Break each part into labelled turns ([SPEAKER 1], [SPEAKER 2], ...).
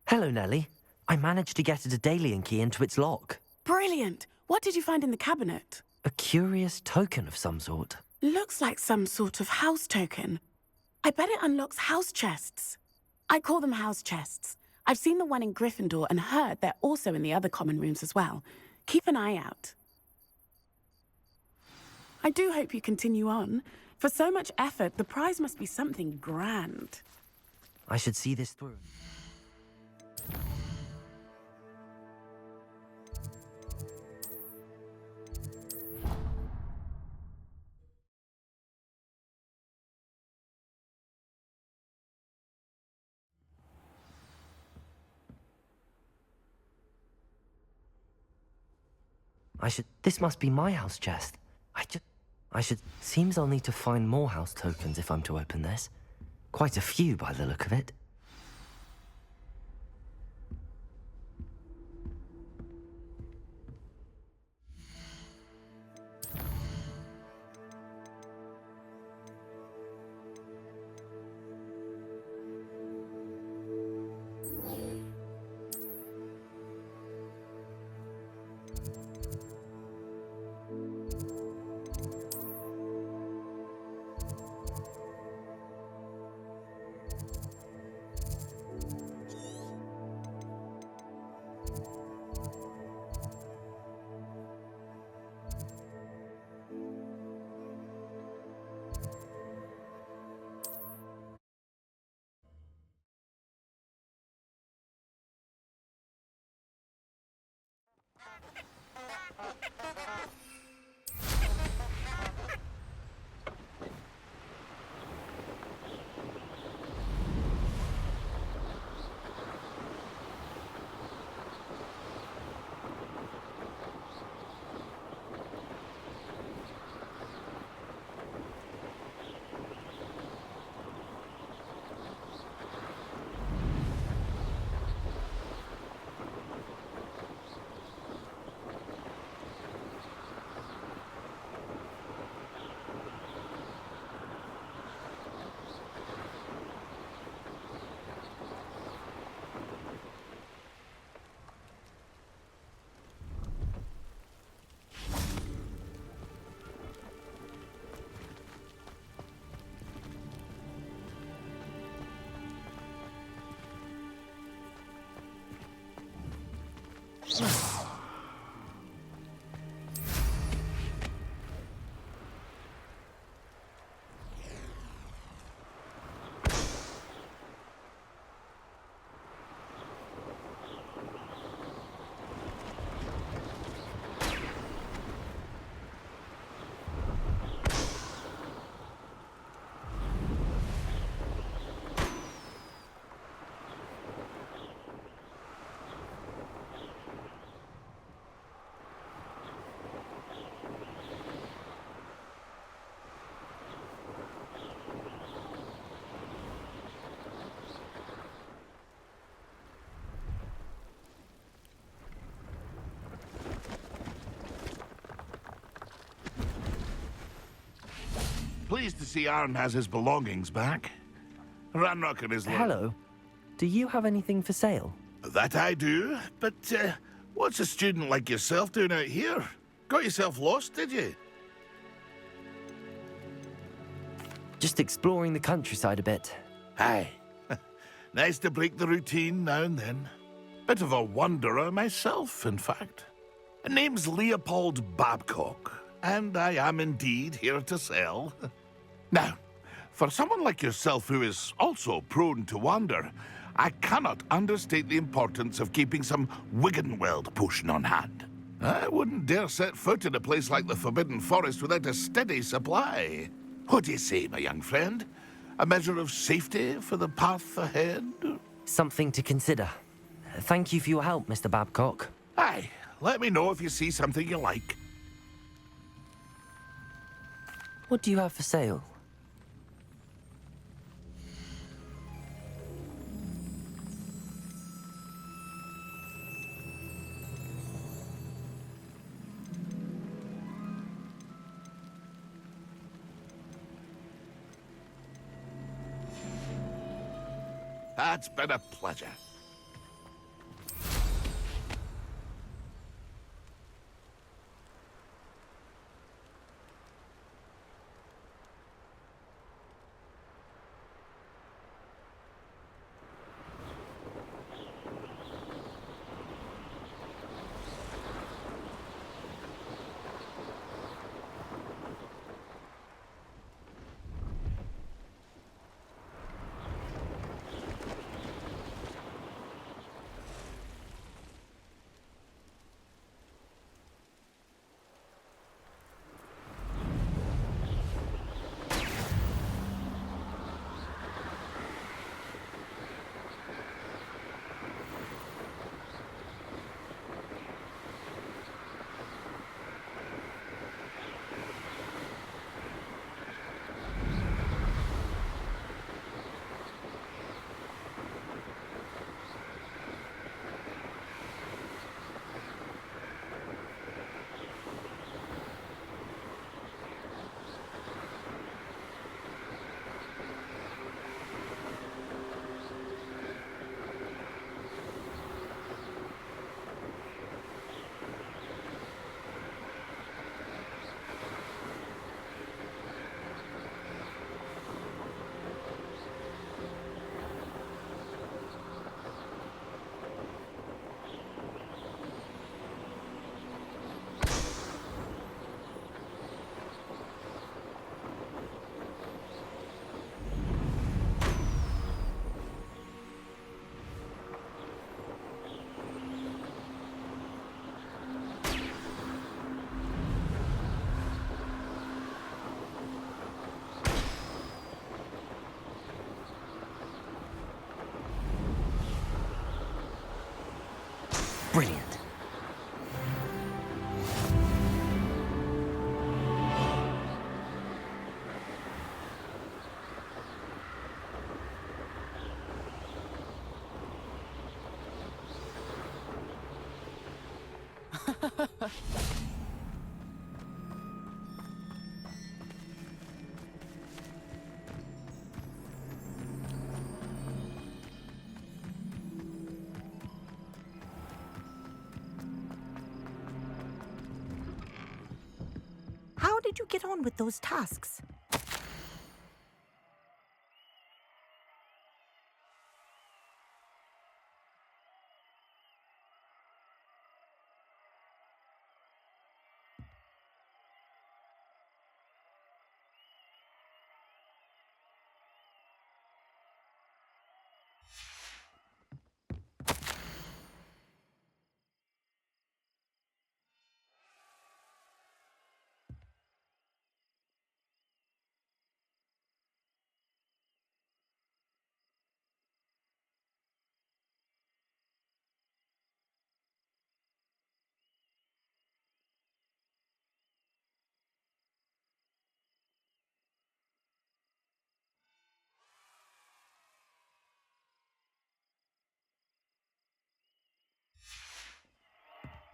[SPEAKER 1] Hello, Nellie. I managed to get a Daedalian key into its lock.
[SPEAKER 2] Brilliant! What did you find in the cabinet?
[SPEAKER 1] A curious token of some sort.
[SPEAKER 2] Looks like some sort of house token. I bet it unlocks house chests. I call them house chests. I've seen the one in Gryffindor and heard they're also in the other common rooms as well. Keep an eye out. I do hope you continue on. For so much effort, the prize must be something grand.
[SPEAKER 1] I should see this through. This must be my house chest. Seems I'll need to find more house tokens if I'm to open this. Quite a few by the look of it.
[SPEAKER 3] Pleased to see Arn has his belongings back. Ranrock and his...
[SPEAKER 1] Hello. Do you have anything for sale?
[SPEAKER 3] That I do, but what's a student like yourself doing out here? Got yourself lost, did you?
[SPEAKER 1] Just exploring the countryside a bit.
[SPEAKER 3] Aye. Nice to break the routine now and then. Bit of a wanderer myself, in fact. Name's Leopold Babcock, and I am indeed here to sell. Now, for someone like yourself who is also prone to wander, I cannot understate the importance of keeping some Wiggenweld potion on hand. I wouldn't dare set foot in a place like the Forbidden Forest without a steady supply. What do you say, my young friend? A measure of safety for the path ahead?
[SPEAKER 1] Something to consider. Thank you for your help, Mr. Babcock.
[SPEAKER 3] Aye, let me know if you see something you like.
[SPEAKER 1] What do you have for sale?
[SPEAKER 3] It's been a pleasure.
[SPEAKER 1] Brilliant.
[SPEAKER 4] How did you get on with those tasks?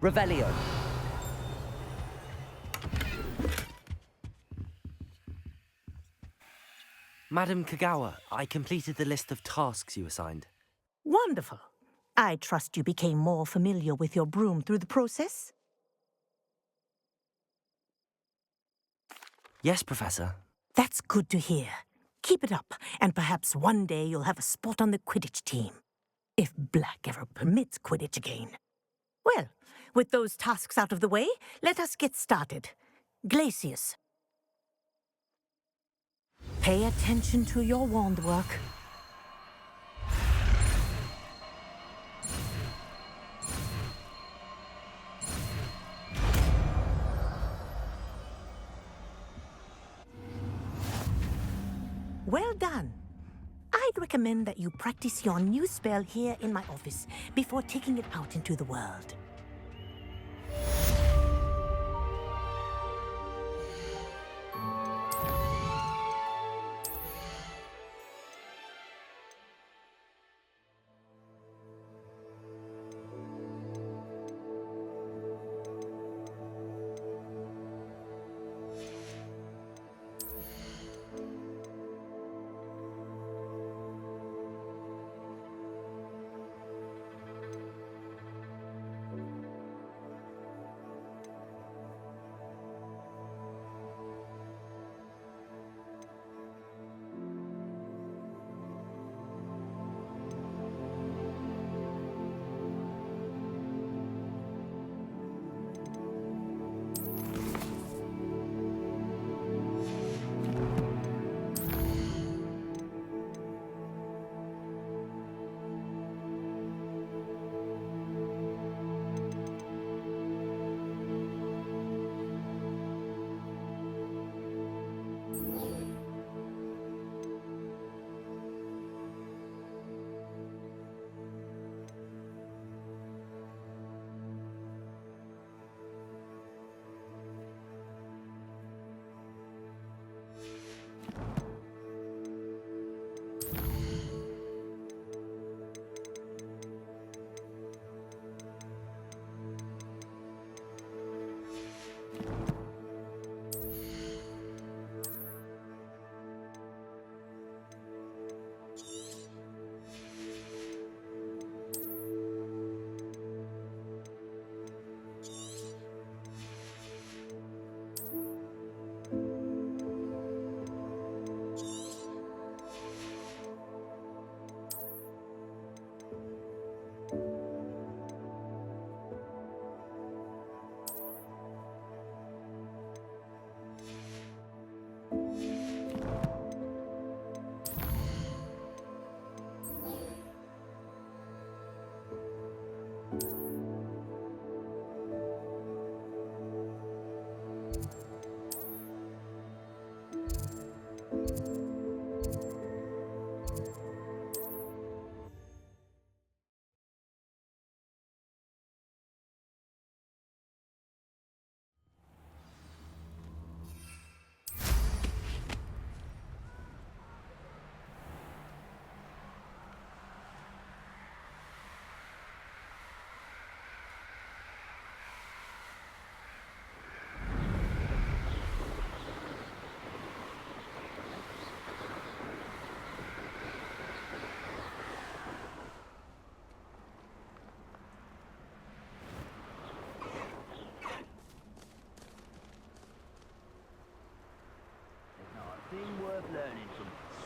[SPEAKER 1] Revelio. Madam Kagawa, I completed the list of tasks you assigned.
[SPEAKER 4] Wonderful. I trust you became more familiar with your broom through the process?
[SPEAKER 1] Yes, Professor.
[SPEAKER 4] That's good to hear. Keep it up, and perhaps one day you'll have a spot on the Quidditch team. If Black ever permits Quidditch again. Well, with those tasks out of the way, let us get started. Glacius. Pay attention to your wand work. Well done. I'd recommend that you practice your new spell here in my office before taking it out into the world.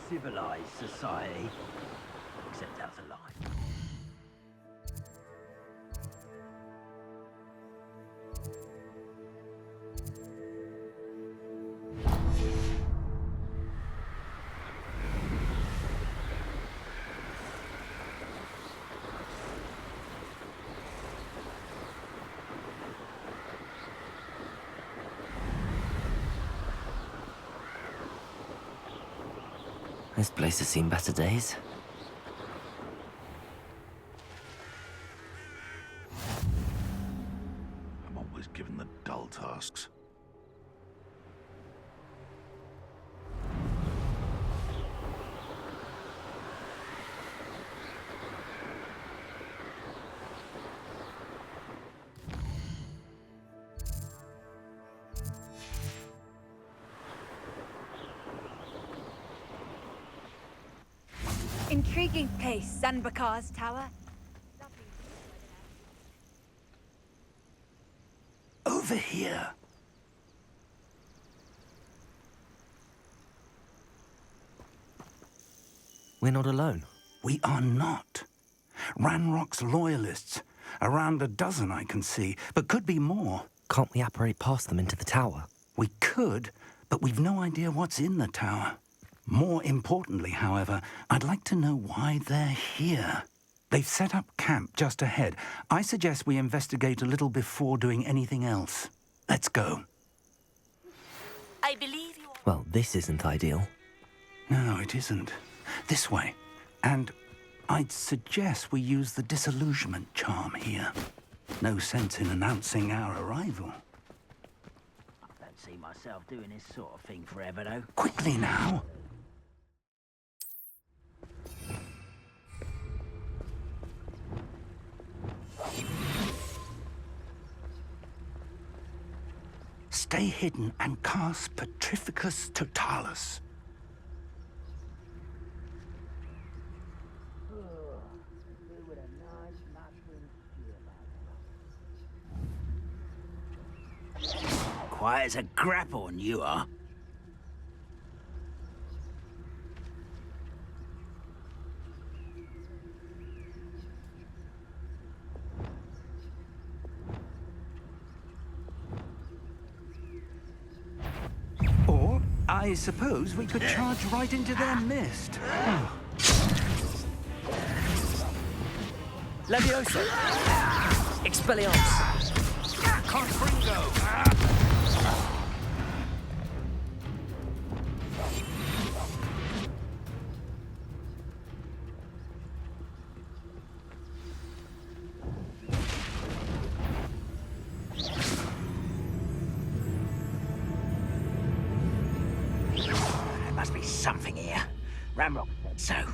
[SPEAKER 5] civilized society. Except that was a lie.
[SPEAKER 1] This place has seen better days.
[SPEAKER 3] I'm always given the dull tasks.
[SPEAKER 6] Intriguing place, Zanbakar's tower.
[SPEAKER 5] Over here.
[SPEAKER 1] We're not alone.
[SPEAKER 7] We are not. Ranrock's loyalists. Around a dozen I can see, but could be more.
[SPEAKER 1] Can't we apparate past them into the tower?
[SPEAKER 7] We could, but we've no idea what's in the tower. More importantly, however, I'd like to know why they're here. They've set up camp just ahead. I suggest we investigate a little before doing anything else. Let's go.
[SPEAKER 4] I believe you...
[SPEAKER 1] Well, this isn't ideal.
[SPEAKER 7] No, it isn't. This way. And I'd suggest we use the disillusionment charm here. No sense in announcing our arrival.
[SPEAKER 5] I don't see myself doing this sort of thing forever, though.
[SPEAKER 7] Quickly now. Stay hidden and cast Petrificus Totalis.
[SPEAKER 5] Quiet as a grapple, you are.
[SPEAKER 7] Or, I suppose we could charge right into their mist.
[SPEAKER 1] Levioso! Expelliarmus!
[SPEAKER 3] Confringo!
[SPEAKER 5] There must be something here. Ramrock said so.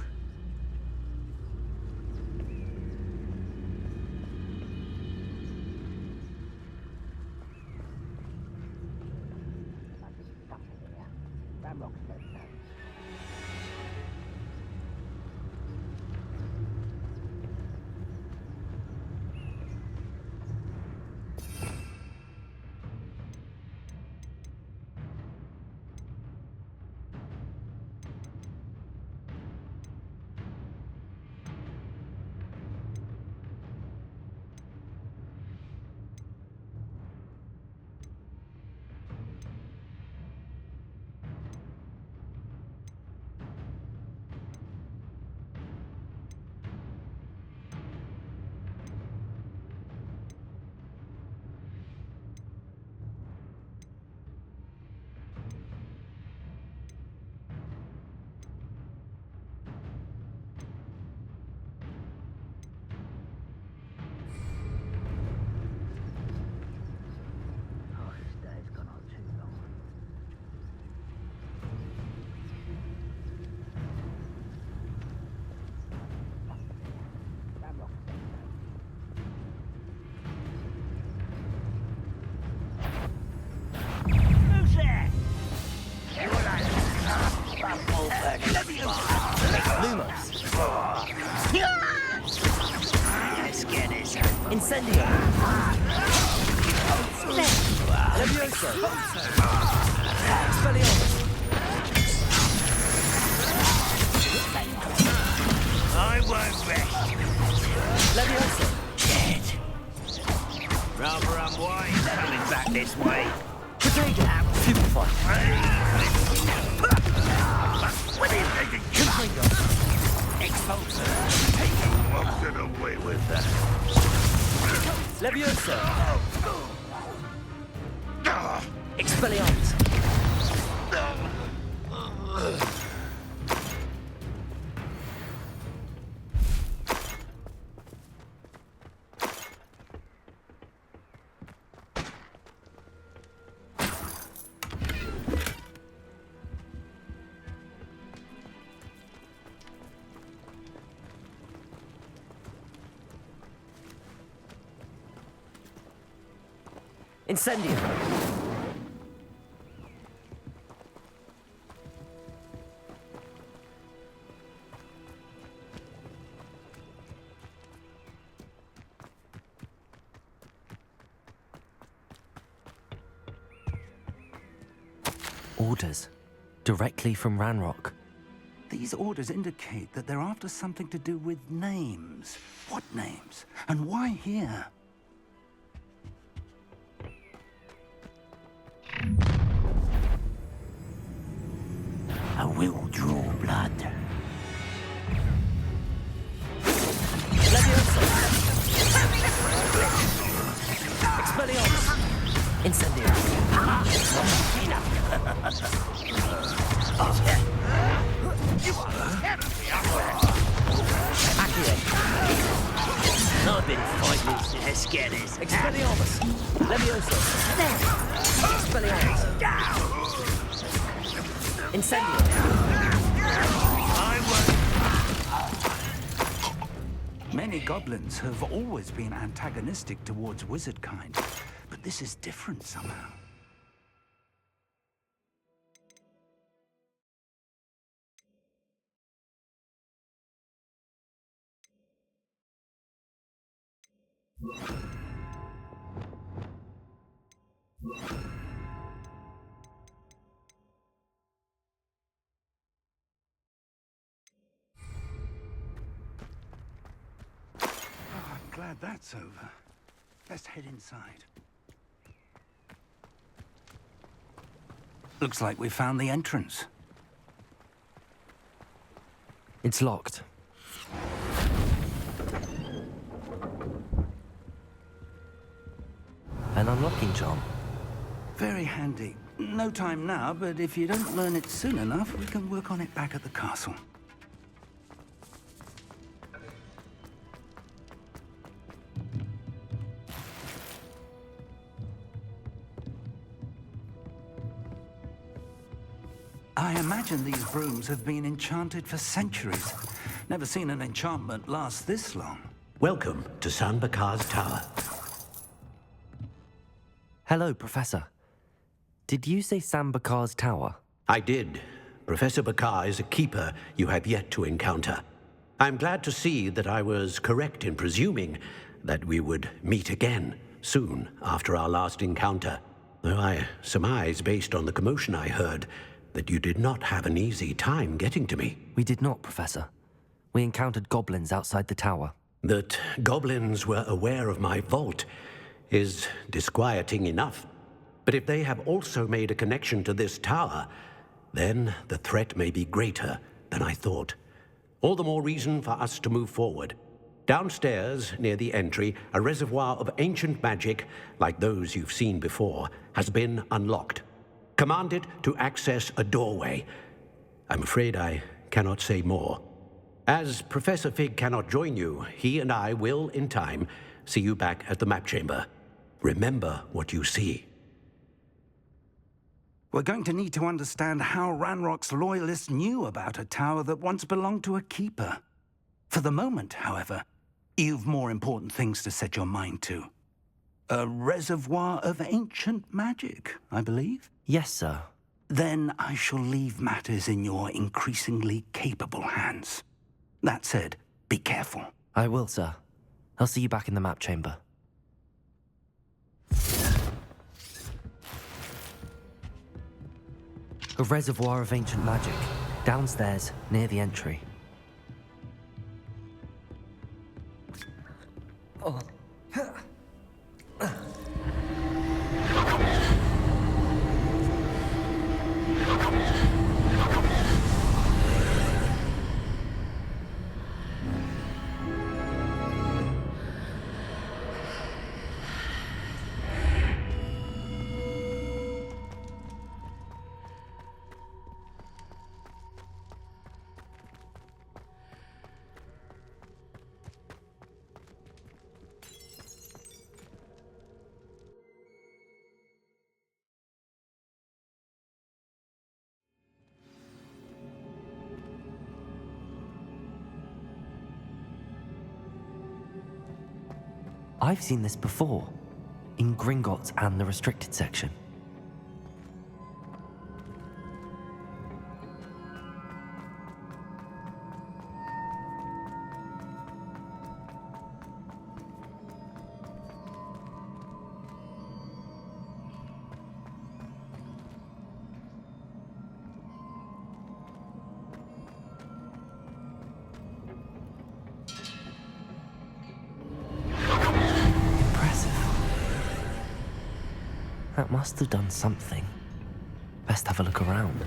[SPEAKER 1] Incendio! Levioso! Expelliarmus!
[SPEAKER 5] This way.
[SPEAKER 1] Potato! Simplify!
[SPEAKER 3] What are you thinking?
[SPEAKER 1] Confringo!
[SPEAKER 5] Expulsor.
[SPEAKER 3] Won't get away with that.
[SPEAKER 1] Leviosa!
[SPEAKER 3] Ah!
[SPEAKER 1] Expelliarmus! Incendio! Orders. Directly from Ranrock.
[SPEAKER 7] These orders indicate that they're after something to do with names. What names? And why here?
[SPEAKER 5] I will draw blood.
[SPEAKER 1] Leviosa! Expelliarmus! Incendio! Accio!
[SPEAKER 5] I've been fighting since Escanes.
[SPEAKER 1] Expelliarmus! Leviosa! Expelliarmus! Incendio!
[SPEAKER 7] Many goblins have always been antagonistic towards wizard kind, but this is different somehow. I'm glad that's over. Let's head inside. Looks like we found the entrance.
[SPEAKER 1] It's locked. An unlocking charm.
[SPEAKER 7] Very handy. No time now, but if you don't learn it soon enough, we can work on it back at the castle. I imagine these brooms have been enchanted for centuries. Never seen an enchantment last this long.
[SPEAKER 8] Welcome to San Bakar's Tower.
[SPEAKER 1] Hello, Professor. Did you say Sam Bakar's tower?
[SPEAKER 8] I did. Professor Bakar is a keeper you have yet to encounter. I'm glad to see that I was correct in presuming that we would meet again soon after our last encounter. Though I surmise, based on the commotion I heard, that you did not have an easy time getting to me.
[SPEAKER 1] We did not, Professor. We encountered goblins outside the tower.
[SPEAKER 8] That goblins were aware of my vault is disquieting enough. But if they have also made a connection to this tower, then the threat may be greater than I thought. All the more reason for us to move forward. Downstairs, near the entry, a reservoir of ancient magic, like those you've seen before, has been unlocked. Command it to access a doorway. I'm afraid I cannot say more. As Professor Fig cannot join you, he and I will, in time, see you back at the map chamber. Remember what you see.
[SPEAKER 7] We're going to need to understand how Ranrock's loyalists knew about a tower that once belonged to a keeper. For the moment, however, you've more important things to set your mind to. A reservoir of ancient magic, I believe?
[SPEAKER 1] Yes, sir.
[SPEAKER 7] Then I shall leave matters in your increasingly capable hands. That said, be careful.
[SPEAKER 1] I will, sir. I'll see you back in the map chamber. A reservoir of ancient magic, downstairs, near the entry. I've seen this before, in Gringotts and the restricted section. That must have done something. Best have a look around.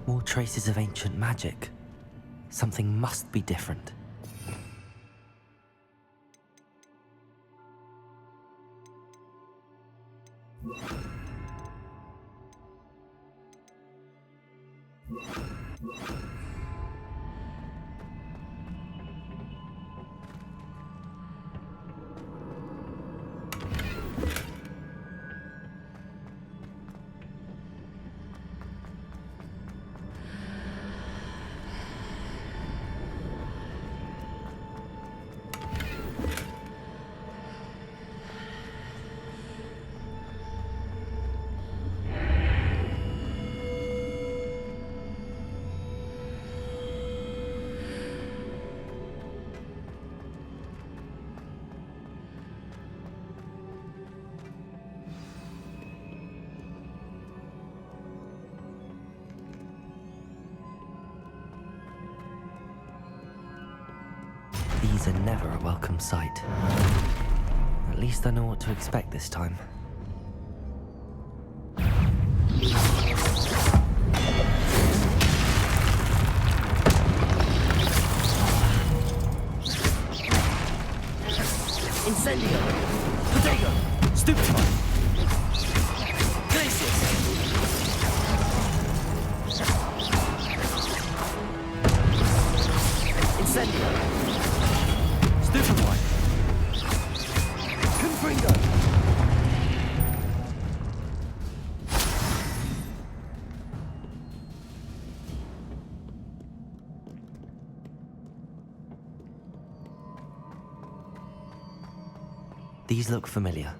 [SPEAKER 1] More traces of ancient magic. Something must be different. These are never a welcome sight. At least I know what to expect this time.
[SPEAKER 9] Incendio! Protego! Stupefy! Glacius! Incendio! Stupefy! Confringo!
[SPEAKER 1] These look familiar.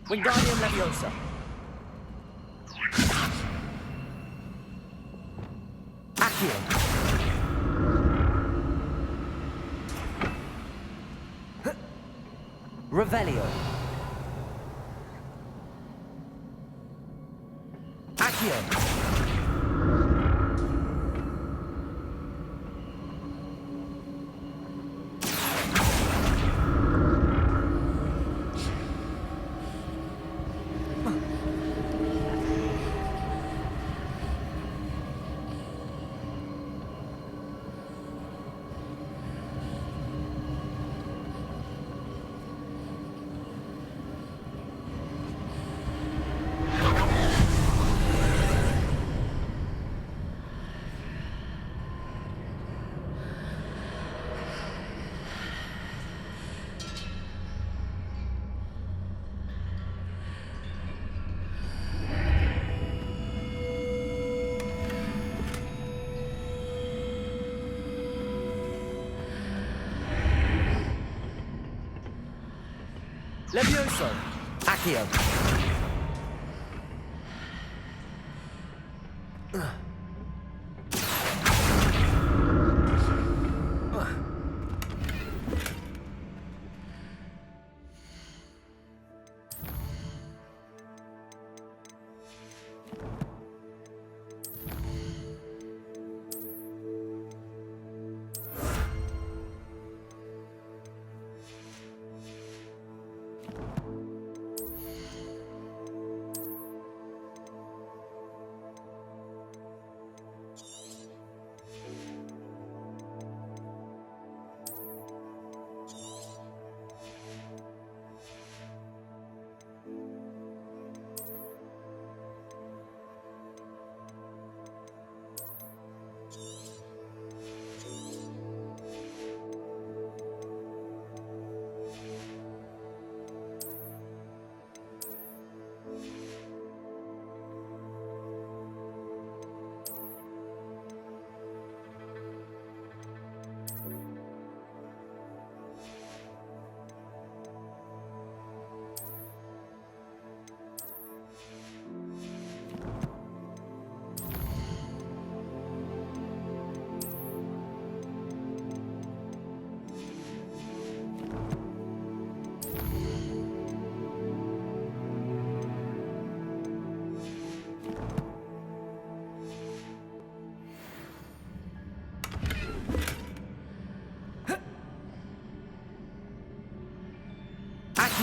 [SPEAKER 9] Wingardium Leviosa! Accio! Revelio! Accio! Levioso! Accio!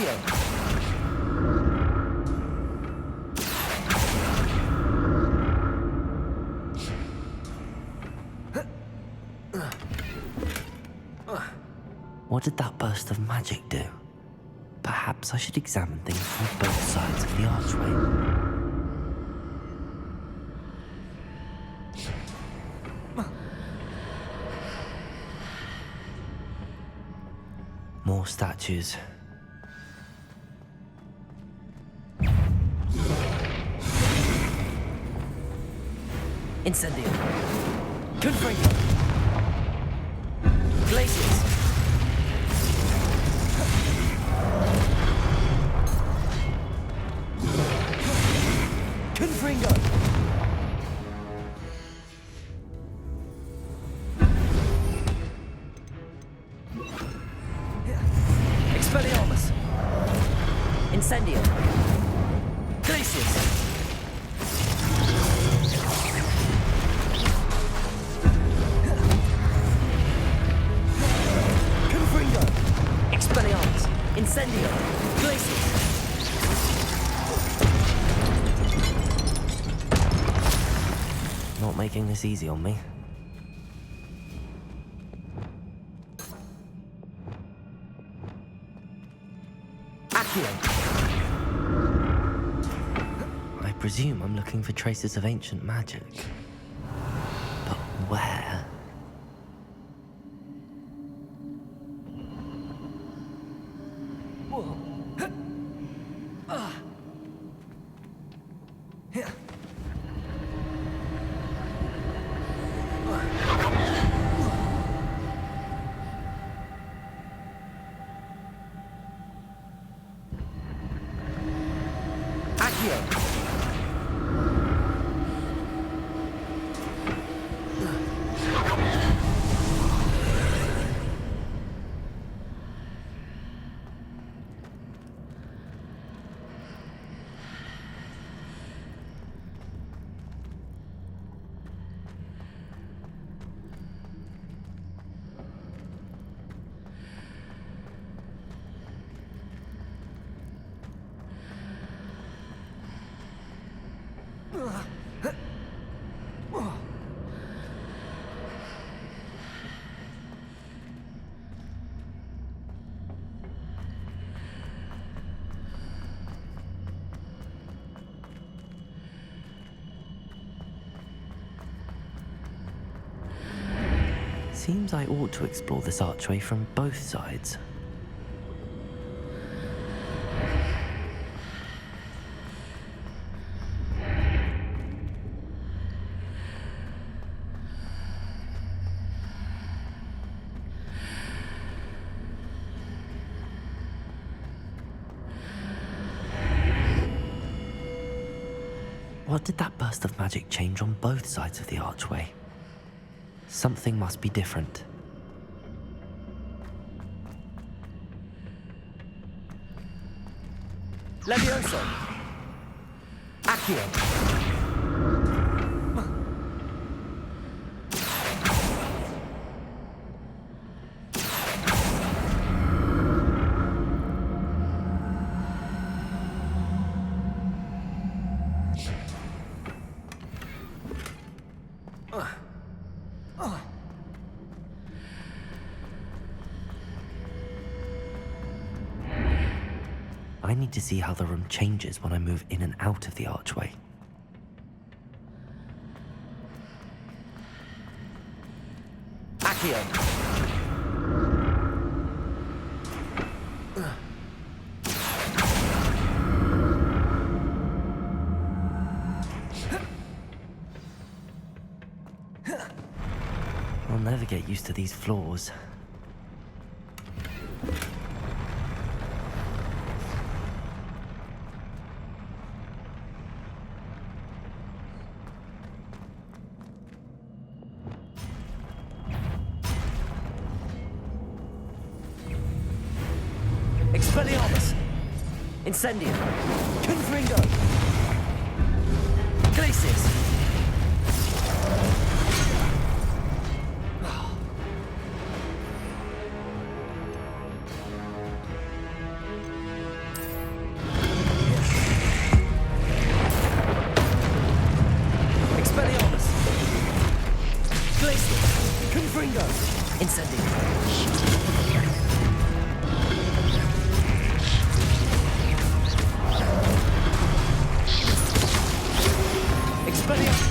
[SPEAKER 9] Accio.
[SPEAKER 1] What did that burst of magic do? Perhaps I should examine things from both sides of the archway. More statues.
[SPEAKER 9] Incendio. Confringo. Glaciers. Confringo. Expelliarmus. Incendio. Glaciers. Confringo. Expelliarmus. Incendio. Glaciers.
[SPEAKER 1] Not making this easy on me.
[SPEAKER 9] Accio.
[SPEAKER 1] I presume I'm looking for traces of ancient magic. But where?
[SPEAKER 9] Accio.
[SPEAKER 1] Seems I ought to explore this archway from both sides. What did that burst of magic change on both sides of the archway? Something must be different.
[SPEAKER 9] Levioso. Accio.
[SPEAKER 1] I need to see how the room changes when I move in and out of the archway.
[SPEAKER 9] Accio.
[SPEAKER 1] I'll never get used to these floors.
[SPEAKER 9] Expelliarmus. Incendio. Confringo. Glaciers. Glacius. Confringo. Incendio. Expelliarmus.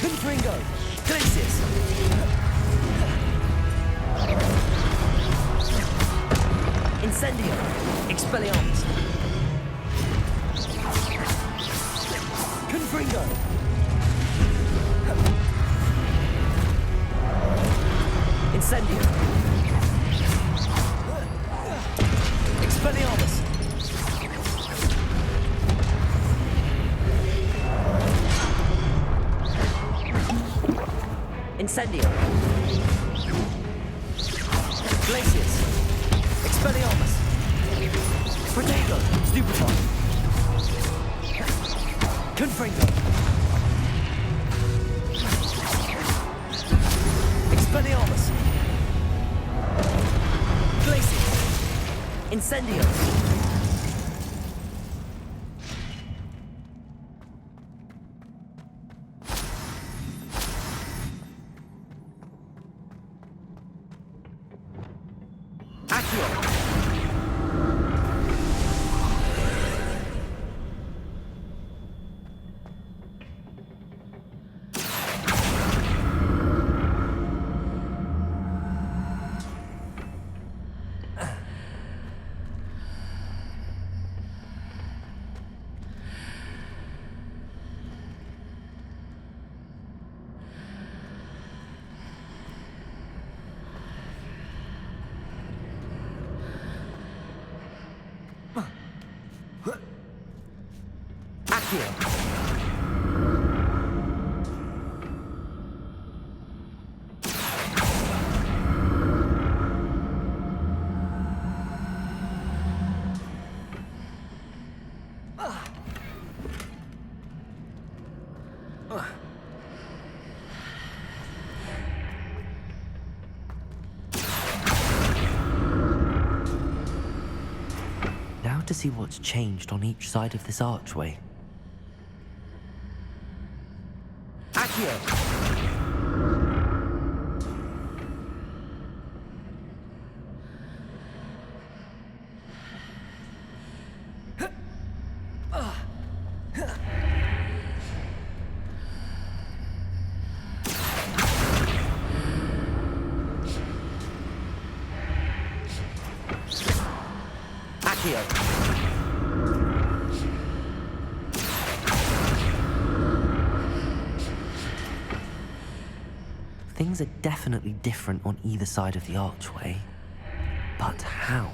[SPEAKER 9] Confringo. Glacius. Incendio. Expelliarmus. Confringo. Incendio. Expelliarmus. Incendio. Glacius. Expelliarmus. Protego. Stupefy. Confringo. Expelliarmus. Glacius. Incendio. Now to see what's changed on each side of this archway. Accio! Things are definitely different on either side of the archway. But how?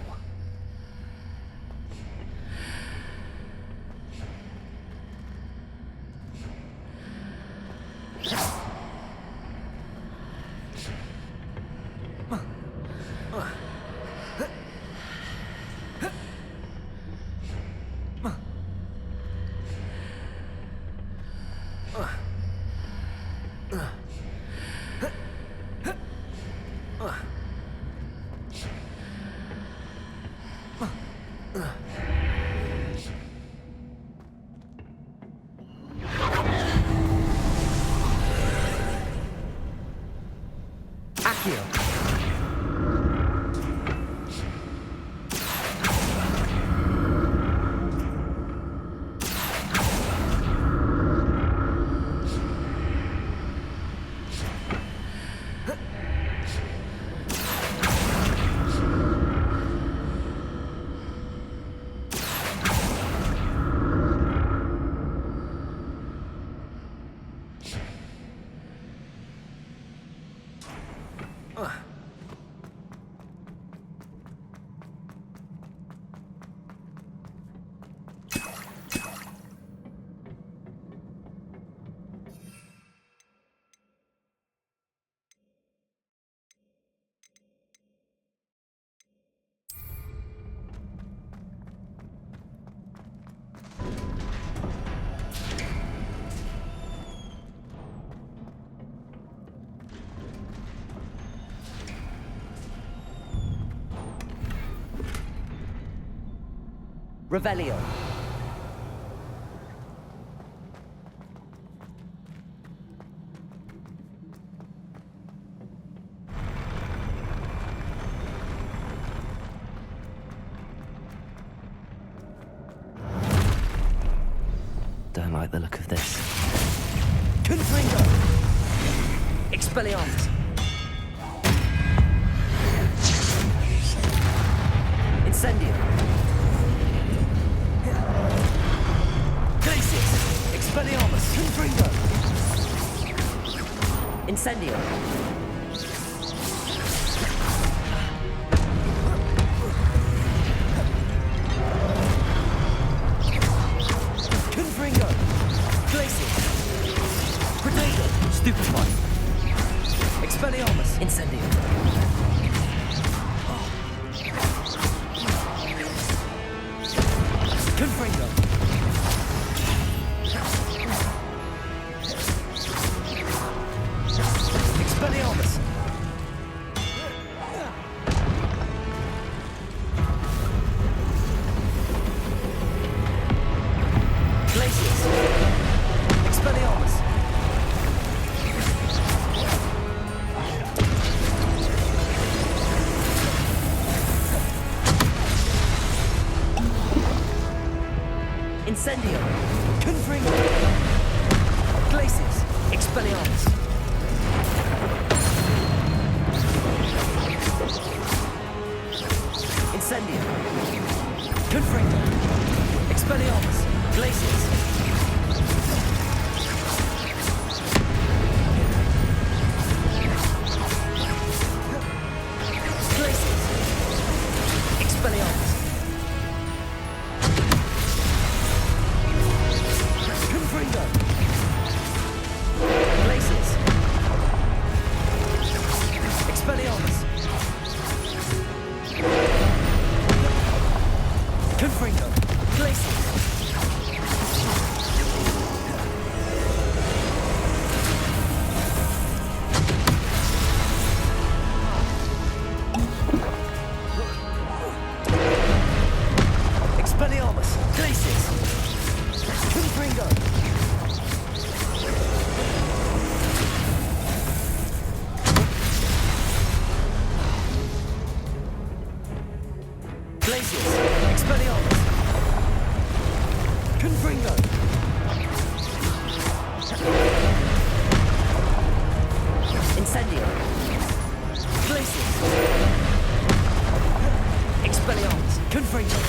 [SPEAKER 9] Revelio.
[SPEAKER 1] like the look of this.
[SPEAKER 9] Confringo! Expelliarmus! Incendio! Glacius! Expelliarmus! Confringo! Incendio! Confringo! Glacius! Predator! Stupefy! Expelliarmus! Incendio! Confringo! Expelliarmus! Glacius! Expelliarmus! Incendio! Confringo! Glacius! Expelliarmus! Incendio! Confringo! Expelliarmus! Glacius! Glacius! Expelliarmus! Confringo! Glacius! Expelliarmus! Confringo! Glacius! Expelliarmus! Glacius! Confringo! Glacius! Expelliarmus! Confringo! Incendio! Glacius! Expelliarmus! Confringo!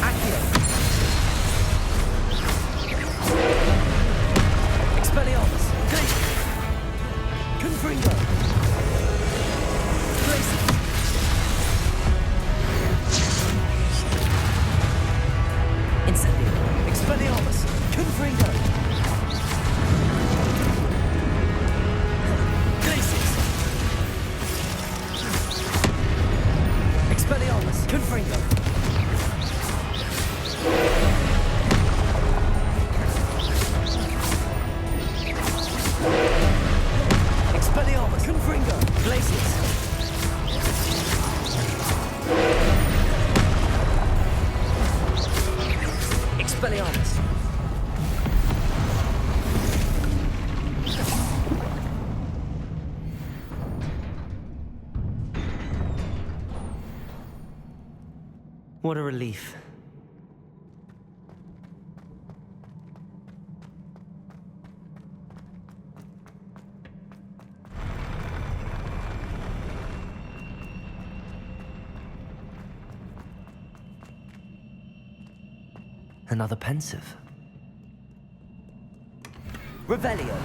[SPEAKER 9] Accio! Expelliarmus! Glacius! Confringo! Glacius! Incendio! Expelliarmus! Confringo! Glacius! Expelliarmus! Confringo! Expelliarmus! Confringo! Glacius! Expelliarmus!
[SPEAKER 1] What a relief. Another pensive. Revelio.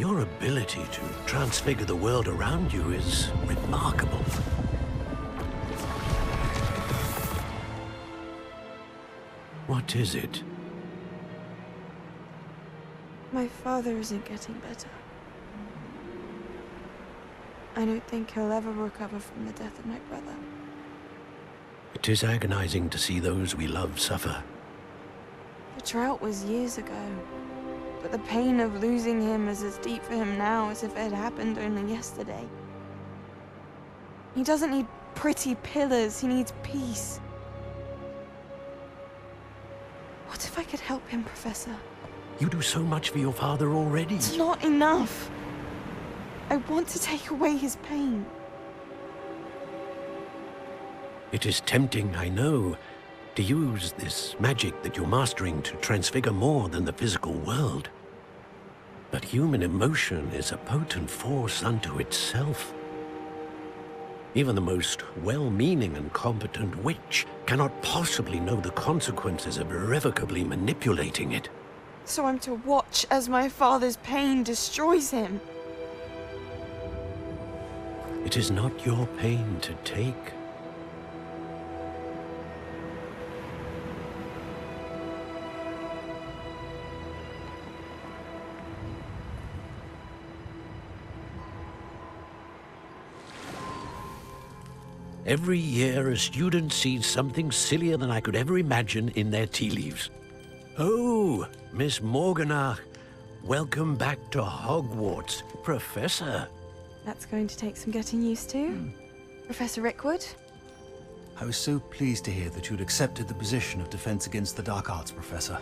[SPEAKER 8] Your ability to transfigure the world around you is remarkable. What is it?
[SPEAKER 10] My father isn't getting better. I don't think he'll ever recover from the death of my brother.
[SPEAKER 8] It is agonizing to see those we love suffer.
[SPEAKER 10] The drought was years ago, but the pain of losing him is as deep for him now as if it had happened only yesterday. He doesn't need pretty pillars, he needs peace. What if I could help him, Professor?
[SPEAKER 8] You do so much for your father already.
[SPEAKER 10] It's not enough. I want to take away his pain.
[SPEAKER 8] It is tempting, I know, to use this magic that you're mastering to transfigure more than the physical world. But human emotion is a potent force unto itself. Even the most well-meaning and competent witch cannot possibly know the consequences of irrevocably manipulating it.
[SPEAKER 10] So I'm to watch as my father's pain destroys him.
[SPEAKER 8] It is not your pain to take. Every year, a student sees something sillier than I could ever imagine in their tea leaves. Oh, Miss Morganach, welcome back to Hogwarts, Professor.
[SPEAKER 10] That's going to take some getting used to. Professor Rickwood?
[SPEAKER 11] I was so pleased to hear that you'd accepted the position of Defense Against the Dark Arts, Professor.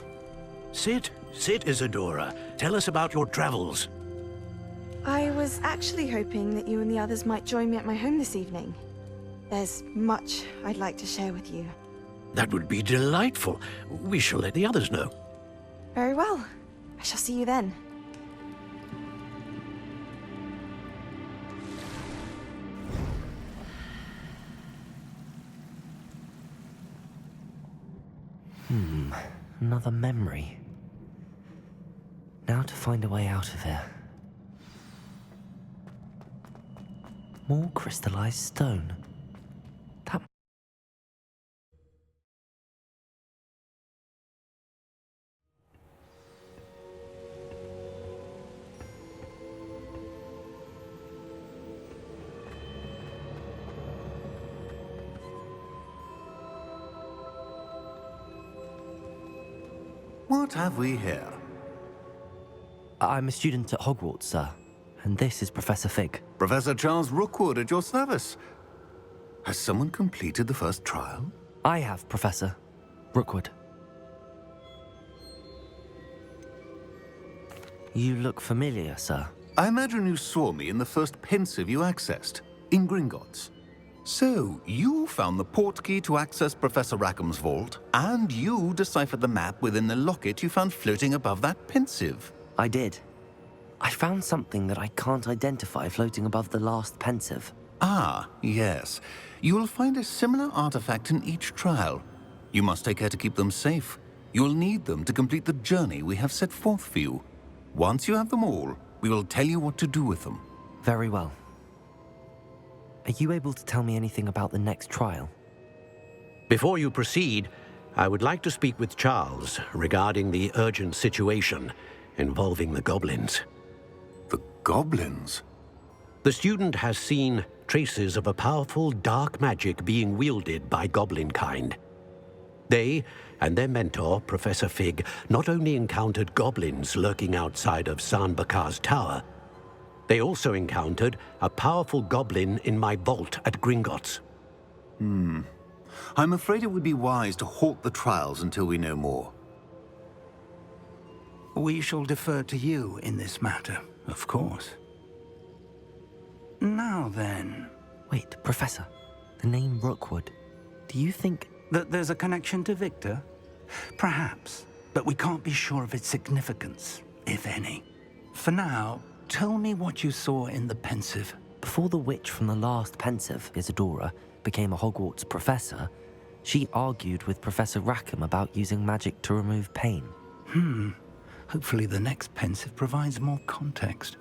[SPEAKER 8] Sit, Isadora. Tell us about your travels.
[SPEAKER 10] I was actually hoping that you and the others might join me at my home this evening. There's much I'd like to share with you.
[SPEAKER 8] That would be delightful. We shall let the others know.
[SPEAKER 10] Very well. I shall see you then.
[SPEAKER 1] Another memory. Now to find a way out of here. More crystallized stone. That...
[SPEAKER 12] What have we here?
[SPEAKER 1] I'm a student at Hogwarts, sir. And this is Professor Fig.
[SPEAKER 12] Professor Charles Rookwood at your service. Has someone completed the first trial?
[SPEAKER 1] I have, Professor Rookwood. You look familiar, sir.
[SPEAKER 12] I imagine you saw me in the first pensive you accessed, in Gringotts. So, you found the portkey to access Professor Rackham's vault, and you deciphered the map within the locket you found floating above that pensive.
[SPEAKER 1] I did. I found something that I can't identify floating above the last pensive.
[SPEAKER 12] Ah, yes. You will find a similar artifact in each trial. You must take care to keep them safe. You will need them to complete the journey we have set forth for you. Once you have them all, we will tell you what to do with them.
[SPEAKER 1] Very well. Are you able to tell me anything about the next trial?
[SPEAKER 8] Before you proceed, I would like to speak with Charles regarding the urgent situation involving the goblins.
[SPEAKER 12] The goblins?
[SPEAKER 8] The student has seen traces of a powerful dark magic being wielded by goblin kind. They and their mentor, Professor Fig, not only encountered goblins lurking outside of Sanbakar's tower, they also encountered a powerful goblin in my vault at Gringotts.
[SPEAKER 12] I'm afraid it would be wise to halt the trials until we know more.
[SPEAKER 7] We shall defer to you in this matter, of course. Now then...
[SPEAKER 1] Wait, Professor. The name Rookwood. Do you think...
[SPEAKER 7] that there's a connection to Victor? Perhaps, but we can't be sure of its significance, if any. For now, tell me what you saw in the pensive.
[SPEAKER 1] Before the witch from the last pensive, Isadora, became a Hogwarts professor, she argued with Professor Rackham about using magic to remove pain.
[SPEAKER 7] Hopefully the next pensive provides more context.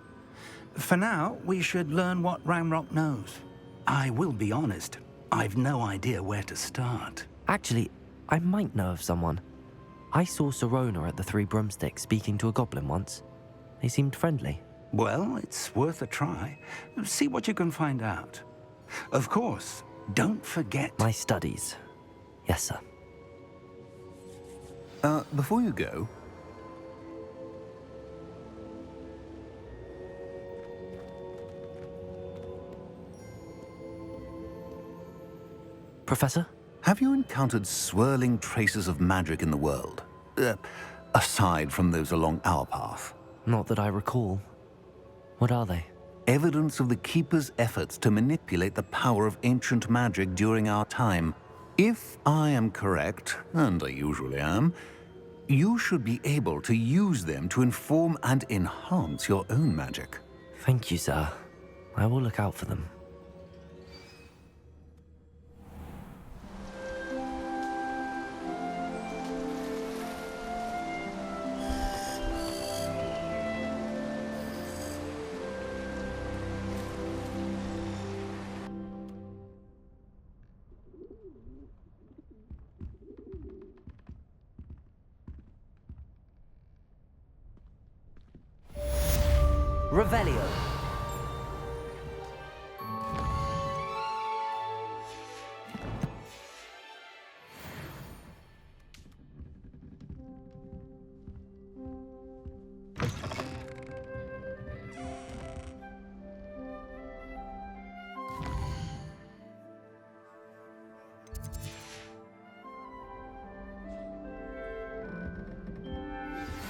[SPEAKER 7] For now, we should learn what Ramrock knows. I will be honest, I've no idea where to start.
[SPEAKER 9] Actually, I might know of someone. I saw Sirona at the Three Broomsticks speaking to a goblin once. They seemed friendly.
[SPEAKER 7] Well, it's worth a try. See what you can find out. Of course, don't forget...
[SPEAKER 9] My studies. Yes, sir.
[SPEAKER 12] Before you go...
[SPEAKER 9] Professor?
[SPEAKER 12] Have you encountered swirling traces of magic in the world? Aside from those along our path?
[SPEAKER 9] Not that I recall. What are they?
[SPEAKER 12] Evidence of the Keeper's efforts to manipulate the power of ancient magic during our time. If I am correct, and I usually am, you should be able to use them to inform and enhance your own magic.
[SPEAKER 9] Thank you, sir. I will look out for them. Revelio.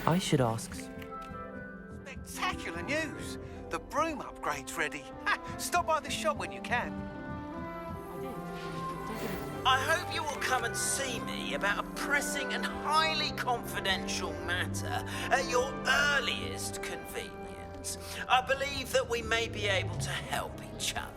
[SPEAKER 9] I should ask...
[SPEAKER 13] Spectacular news! The broom upgrade's ready. Ha! Stop by the shop when you can.
[SPEAKER 14] I hope you will come and see me about a pressing and highly confidential matter at your earliest convenience. I believe that we may be able to help each other.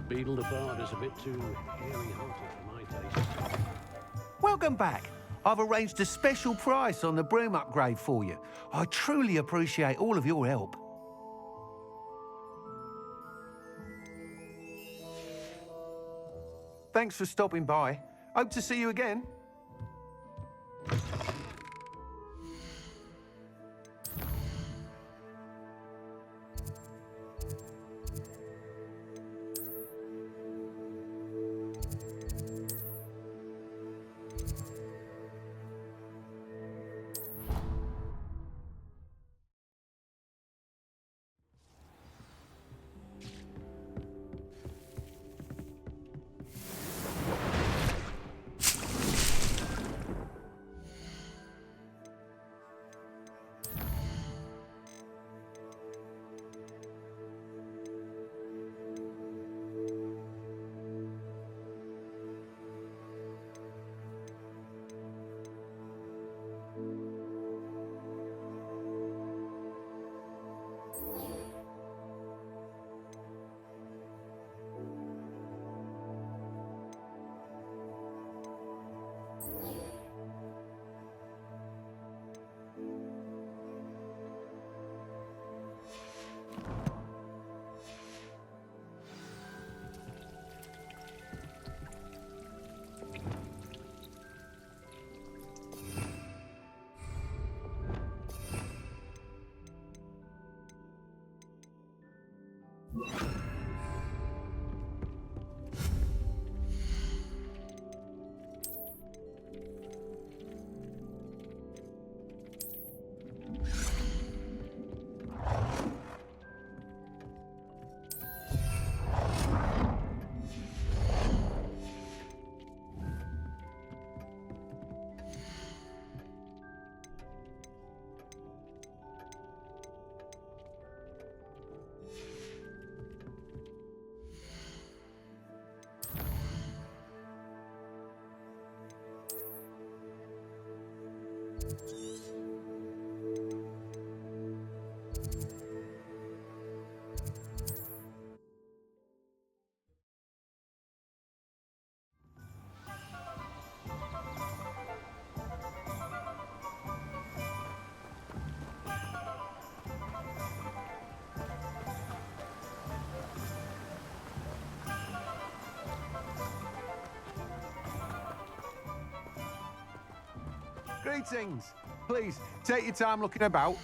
[SPEAKER 8] Beetle the Bard is a bit too hairy-hearted for my taste.
[SPEAKER 13] Welcome back. I've arranged a special price on the broom upgrade for you. I truly appreciate all of your help. Thanks for stopping by. Hope to see you again. Greetings. Please, take your time looking about.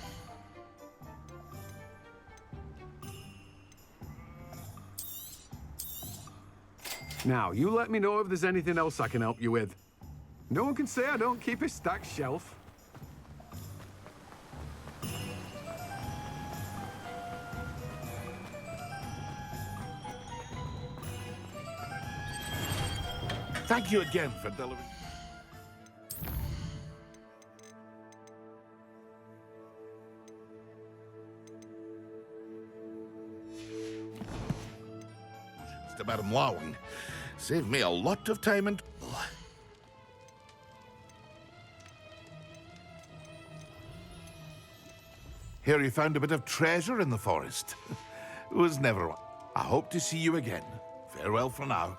[SPEAKER 13] Now, you let me know if there's anything else I can help you with. No one can say I don't keep a stacked shelf.
[SPEAKER 3] Thank you again for delivering. To Madam Lowing. Saved me a lot of time and... Here you found a bit of treasure in the forest. It was never one. I hope to see you again. Farewell for now.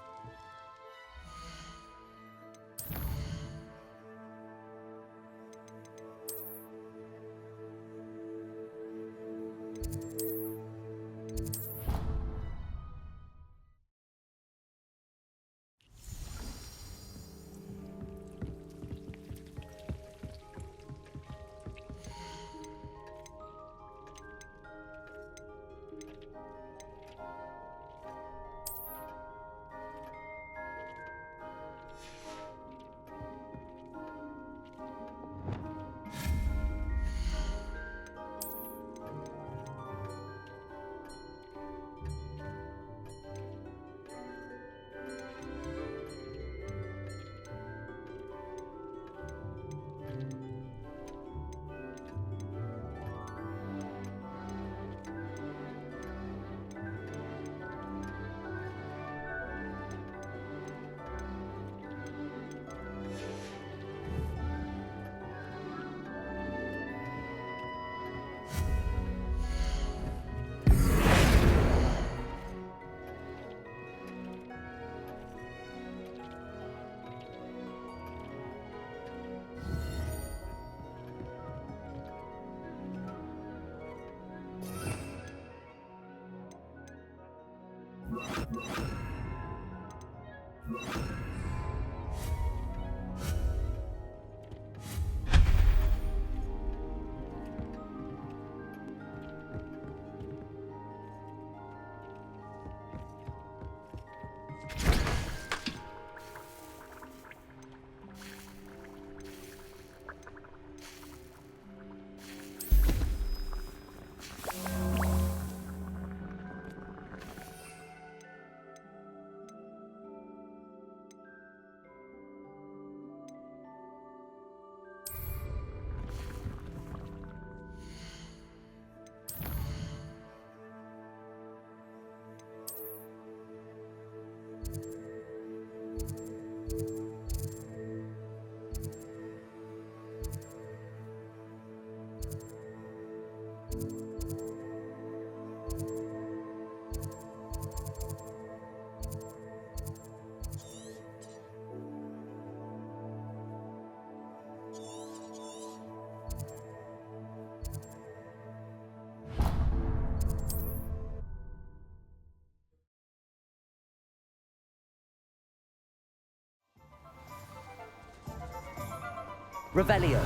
[SPEAKER 1] Revelio.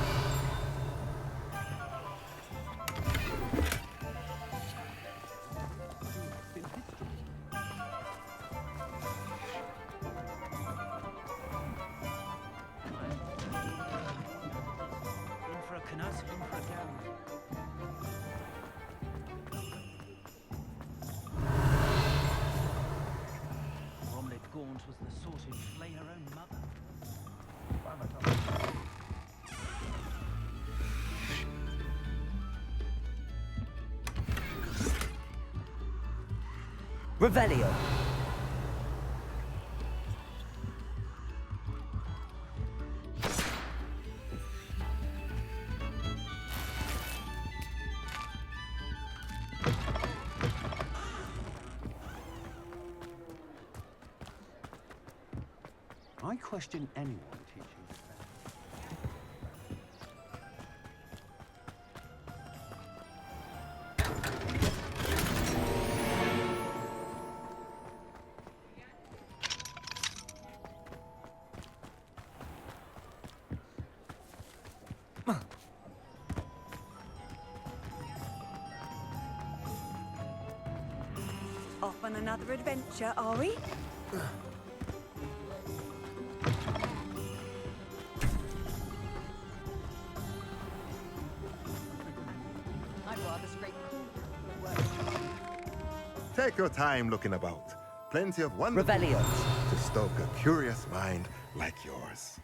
[SPEAKER 7] was the sort who'd slay her own mother.
[SPEAKER 1] Revelio.
[SPEAKER 13] I question anyone teaching this.
[SPEAKER 6] Off on another adventure, are we? I'd rather scrape
[SPEAKER 15] Take your time looking about. Plenty of wonderful
[SPEAKER 1] Revelio.
[SPEAKER 15] things to stoke a curious mind like yours.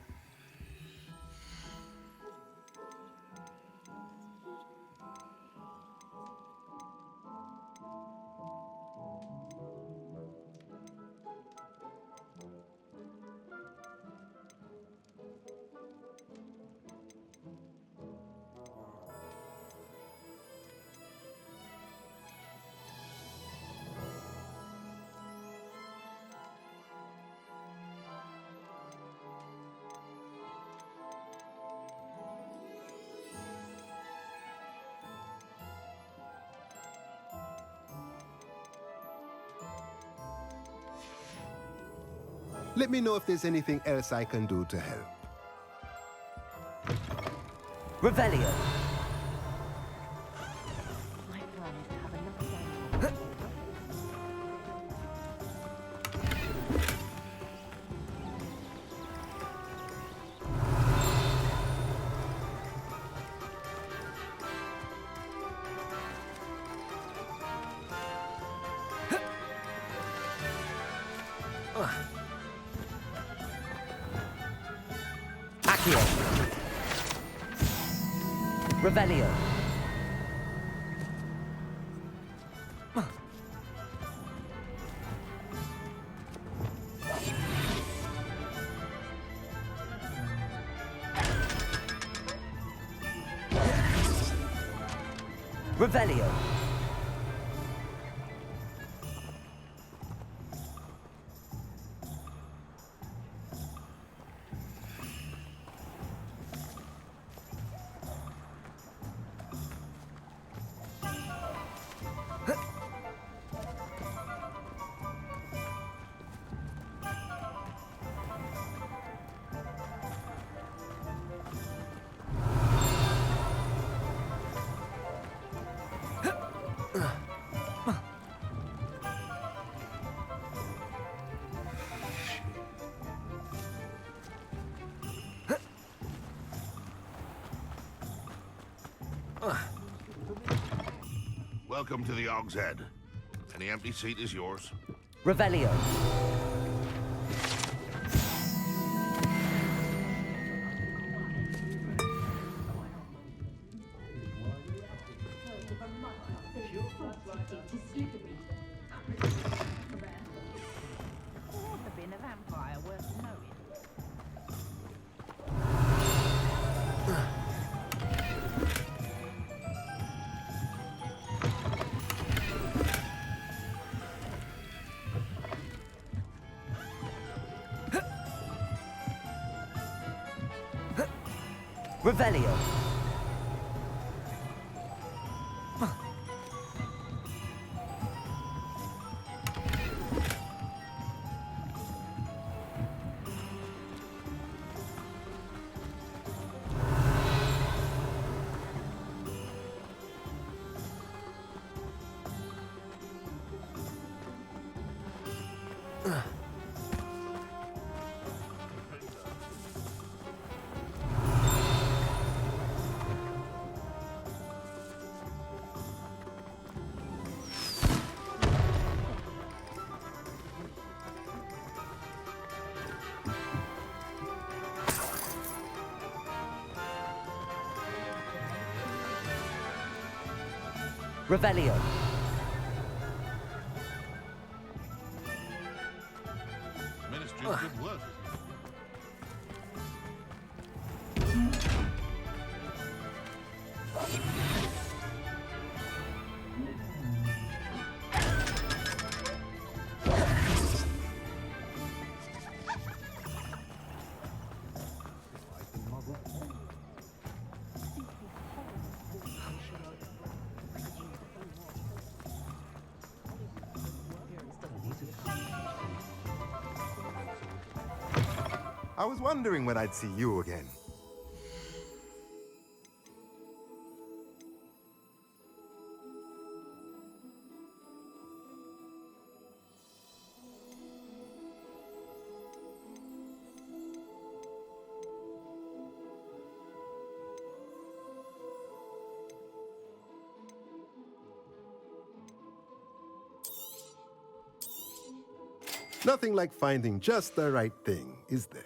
[SPEAKER 15] Let me know if there's anything else I can do to help.
[SPEAKER 1] Revelio. Accio. Revelio. Revelio.
[SPEAKER 3] Welcome to the Og's Head. Any empty seat is yours.
[SPEAKER 1] Revelio. Revelio. Revelio.
[SPEAKER 3] Ministry's good work.
[SPEAKER 15] I was wondering when I'd see you again. Nothing like finding just the right thing, is there?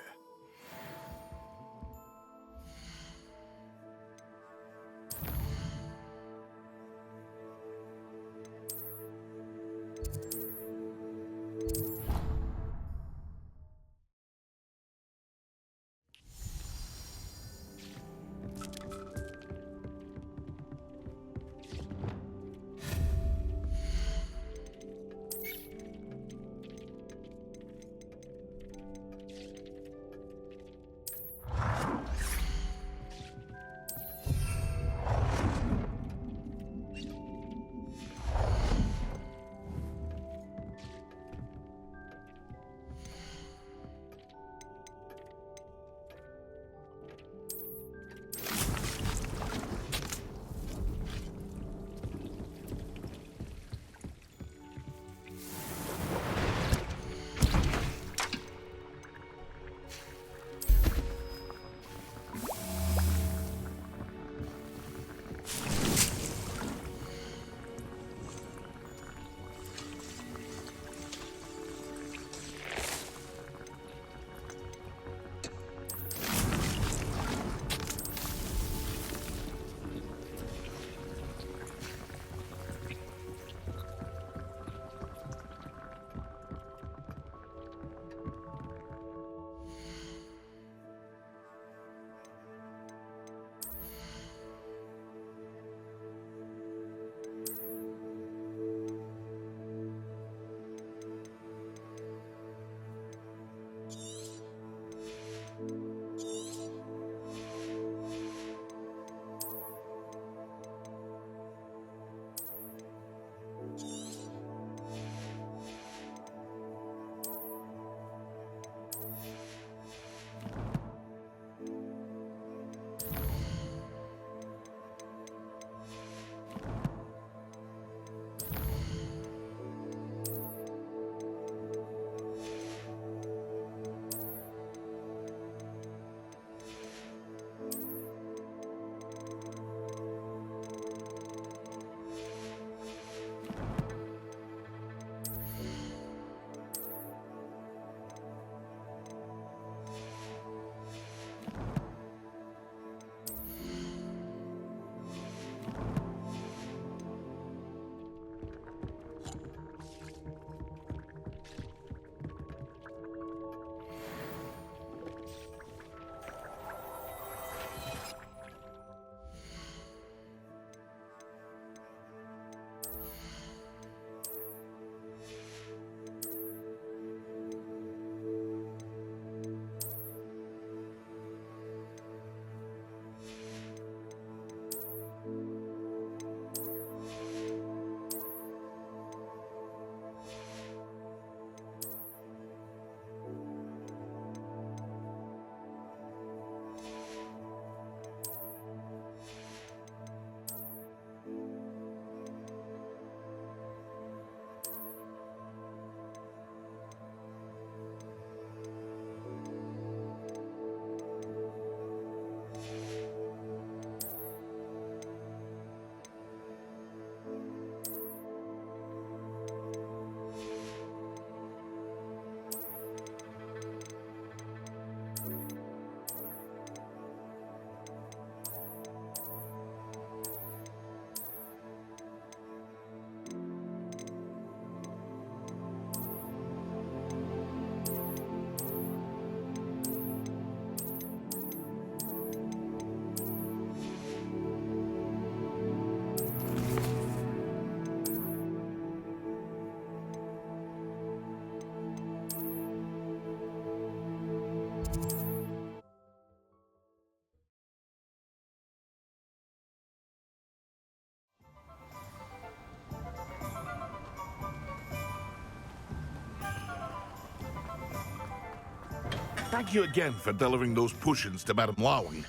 [SPEAKER 3] thank you again for delivering those potions to Madame Lawing.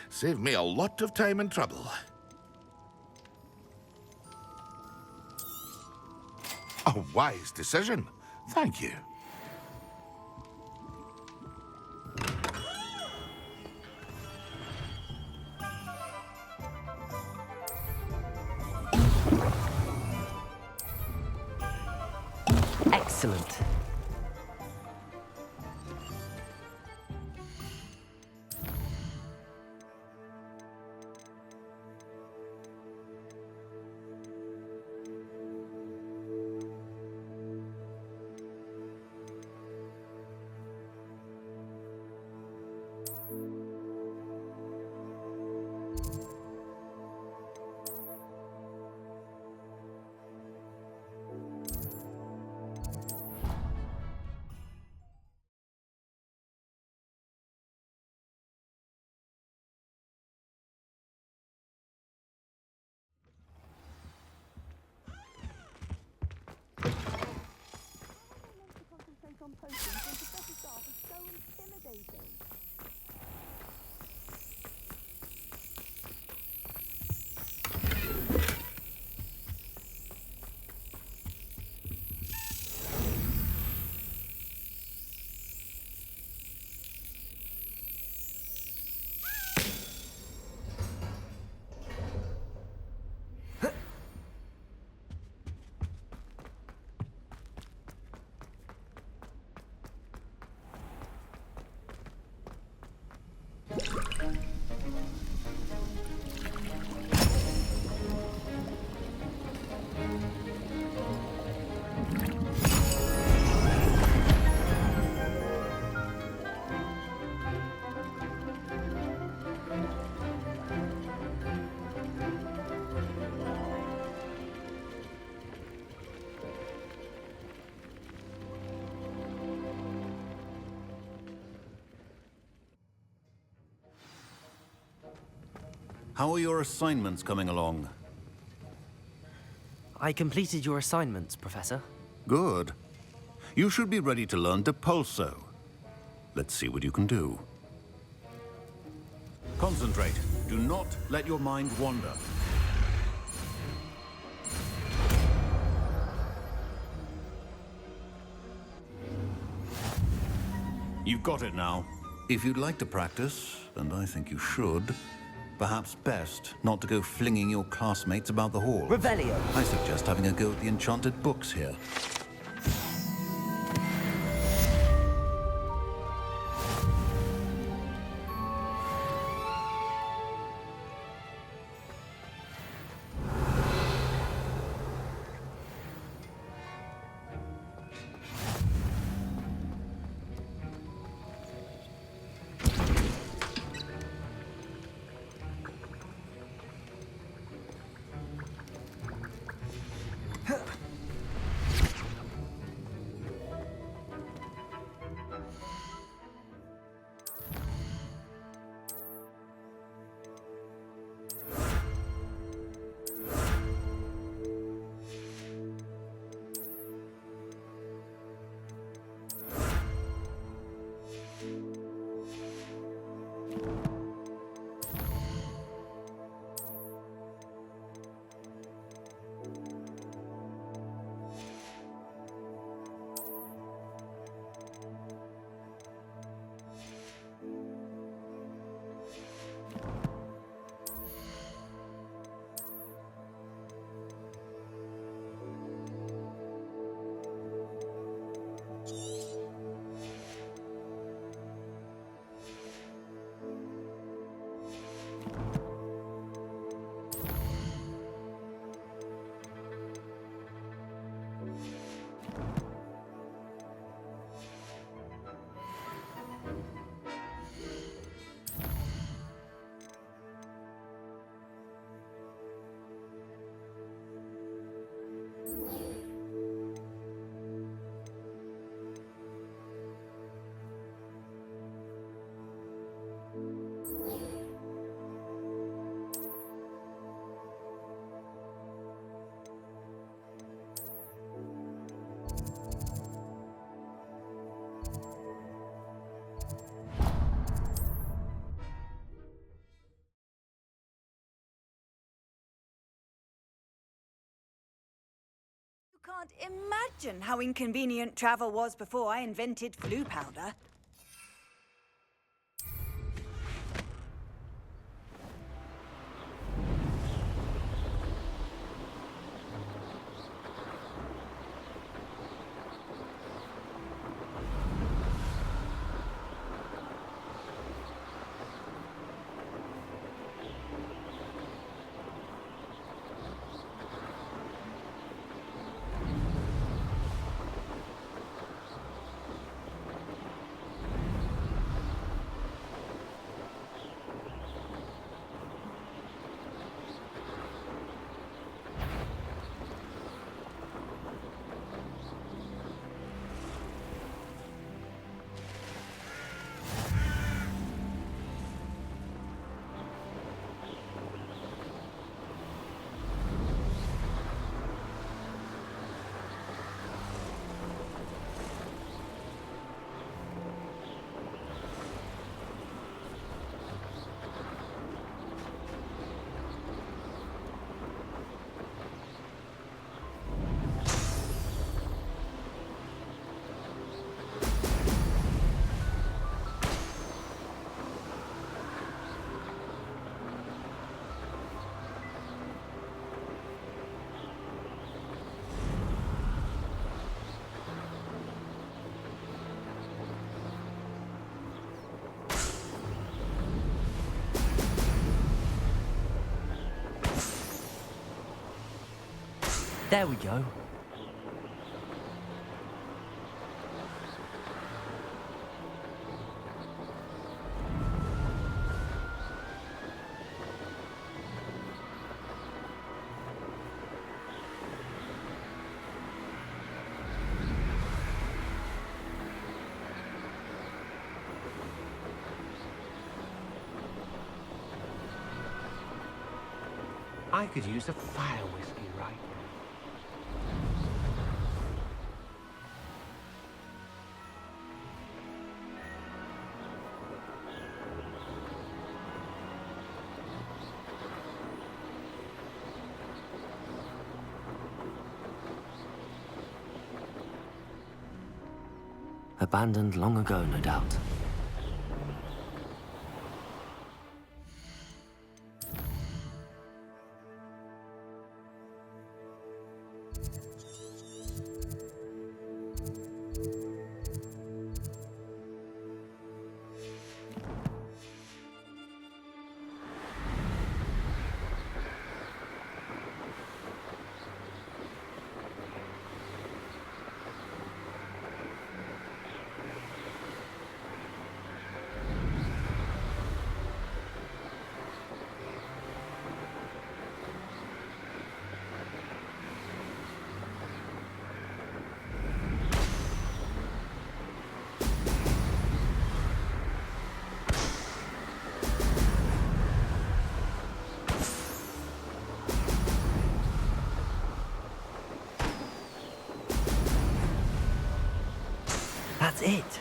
[SPEAKER 3] Saved me a lot of time and trouble. A wise decision. Thank you.
[SPEAKER 1] Excellent.
[SPEAKER 6] On potions when Professor Staff is so intimidating.
[SPEAKER 12] How are your assignments coming along?
[SPEAKER 1] I completed your assignments, Professor.
[SPEAKER 12] Good. You should be ready to learn Depulso. Let's see what you can do. Concentrate. Do not let your mind wander. You've got it now. If you'd like to practice, and I think you should, perhaps best not to go flinging your classmates about the hall.
[SPEAKER 1] Revelio.
[SPEAKER 12] I suggest having a go at the enchanted books here.
[SPEAKER 16] can't imagine how inconvenient travel was before I invented flu powder.
[SPEAKER 9] There we go.
[SPEAKER 13] I could use a fire whiskey right now.
[SPEAKER 9] Abandoned long ago, no doubt. That's it.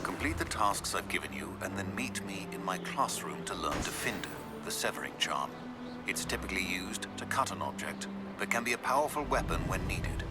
[SPEAKER 12] Complete the tasks I've given you, and then meet me in my classroom to learn Defindo, the severing charm. It's typically used to cut an object, but can be a powerful weapon when needed.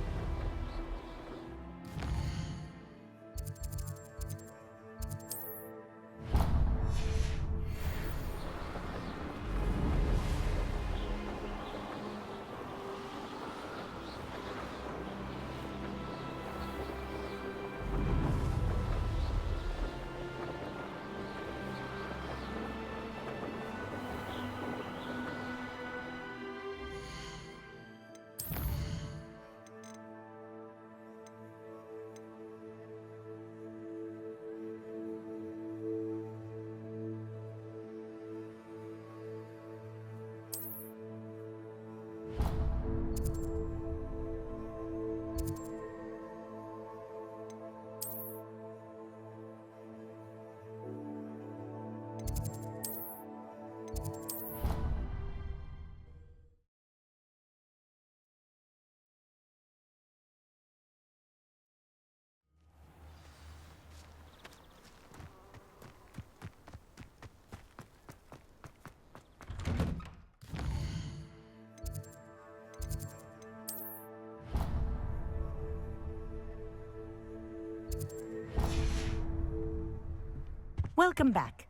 [SPEAKER 4] Welcome back.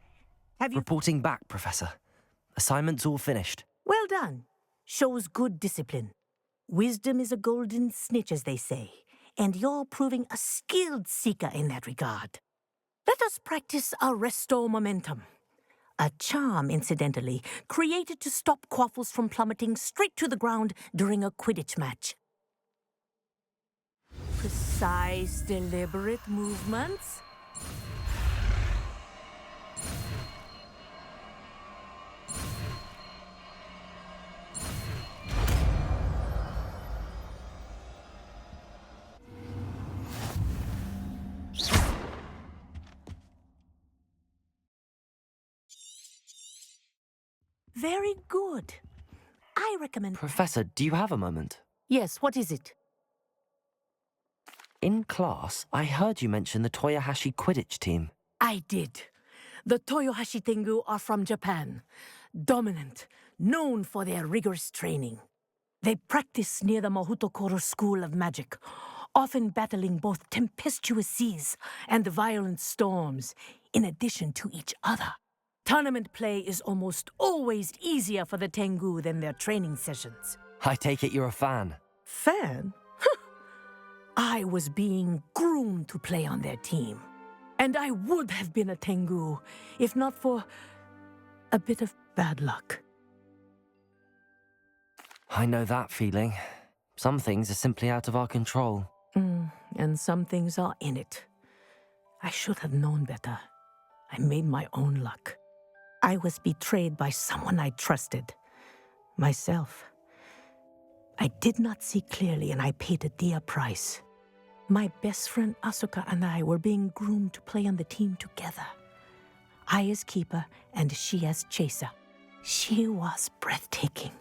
[SPEAKER 4] Have you...
[SPEAKER 1] Reporting back, Professor. Assignment's all finished.
[SPEAKER 4] Well done. Shows good discipline. Wisdom is a golden snitch, as they say, and you're proving a skilled seeker in that regard. Let us practice our restore momentum. A charm, incidentally, created to stop quaffles from plummeting straight to the ground during a Quidditch match. Precise, deliberate movements. Very good. I recommend...
[SPEAKER 1] Professor, do you have a moment?
[SPEAKER 4] Yes, what is it?
[SPEAKER 1] In class, I heard you mention the Toyohashi Quidditch team.
[SPEAKER 4] I did. The Toyohashi Tengu are from Japan. Dominant, known for their rigorous training. They practice near the Mahutokoro School of Magic, often battling both tempestuous seas and violent storms, in addition to each other. Tournament play is almost always easier for the Tengu than their training sessions.
[SPEAKER 1] I take it you're a fan.
[SPEAKER 4] Fan? I was being groomed to play on their team. And I would have been a Tengu, if not for a bit of bad luck.
[SPEAKER 1] I know that feeling. Some things are simply out of our control.
[SPEAKER 4] And some things are in it. I should have known better. I made my own luck. I was betrayed by someone I trusted. Myself. I did not see clearly, and I paid a dear price. My best friend Asuka and I were being groomed to play on the team together. I as keeper, and she as chaser. She was breathtaking.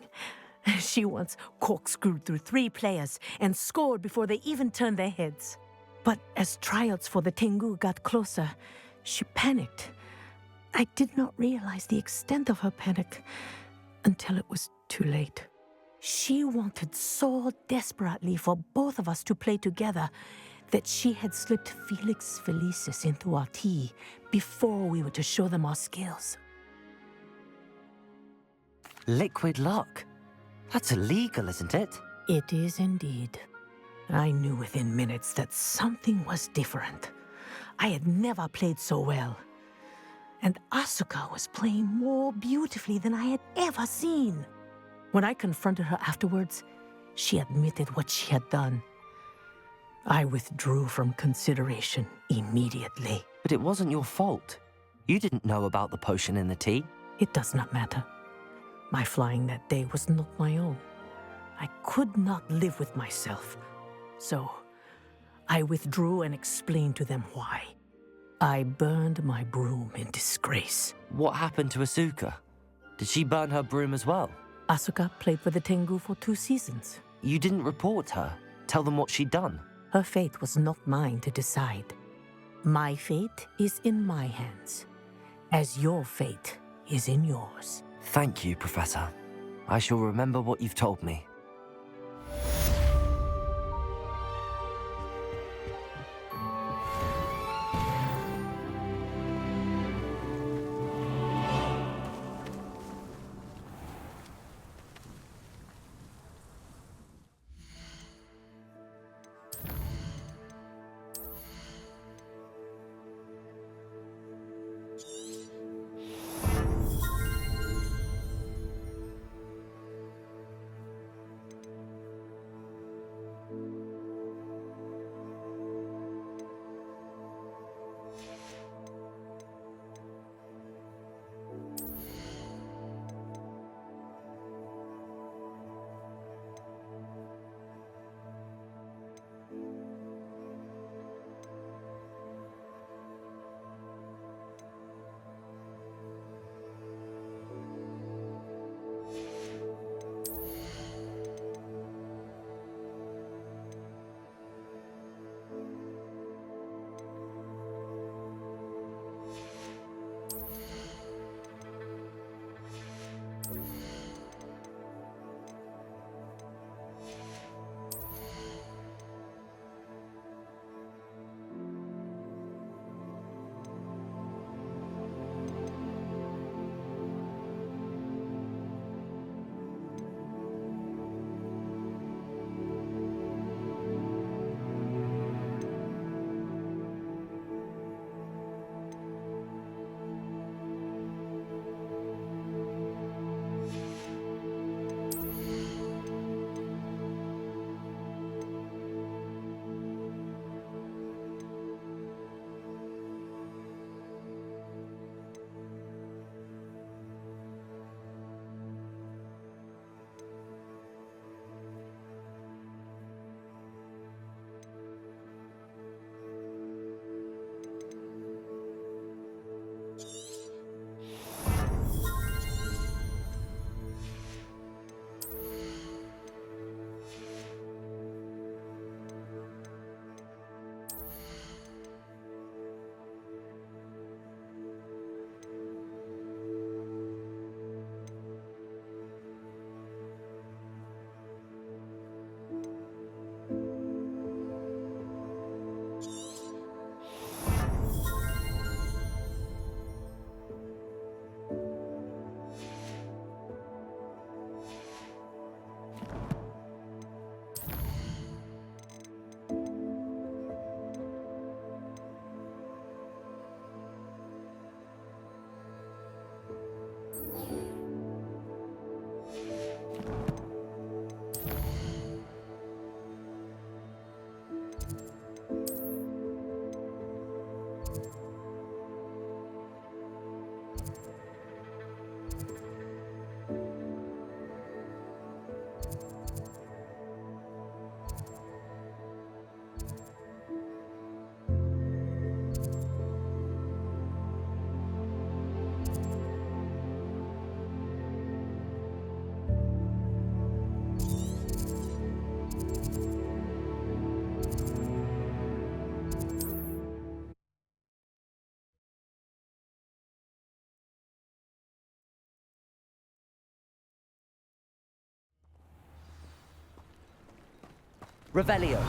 [SPEAKER 4] She once corkscrewed through 3 players and scored before they even turned their heads. But as tryouts for the Tengu got closer, she panicked. I did not realize the extent of her panic until it was too late. She wanted so desperately for both of us to play together that she had slipped Felix Felicis into our tea before we were to show them our skills.
[SPEAKER 1] Liquid luck? That's illegal, isn't it?
[SPEAKER 4] It is indeed. I knew within minutes that something was different. I had never played so well. And Asuka was playing more beautifully than I had ever seen. When I confronted her afterwards, she admitted what she had done. I withdrew from consideration immediately.
[SPEAKER 1] But it wasn't your fault. You didn't know about the potion in the tea.
[SPEAKER 4] It does not matter. My flying that day was not my own. I could not live with myself. So, I withdrew and explained to them why. I burned my broom in disgrace.
[SPEAKER 1] What happened to Asuka? Did she burn her broom as well?
[SPEAKER 4] Asuka played for the Tengu for 2 seasons.
[SPEAKER 1] You didn't report her? Tell them what she'd done?
[SPEAKER 4] Her fate was not mine to decide. My fate is in my hands, as your fate is in yours.
[SPEAKER 1] Thank you, Professor. I shall remember what you've told me. Revelio.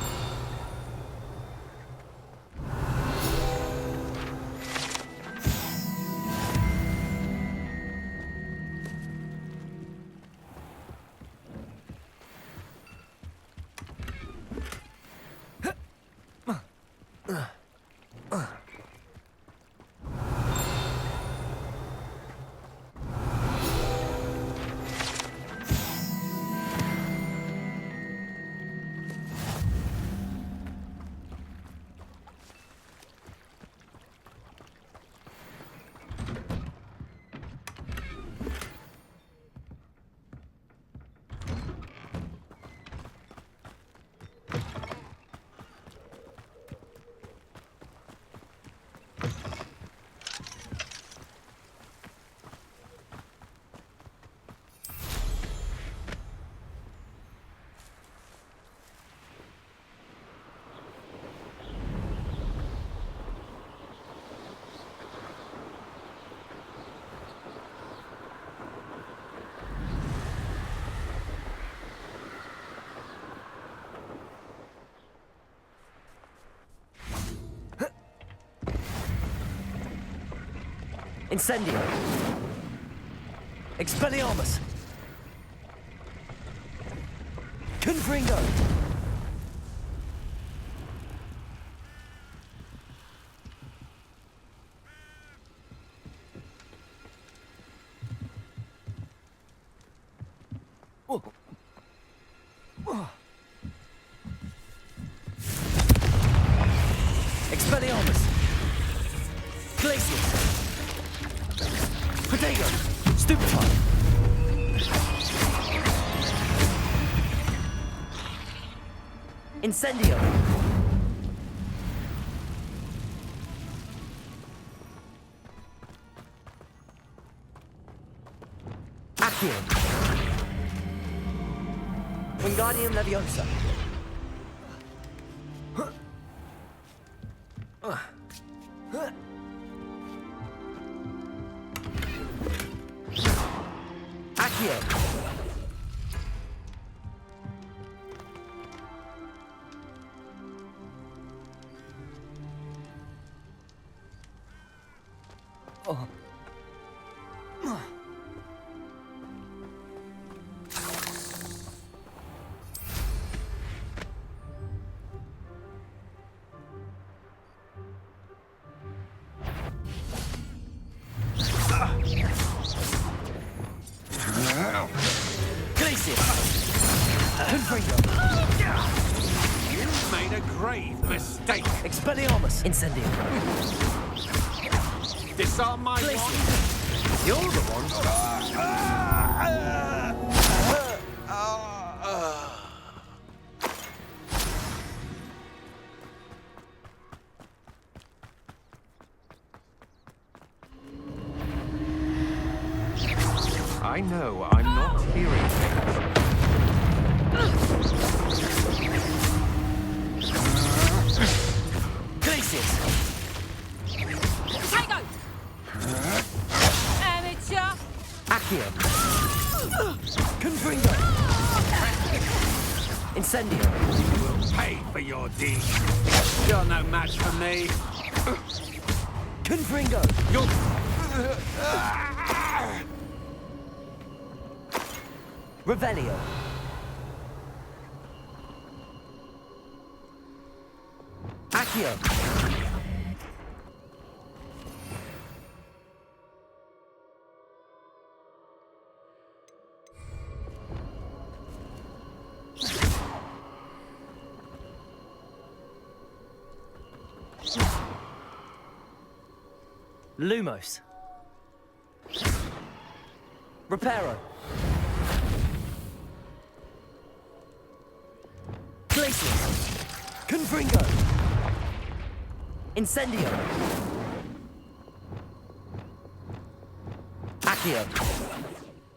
[SPEAKER 1] Incendio. Expelliarmus. Confringo. Expelliarmus. Glacius. Protego. Stupefy. Incendio. Accio. Wingardium Leviosa. Accio. Oh.
[SPEAKER 13] You made a grave mistake.
[SPEAKER 1] Expelliarmus. Incendio.
[SPEAKER 13] Disarm my wand. You're the one. I know I'm not hearing things.
[SPEAKER 1] Glacius.
[SPEAKER 6] Potato. Amateur.
[SPEAKER 1] Accio. Confringo. Incendio.
[SPEAKER 13] You will pay for your deed. You're no match for me.
[SPEAKER 1] Confringo.
[SPEAKER 13] You're...
[SPEAKER 1] Revelio. Accio. Lumos. Reparo. Glacius. Confringo. Incendio. Accio.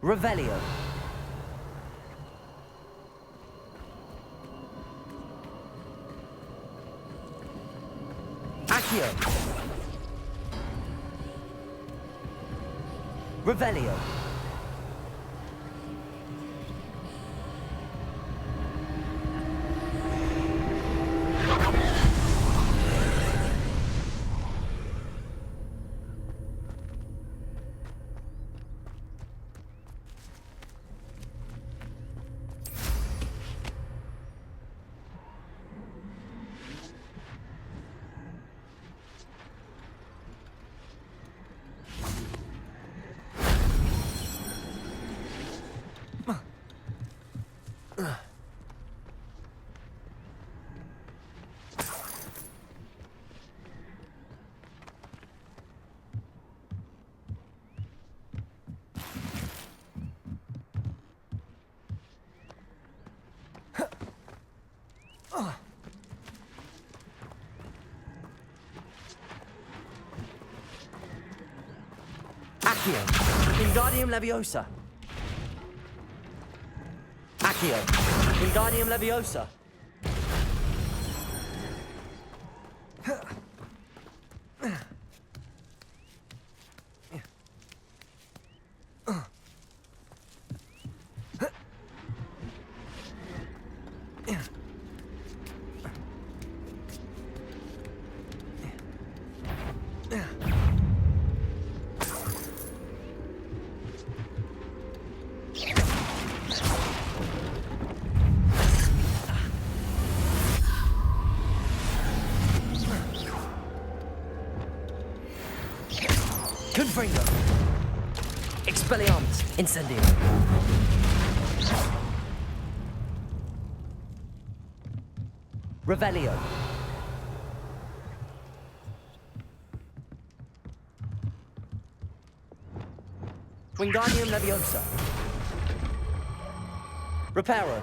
[SPEAKER 1] Revelio. Accio. Revelio. Accio. Wingardium Leviosa. Accio. Wingardium Leviosa. Confringo. Expelliarmus. Incendium. Revelio. Wingardium Leviosa. Reparo.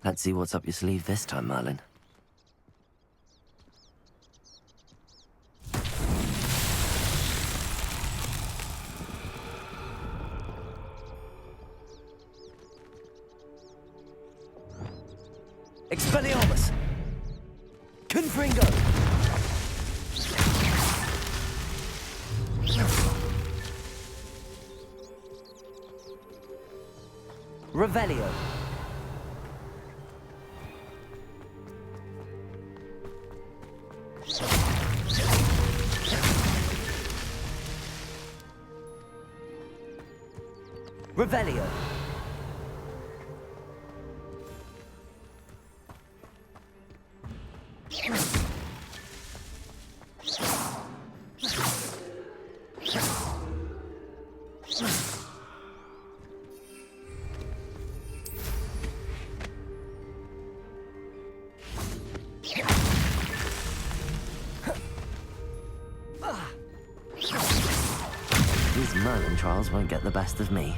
[SPEAKER 1] Let's see what's up your sleeve this time, Merlin. Expelliarmus! Confringo! Revelio. Revelio. These Merlin trials won't get the best of me.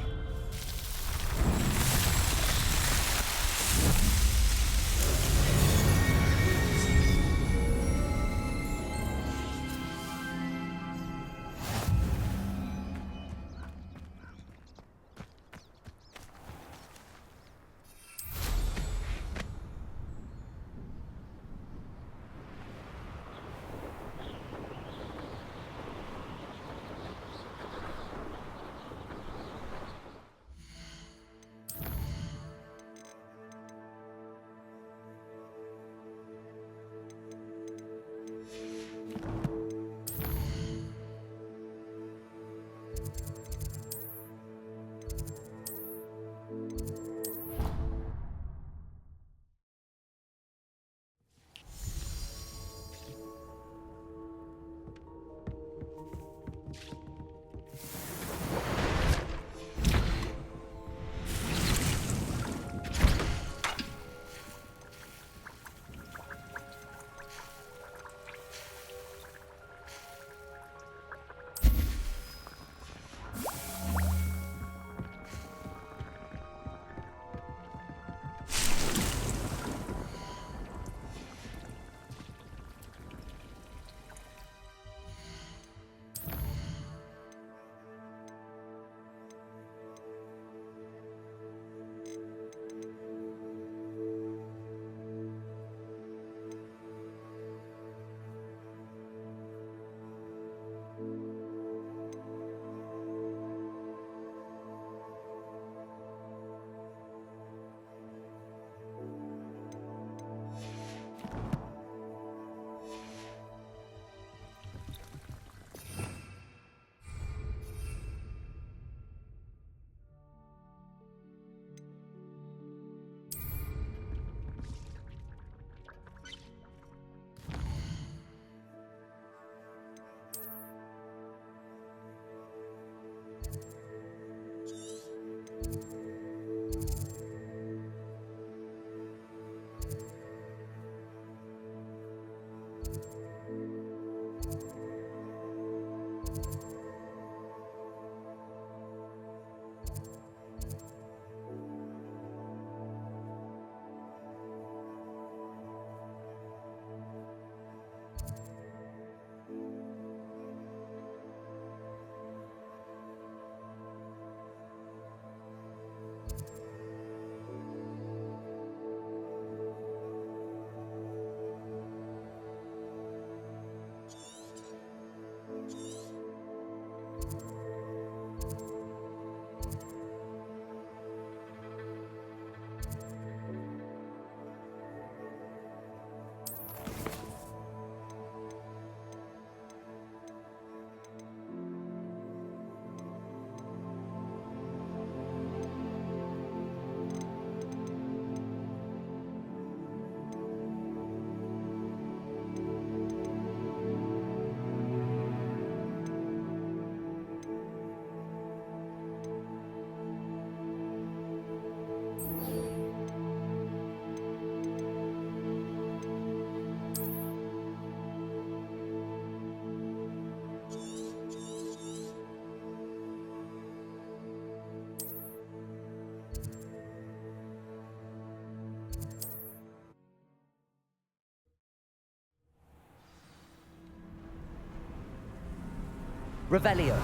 [SPEAKER 1] Revelio.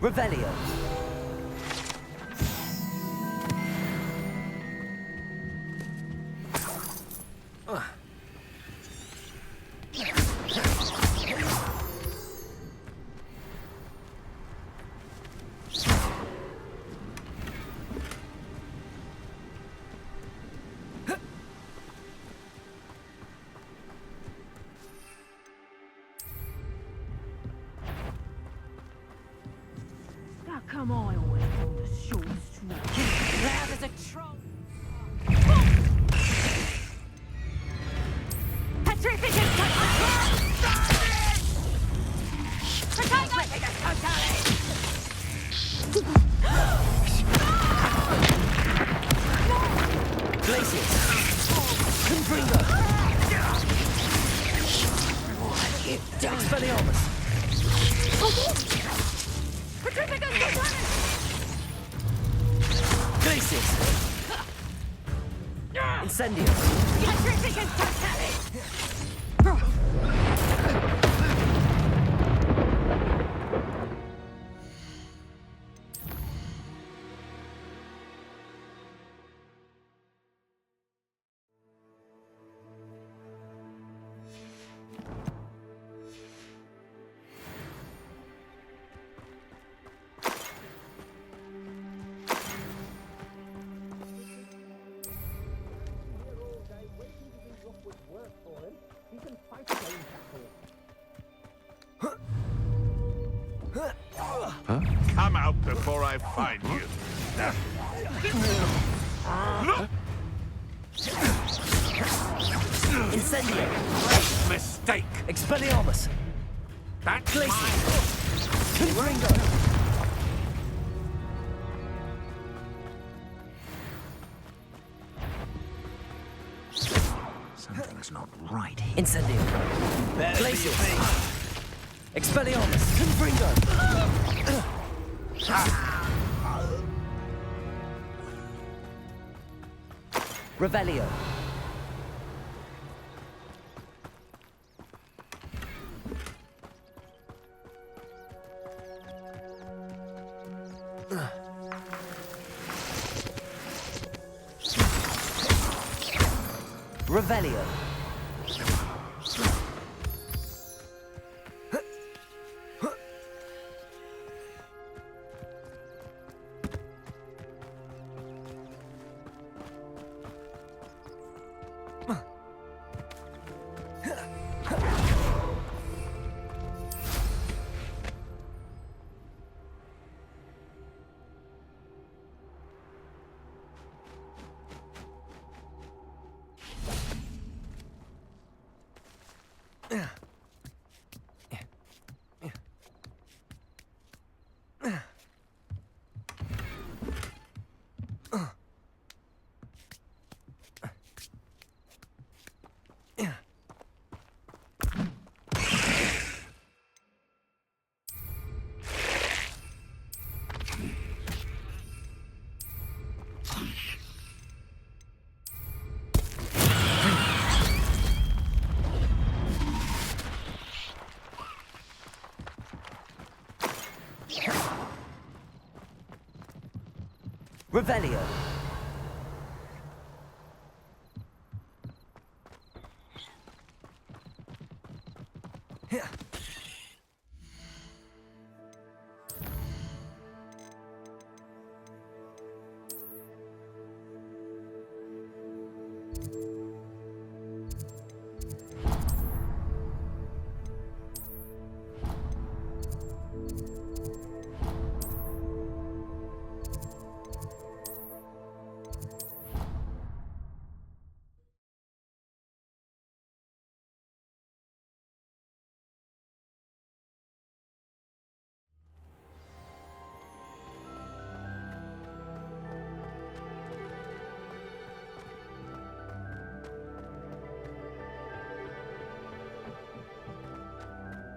[SPEAKER 1] Revelio.
[SPEAKER 6] Come on, always on the short straw. Loud as a troll. Petrificus
[SPEAKER 1] Glacius. Confringo.
[SPEAKER 6] What you've done.
[SPEAKER 1] Expelliarmus. Glacius. Incendio.
[SPEAKER 3] Come out before I find you.
[SPEAKER 1] Incendio.
[SPEAKER 3] Great mistake.
[SPEAKER 1] Expelliarmus.
[SPEAKER 3] That's
[SPEAKER 1] Glacius. Confringo.
[SPEAKER 5] Something's not right.
[SPEAKER 1] Incendio. Glacius. Expelliarmus. Confringo. Revelio. Revelio. Revelio.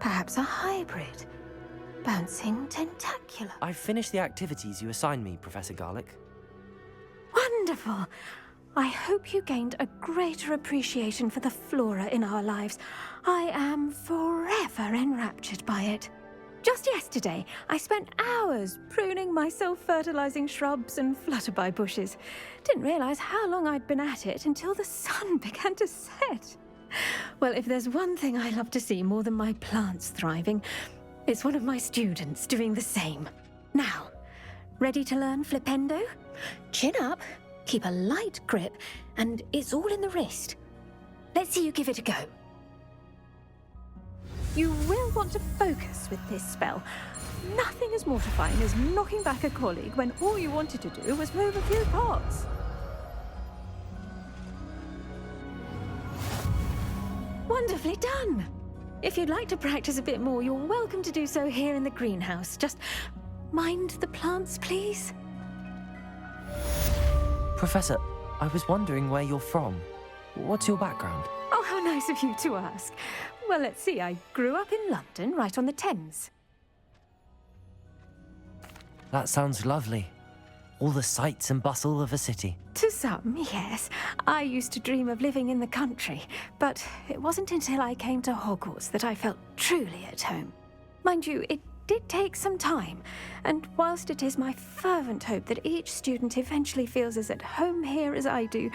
[SPEAKER 17] Perhaps a hybrid. Bouncing tentacular.
[SPEAKER 9] I've finished the activities you assigned me, Professor Garlick.
[SPEAKER 17] Wonderful! I hope you gained a greater appreciation for the flora in our lives. I am forever enraptured by it. Just yesterday, I spent hours pruning my self-fertilizing shrubs and flutterby bushes. Didn't realize how long I'd been at it until the sun began to set. Well, if there's one thing I love to see more than my plants thriving, it's one of my students doing the same. Now, ready to learn Flipendo? Chin up, keep a light grip, and it's all in the wrist. Let's see you give it a go. You will want to focus with this spell. Nothing as mortifying as knocking back a colleague when all you wanted to do was move a few pots. Wonderfully done! If you'd like to practice a bit more, you're welcome to do so here in the greenhouse. Just mind the plants, please.
[SPEAKER 9] Professor, I was wondering where you're from. What's your background?
[SPEAKER 17] Oh, how nice of you to ask. Well, let's see. I grew up in London, right on the Thames.
[SPEAKER 9] That sounds lovely. All the sights and bustle of a city.
[SPEAKER 17] To some, yes. I used to dream of living in the country, but it wasn't until I came to Hogwarts that I felt truly at home. Mind you, it did take some time, and whilst it is my fervent hope that each student eventually feels as at home here as I do,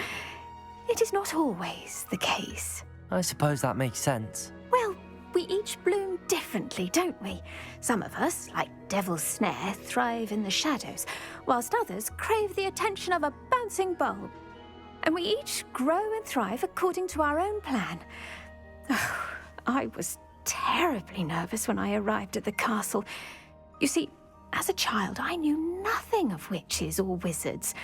[SPEAKER 17] it is not always the case.
[SPEAKER 9] I suppose that makes sense.
[SPEAKER 17] Well, we each bloom differently, don't we? Some of us, like Devil's Snare, thrive in the shadows, whilst others crave the attention of a bouncing bulb. And we each grow and thrive according to our own plan. Oh, I was terribly nervous when I arrived at the castle. You see, as a child, I knew nothing of witches or wizards.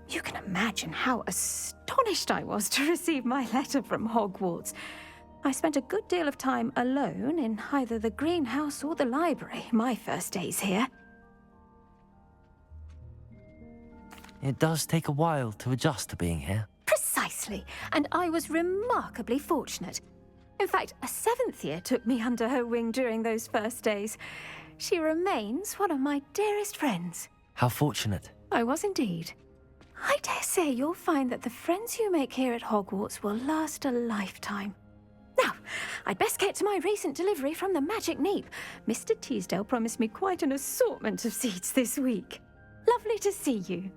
[SPEAKER 17] You can imagine how astonished I was to receive my letter from Hogwarts. I spent a good deal of time alone in either the greenhouse or the library my first days here.
[SPEAKER 9] It does take a while to adjust to being here.
[SPEAKER 17] Precisely, and I was remarkably fortunate. In fact, a 7th year took me under her wing during those first days. She remains one of my dearest friends.
[SPEAKER 9] How fortunate.
[SPEAKER 17] I was indeed. I dare say you'll find that the friends you make here at Hogwarts will last a lifetime. Now, I'd best get to my recent delivery from the Magic Neep. Mr. Teasdale promised me quite an assortment of seeds this week. Lovely to see you.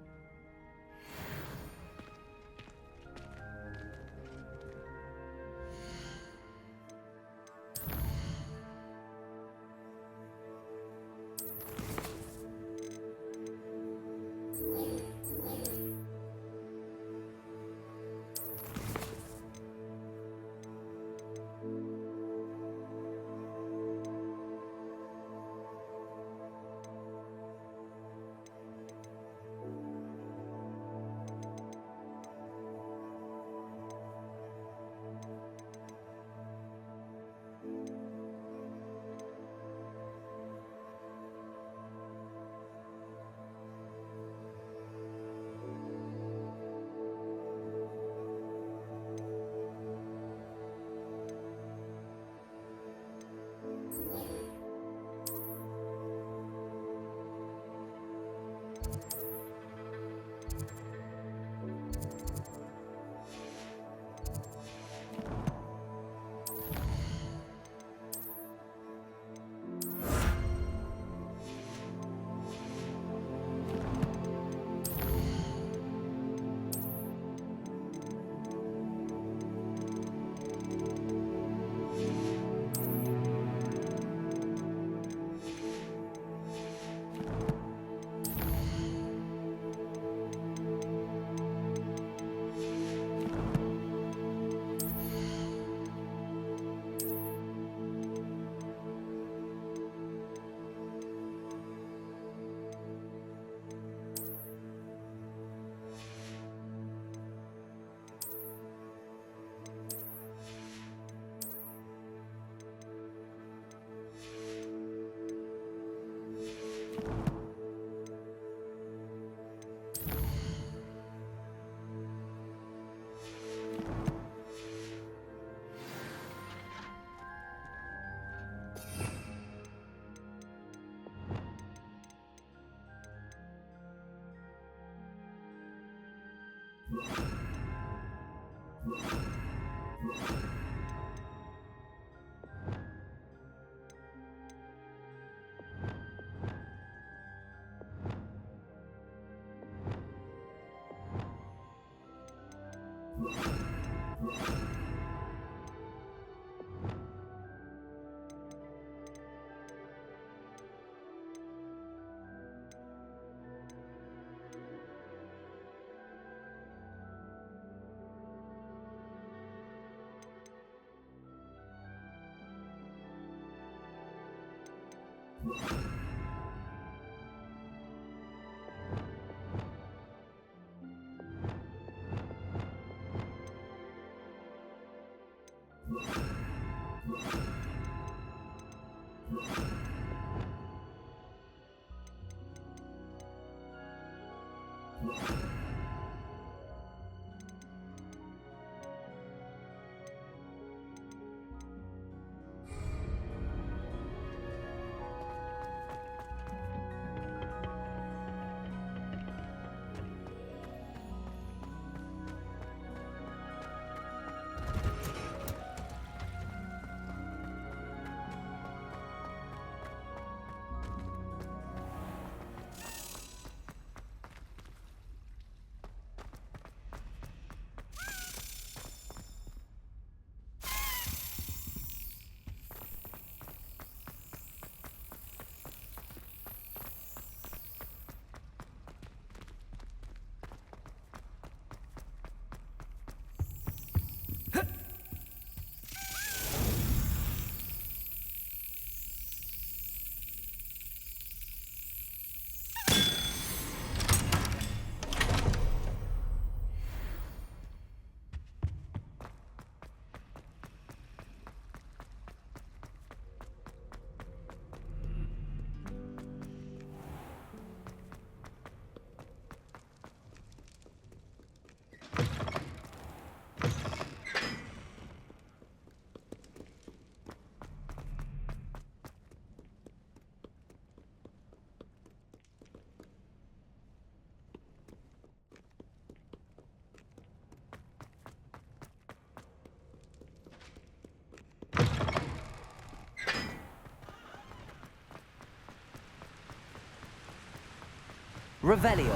[SPEAKER 1] Revelio.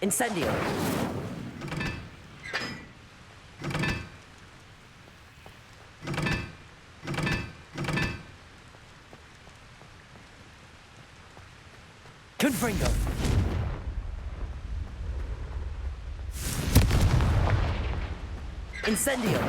[SPEAKER 1] Incendio. Confringo. Incendio.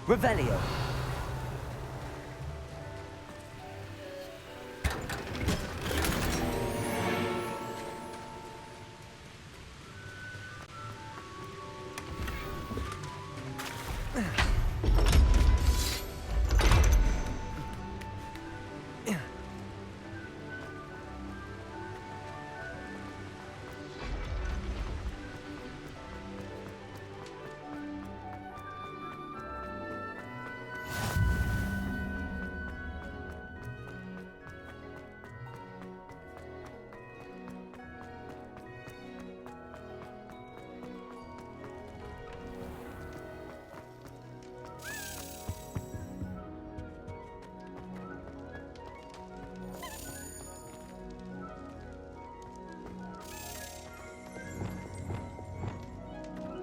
[SPEAKER 1] Revelio.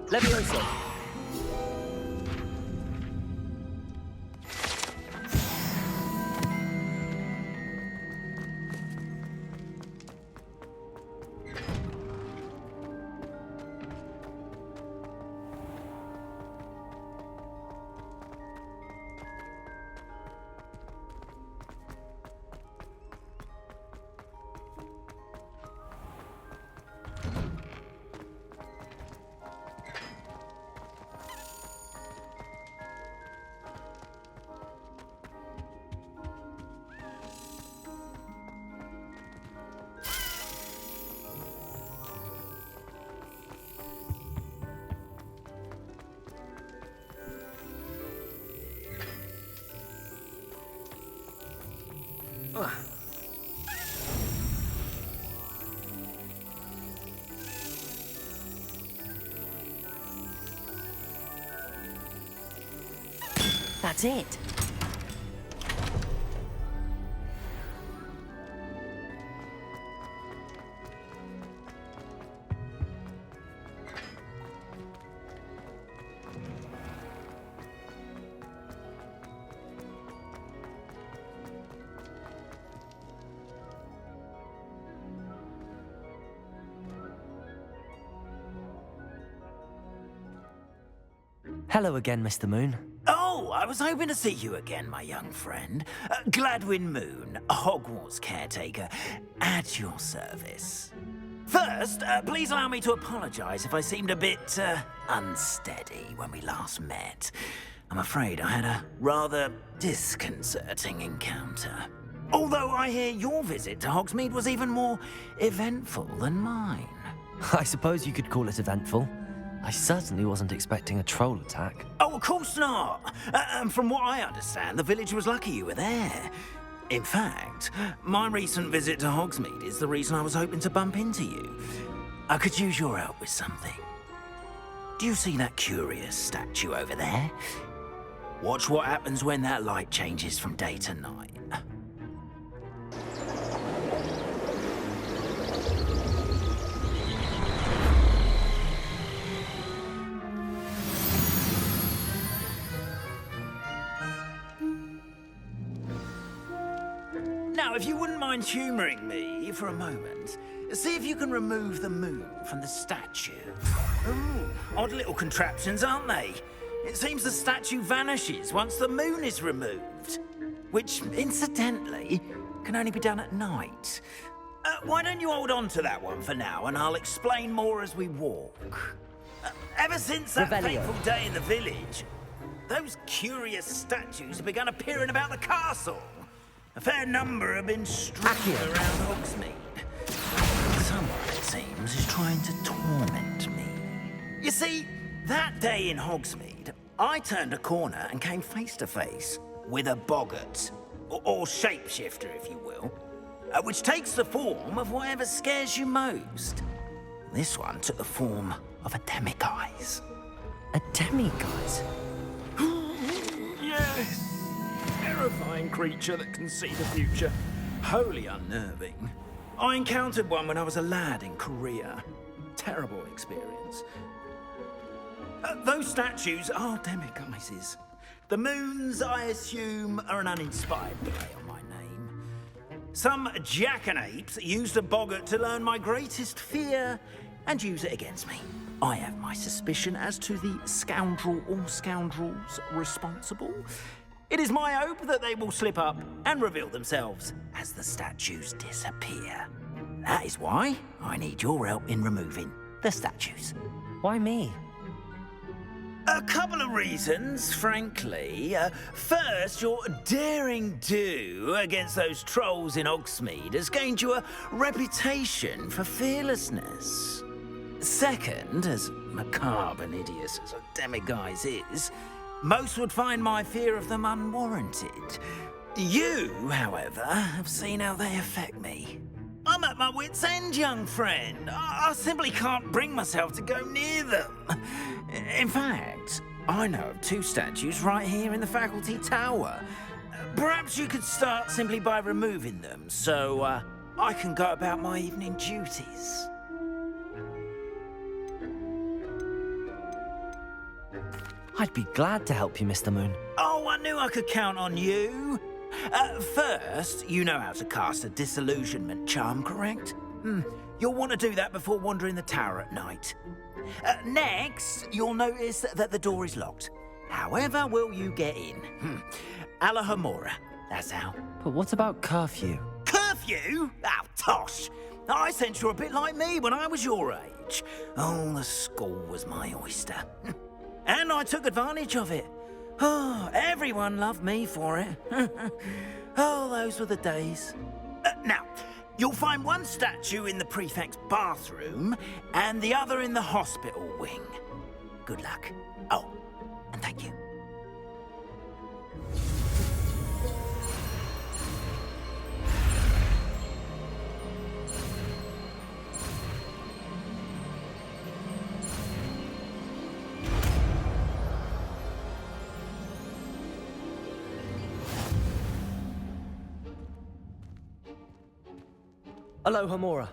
[SPEAKER 1] Levioso!
[SPEAKER 18] That's it.
[SPEAKER 1] Hello again, Mr. Moon.
[SPEAKER 14] Oh, I was hoping to see you again, my young friend. Gladwin Moon, Hogwarts caretaker, at your service. First, please allow me to apologise if I seemed a bit unsteady when we last met. I'm afraid I had a rather disconcerting encounter. Although I hear your visit to Hogsmeade was even more eventful than mine.
[SPEAKER 1] I suppose you could call it eventful. I certainly wasn't expecting a troll attack.
[SPEAKER 14] Oh, of course not. And from what I understand, the village was lucky you were there. In fact, my recent visit to Hogsmeade is the reason I was hoping to bump into you. I could use your help with something. Do you see that curious statue over there? Watch what happens when that light changes from day to night. Now, if you wouldn't mind humouring me for a moment, see if you can remove the moon from the statue. Ooh, odd little contraptions, aren't they? It seems the statue vanishes once the moon is removed. Which, incidentally, can only be done at night. Why don't you hold on to that one for now, and I'll explain more as we walk. Ever since that fateful day in the village, those curious statues have begun appearing about the castle. A fair number have been strewn around Hogsmeade. Someone, it seems, is trying to torment me. You see, that day in Hogsmeade, I turned a corner and came face to face with a boggart, or shapeshifter, if you will, which takes the form of whatever scares you most. This one took the form of a demiguise.
[SPEAKER 1] A demiguise?
[SPEAKER 14] Yes! Terrifying creature that can see the future. Wholly unnerving. I encountered one when I was a lad in Korea. Terrible experience. Those statues are demiguises. The moons, I assume, are an uninspired play on my name. Some jackanapes used a boggart to learn my greatest fear and use it against me. I have my suspicion as to the scoundrel or scoundrels responsible. It is my hope that they will slip up and reveal themselves as the statues disappear. That is why I need your help in removing the statues.
[SPEAKER 1] Why me?
[SPEAKER 14] A couple of reasons, frankly. First, your daring do against those trolls in Hogsmeade has gained you a reputation for fearlessness. Second, as macabre and hideous as a demiguise is, most would find my fear of them unwarranted. You, however, have seen how they affect me. I'm at my wit's end, young friend. I simply can't bring myself to go near them. In fact, I know of two statues right here in the faculty tower. Perhaps you could start simply by removing them, so I can go about my evening duties.
[SPEAKER 1] I'd be glad to help you, Mr. Moon.
[SPEAKER 14] Oh, I knew I could count on you. First, you know how to cast a disillusionment charm, correct? You'll want to do that before wandering the tower at night. Next, you'll notice that the door is locked. However will you get in? Alahomora, that's how.
[SPEAKER 1] But what about curfew?
[SPEAKER 14] Curfew? Oh, tosh. I sense you're a bit like me when I was your age. Oh, the school was my oyster. And I took advantage of it. Oh, everyone loved me for it. Oh, those were the days. Now, you'll find one statue in the prefect's bathroom and the other in the hospital wing. Good luck. Oh, and thank you.
[SPEAKER 1] Alohomora.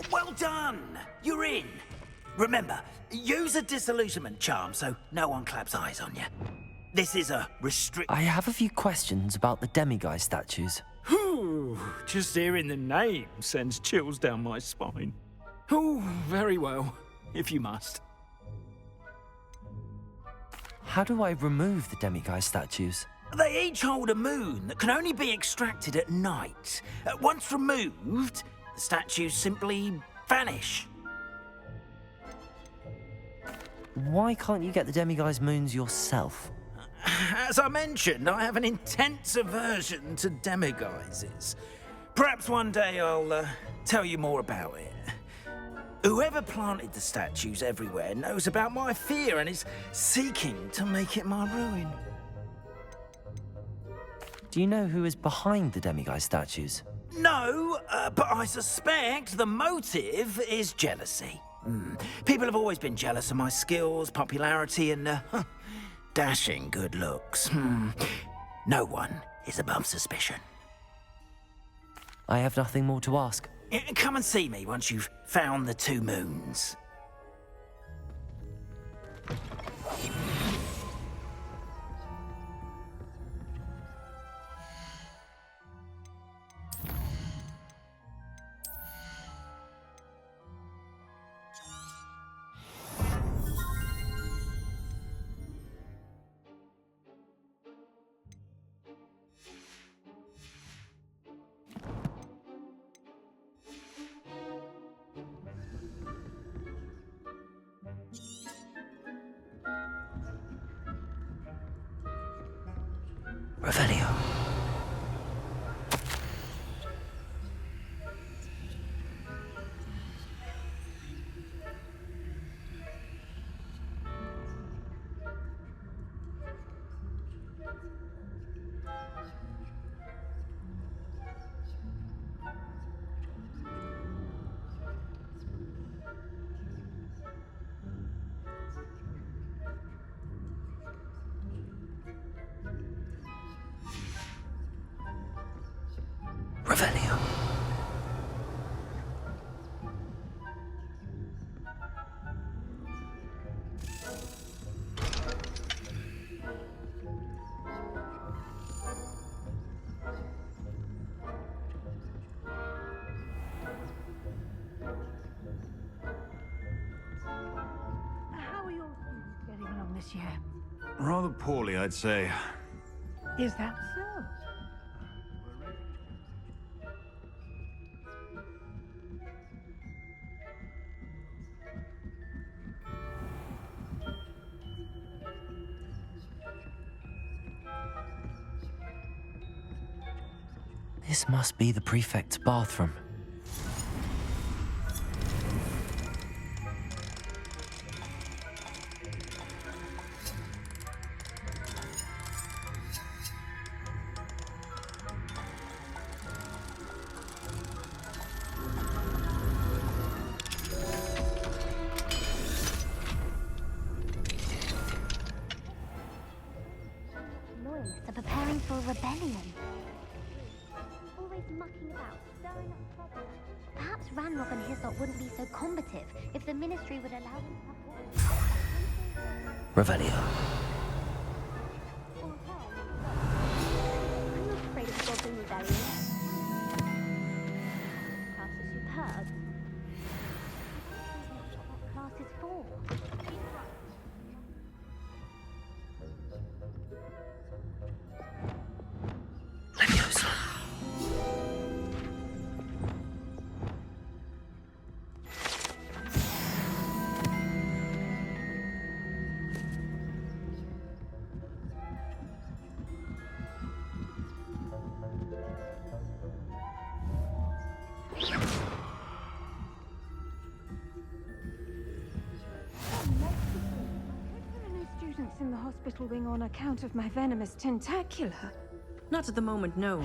[SPEAKER 14] Well done! You're in. Remember, use a disillusionment charm so no one claps eyes on you. This is a restrict...
[SPEAKER 1] I have a few questions about the demiguise statues.
[SPEAKER 19] Whew, just hearing the name sends chills down my spine. Oh, very well, if you must.
[SPEAKER 1] How do I remove the demiguise statues?
[SPEAKER 14] They each hold a moon that can only be extracted at night. Once removed, the statues simply vanish.
[SPEAKER 1] Why can't you get the demiguise moons yourself?
[SPEAKER 14] As I mentioned, I have an intense aversion to demiguises. Perhaps one day I'll tell you more about it. Whoever planted the statues everywhere knows about my fear and is seeking to make it my ruin.
[SPEAKER 1] Do you know who is behind the demiguise statues?
[SPEAKER 14] No, but I suspect the motive is jealousy. People have always been jealous of my skills, popularity, and dashing good looks. No one is above suspicion.
[SPEAKER 1] I have nothing more to ask.
[SPEAKER 14] Come and see me once you've found the two moons.
[SPEAKER 1] Revelio.
[SPEAKER 20] monsieur?
[SPEAKER 21] Rather poorly, I'd say.
[SPEAKER 20] Is that so?
[SPEAKER 9] This must be the prefect's bathroom.
[SPEAKER 22] Loyalists are preparing for a rebellion. Always mucking about, stirring up trouble. Perhaps Ranrock and his lot wouldn't be so combative if the Ministry would allow them to have war.
[SPEAKER 9] Revelio.
[SPEAKER 22] I'm not afraid of Goblin rebellion. Class is superb. What class is for?
[SPEAKER 9] Leviosa.
[SPEAKER 17] There are no students in the hospital wing on account of my venomous tentacular.
[SPEAKER 18] Not at the moment, no.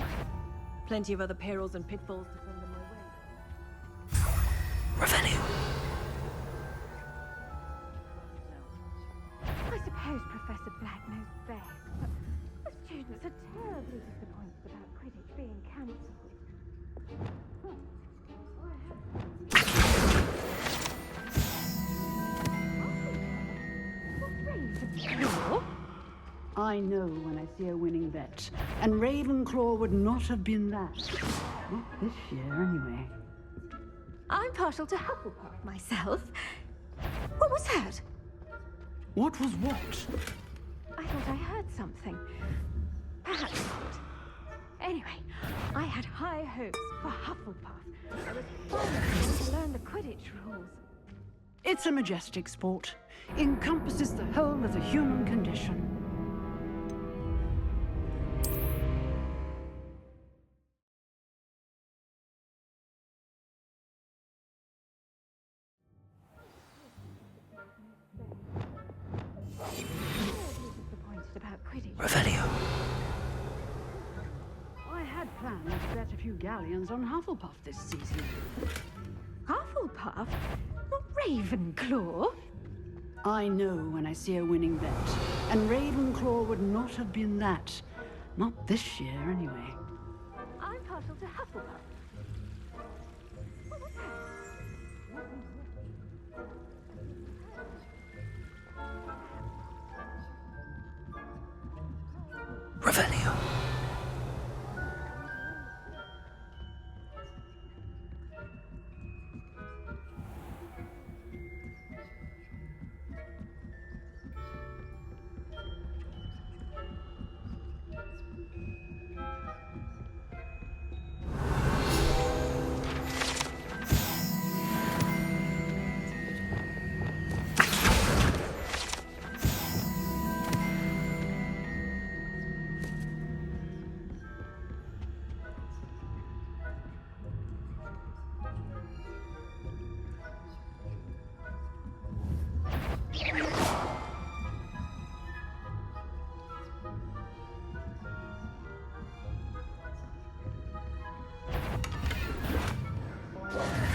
[SPEAKER 18] Plenty of other perils and pitfalls to send them my way.
[SPEAKER 9] Revelio.
[SPEAKER 17] I suppose Professor Black knows best, but the students are terribly disappointed about Quidditch being cancelled.
[SPEAKER 20] I know when I see a winning bet, and Ravenclaw would not have been that. Not this year, anyway.
[SPEAKER 17] I'm partial to Hufflepuff myself. What was that?
[SPEAKER 20] What was what?
[SPEAKER 17] I thought I heard something. Perhaps not. Anyway, I had high hopes for Hufflepuff. I was finally going to learn the Quidditch rules.
[SPEAKER 20] It's a majestic sport. Encompasses the whole of the human condition.
[SPEAKER 9] Revelio.
[SPEAKER 20] I had planned to bet a few galleons on Hufflepuff this season.
[SPEAKER 17] Hufflepuff? Not Ravenclaw?
[SPEAKER 20] I know when I see a winning bet, and Ravenclaw would not have been that. Not this year, anyway.
[SPEAKER 17] I'm partial to Hufflepuff. What was that?
[SPEAKER 9] Revelio.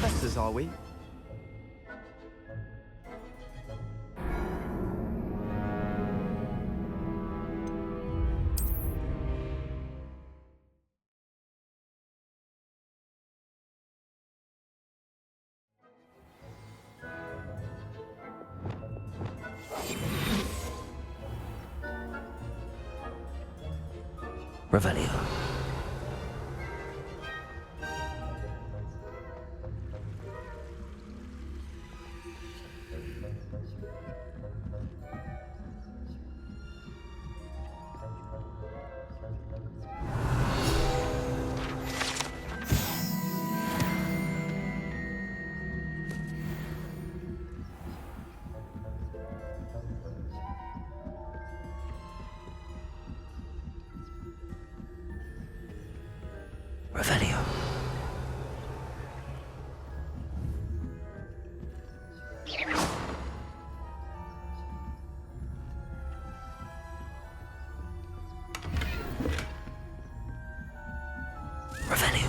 [SPEAKER 23] Professors, are we?
[SPEAKER 9] Revelio.
[SPEAKER 1] Revelio. Revelio.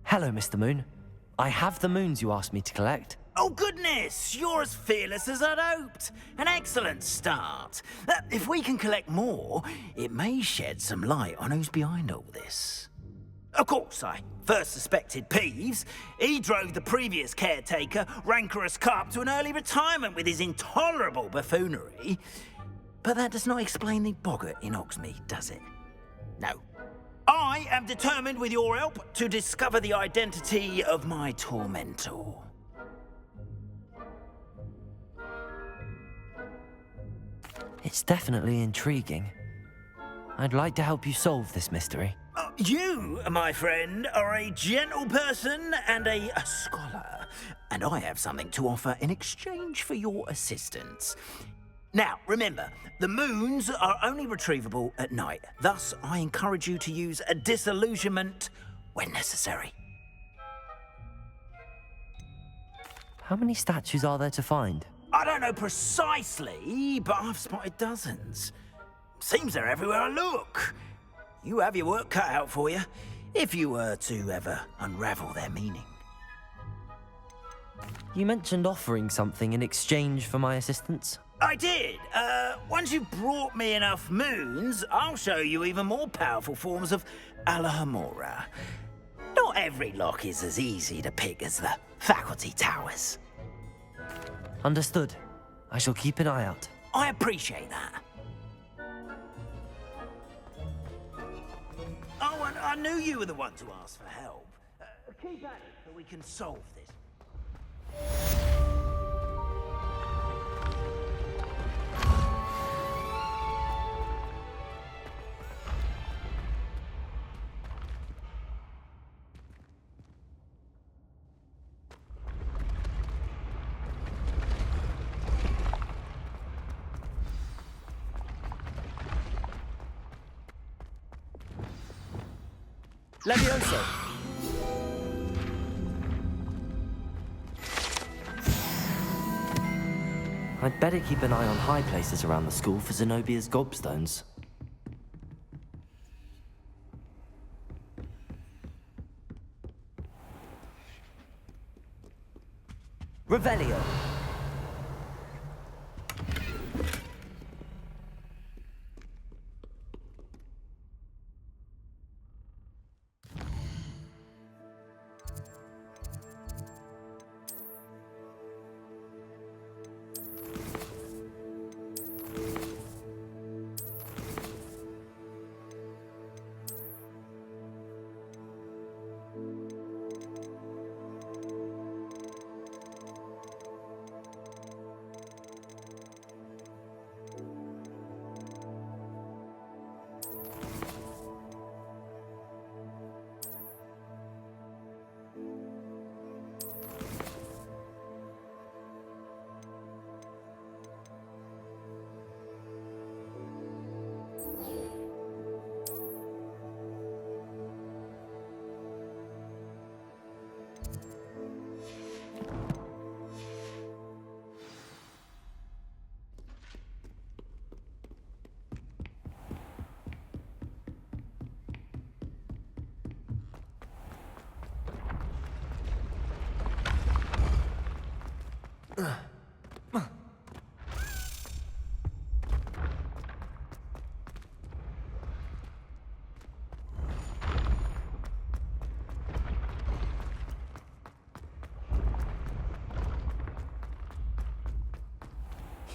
[SPEAKER 1] Hello, Mr. Moon. I have the moons you asked me to collect.
[SPEAKER 14] Oh, goodness! You're as fearless as I'd hoped. An excellent start. If we can collect more, it may shed some light on who's behind all this. Of course, I first suspected Ps5. He drove the previous caretaker, Rancorous Carp, to an early retirement with his intolerable buffoonery. But that does not explain the boggart in Hogsmeade, does it? No. I am determined, with your help, to discover the identity of my tormentor.
[SPEAKER 1] It's definitely intriguing. I'd like to help you solve this mystery.
[SPEAKER 14] You, my friend, are a gentle person and a scholar, and I have something to offer in exchange for your assistance. Now, remember, the moons are only retrievable at night. Thus, I encourage you to use a disillusionment when necessary.
[SPEAKER 1] How many statues are there to find?
[SPEAKER 14] I don't know precisely, but I've spotted dozens. Seems they're everywhere I look. You have your work cut out for you, if you were to ever unravel their meaning.
[SPEAKER 1] You mentioned offering something in exchange for my assistance.
[SPEAKER 14] I did. Once you've brought me enough moons, I'll show you even more powerful forms of Alahamora. Not every lock is as easy to pick as the faculty towers.
[SPEAKER 1] Understood. I shall keep an eye out.
[SPEAKER 14] I appreciate that. Oh, and I knew you were the one to ask for help. Keep at it so we can solve this.
[SPEAKER 1] Levioso! I'd better keep an eye on high places around the school for Zenobia's gobstones. Revelio!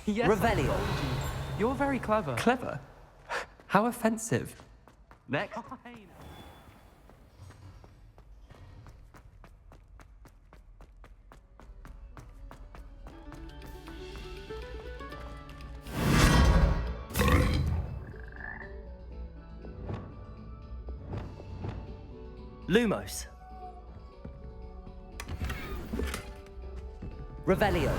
[SPEAKER 1] Yes. Revelio.
[SPEAKER 9] You're very clever. Clever? How offensive. Next.
[SPEAKER 1] Lumos. Revelio.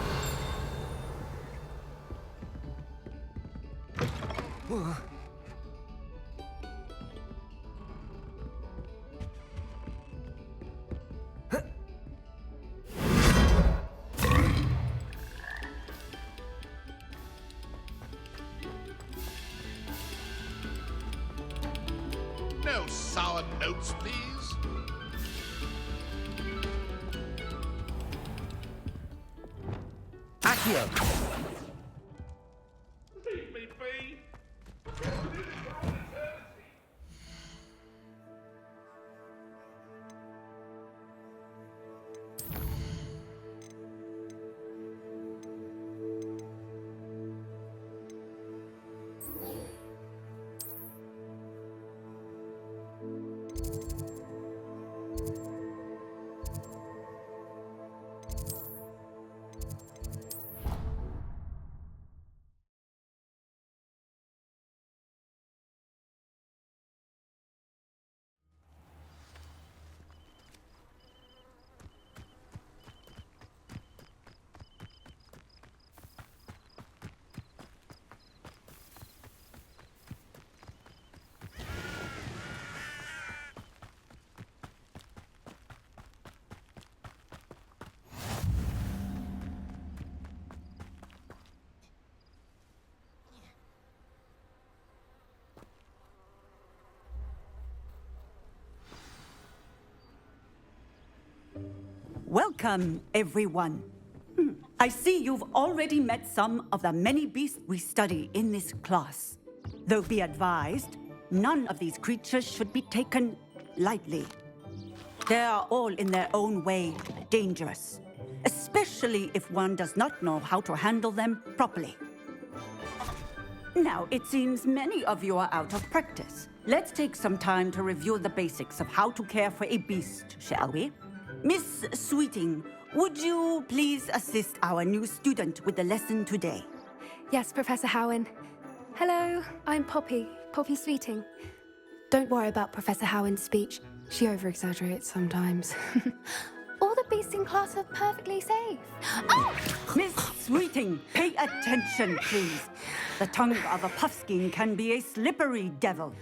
[SPEAKER 3] No sour notes, please.
[SPEAKER 1] Accio.
[SPEAKER 3] Leave me be.
[SPEAKER 2] Welcome, everyone. I see you've already met some of the many beasts we study in this class. Though be advised, none of these creatures should be taken lightly. They are all in their own way dangerous, especially if one does not know how to handle them properly. Now, it seems many of you are out of practice. Let's take some time to review the basics of how to care for a beast, shall we? Miss Sweeting, would you please assist our new student with the lesson today?
[SPEAKER 17] Yes, Professor Howen. Hello, I'm Poppy Sweeting. Don't worry about Professor Howen's speech. She over-exaggerates sometimes. All the beasts in class are perfectly safe. Oh!
[SPEAKER 2] Miss Sweeting, pay attention, please. The tongue of a puffskein can be a slippery devil.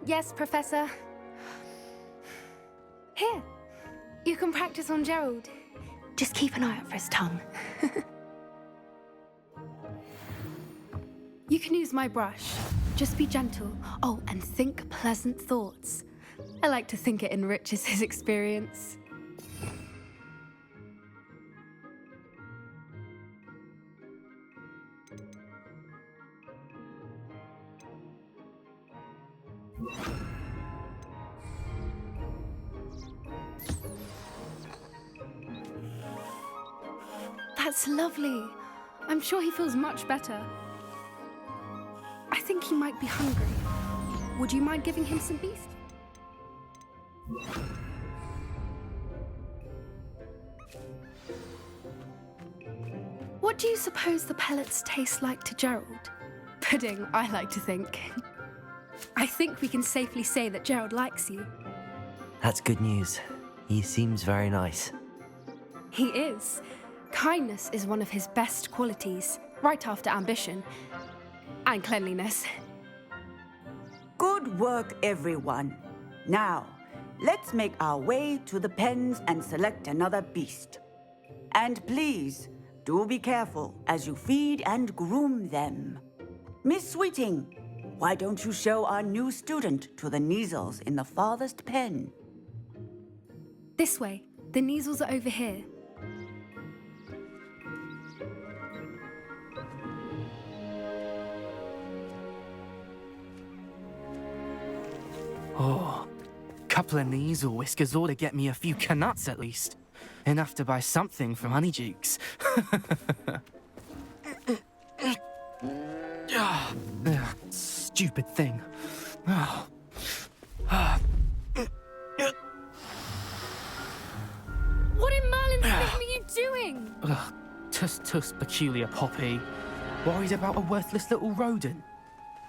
[SPEAKER 17] Yes, Professor. Here, you can practice on Gerald. Just keep an eye out for his tongue. You can use my brush. Just be gentle. Oh, and think pleasant thoughts. I like to think it enriches his experience. That's lovely. I'm sure he feels much better. I think he might be hungry. Would you mind giving him some beef? What do you suppose the pellets taste like to Gerald? Pudding, I like to think. I think we can safely say that Gerald likes you.
[SPEAKER 1] That's good news. He seems very nice.
[SPEAKER 17] He is. Kindness is one of his best qualities, right after ambition. And cleanliness.
[SPEAKER 2] Good work, everyone. Now, let's make our way to the pens and select another beast. And please, do be careful as you feed and groom them. Miss Sweeting, why don't you show our new student to the Neasels in the farthest pen?
[SPEAKER 17] This way. The Neasels are over here.
[SPEAKER 9] Oh, couple of Neasel whiskers ought to get me a few canuts at least. Enough to buy something from Honeydukes. Stupid thing.
[SPEAKER 10] What in Merlin's name are you doing?
[SPEAKER 9] Tuss, peculiar Poppy. Worried about a worthless little rodent?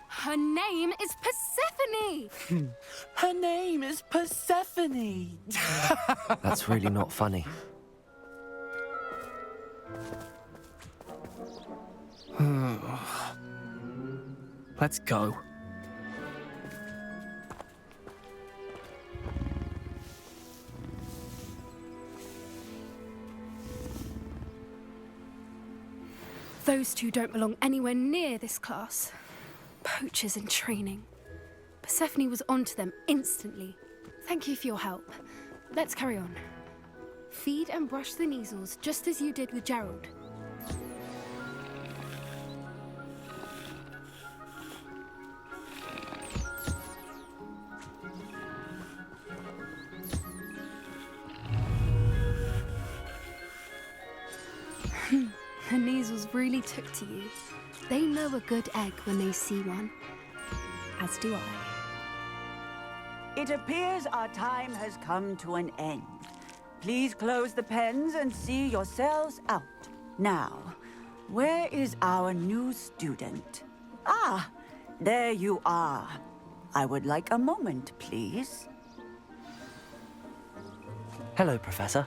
[SPEAKER 10] Her name is Persephone!
[SPEAKER 9] Her name is Persephone! That's really not funny. Let's go.
[SPEAKER 10] Those two don't belong anywhere near this class. Poachers in training. Persephone was onto them instantly. Thank you for your help. Let's carry on. Feed and brush the measles just as you did with Gerald. The measles really took to you. They know a good egg when they see one. As do I.
[SPEAKER 2] It appears our time has come to an end. Please close the pens and see yourselves out. Now, where is our new student? Ah, there you are. I would like a moment, please.
[SPEAKER 1] Hello, Professor.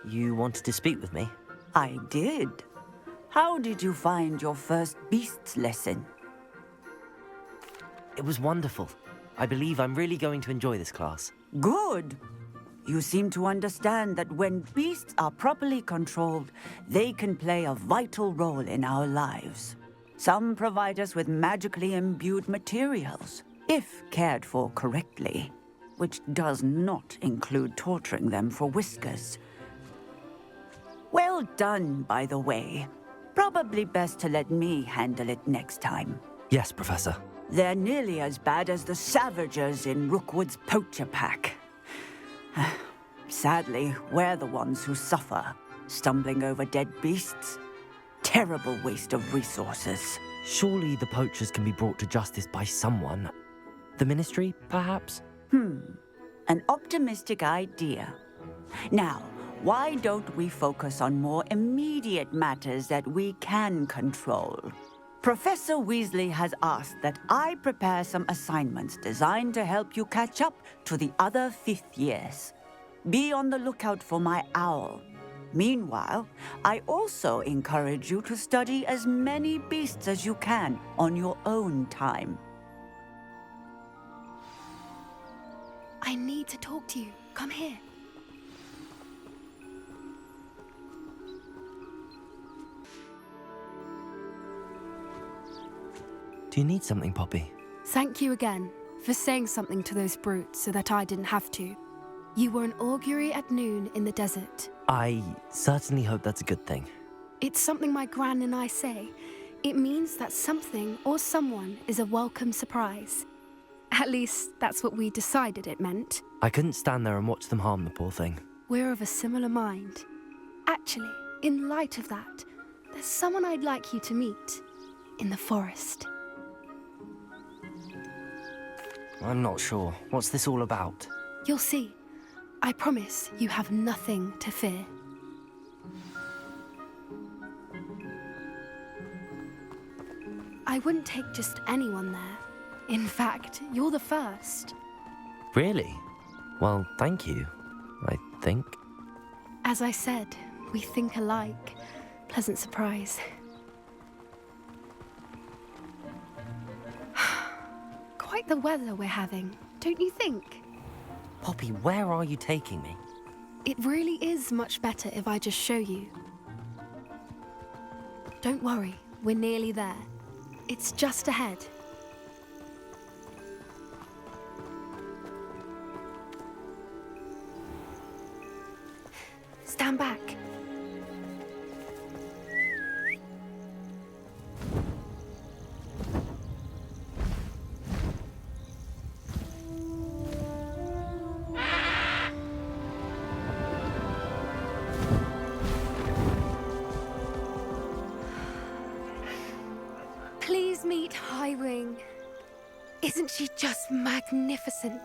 [SPEAKER 1] You wanted to speak with me?
[SPEAKER 2] I did. How did you find your first beasts lesson?
[SPEAKER 1] It was wonderful. I believe I'm really going to enjoy this class.
[SPEAKER 2] Good. You seem to understand that when beasts are properly controlled, they can play a vital role in our lives. Some provide us with magically imbued materials, if cared for correctly, which does not include torturing them for whiskers. Well done, by the way. Probably best to let me handle it next time.
[SPEAKER 1] Yes, Professor.
[SPEAKER 2] They're nearly as bad as the Savagers in Rookwood's poacher pack. Sadly, we're the ones who suffer, stumbling over dead beasts. Terrible waste of resources.
[SPEAKER 1] Surely the poachers can be brought to justice by someone. The Ministry, perhaps?
[SPEAKER 2] An optimistic idea. Now, why don't we focus on more immediate matters that we can control? Professor Weasley has asked that I prepare some assignments designed to help you catch up to the other 5th years. Be on the lookout for my owl. Meanwhile, I also encourage you to study as many beasts as you can on your own time.
[SPEAKER 10] I need to talk to you. Come here.
[SPEAKER 1] Do you need something, Poppy?
[SPEAKER 10] Thank you again for saying something to those brutes so that I didn't have to. You were an augury at noon in the desert.
[SPEAKER 1] I certainly hope that's a good thing.
[SPEAKER 10] It's something my gran and I say. It means that something or someone is a welcome surprise. At least, that's what we decided it meant.
[SPEAKER 1] I couldn't stand there and watch them harm the poor thing.
[SPEAKER 10] We're of a similar mind. Actually, in light of that, there's someone I'd like you to meet. In the forest.
[SPEAKER 1] I'm not sure. What's this all about?
[SPEAKER 10] You'll see. I promise you have nothing to fear. I wouldn't take just anyone there. In fact, you're the first.
[SPEAKER 1] Really? Well, thank you, I think.
[SPEAKER 10] As I said, we think alike. Pleasant surprise. Quite the weather we're having, don't you think?
[SPEAKER 1] Poppy, where are you taking me?
[SPEAKER 10] It really is much better if I just show you. Don't worry, we're nearly there. It's just ahead. Stand back. Please meet Meet Highwing. Isn't she just magnificent?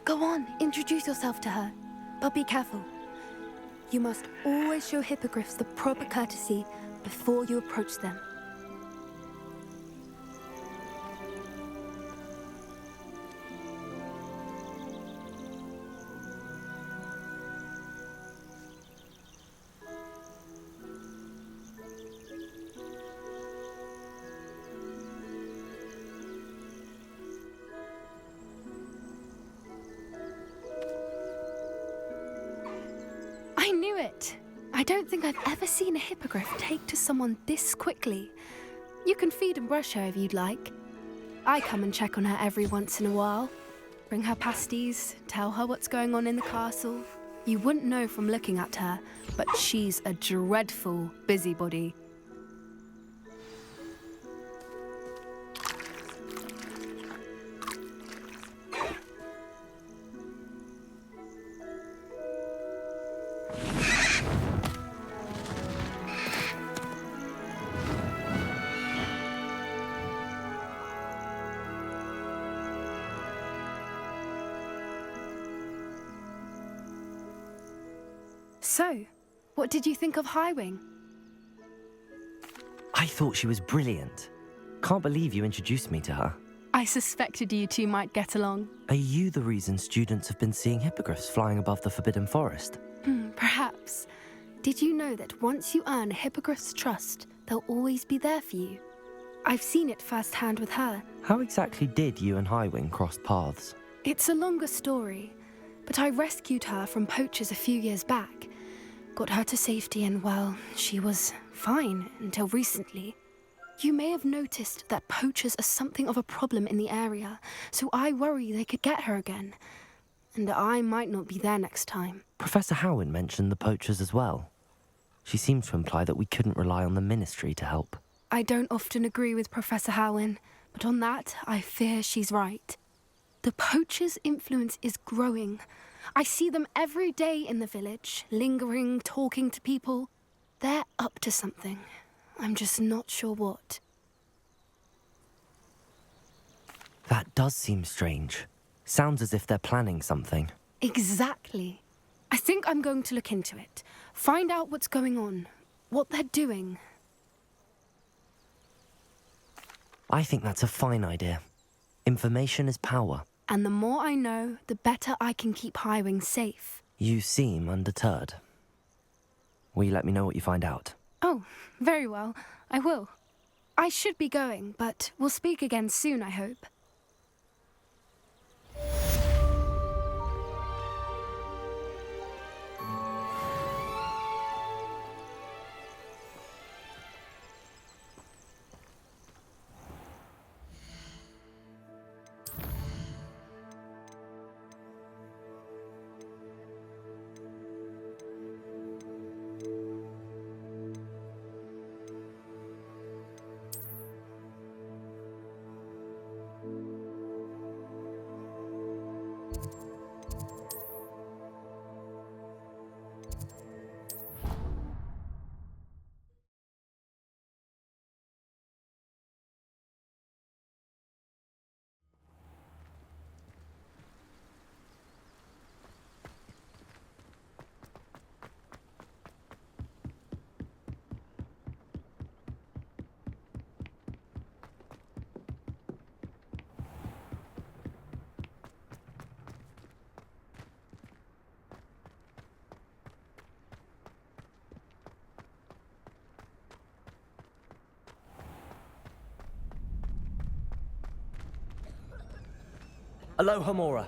[SPEAKER 10] Go on, introduce yourself to her. But be careful. You must always show hippogriffs the proper courtesy before you approach them. I knew it! I don't think I've ever seen a hippogriff take to someone this quickly. You can feed and brush her if you'd like. I come and check on her every once in a while. Bring her pasties, tell her what's going on in the castle. You wouldn't know from looking at her, but she's a dreadful busybody. So, what did you think of Highwing?
[SPEAKER 9] I thought she was brilliant. Can't believe you introduced me to her.
[SPEAKER 10] I suspected you two might get along.
[SPEAKER 9] Are you the reason students have been seeing hippogriffs flying above the Forbidden Forest?
[SPEAKER 10] Perhaps. Did you know that once you earn a hippogriff's trust, they'll always be there for you? I've seen it firsthand with her.
[SPEAKER 9] How exactly did you and Highwing cross paths?
[SPEAKER 10] It's a longer story, but I rescued her from poachers a few years back. Got her to safety and, well, she was fine until recently. You may have noticed that poachers are something of a problem in the area, so I worry they could get her again. And I might not be there next time.
[SPEAKER 9] Professor Howin mentioned the poachers as well. She seemed to imply that we couldn't rely on the Ministry to help.
[SPEAKER 10] I don't often agree with Professor Howin, but on that, I fear she's right. The poachers' influence is growing. I see them every day in the village, lingering, talking to people. They're up to something. I'm just not sure what.
[SPEAKER 9] That does seem strange. Sounds as if they're planning something.
[SPEAKER 10] Exactly. I think I'm going to look into it. Find out what's going on, what they're doing.
[SPEAKER 9] I think that's a fine idea. Information is power.
[SPEAKER 10] And the more I know, the better I can keep Highwing safe.
[SPEAKER 9] You seem undeterred. Will you let me know what you find out?
[SPEAKER 10] Oh, very well. I will. I should be going, but we'll speak again soon, I hope.
[SPEAKER 9] Aloha Mora.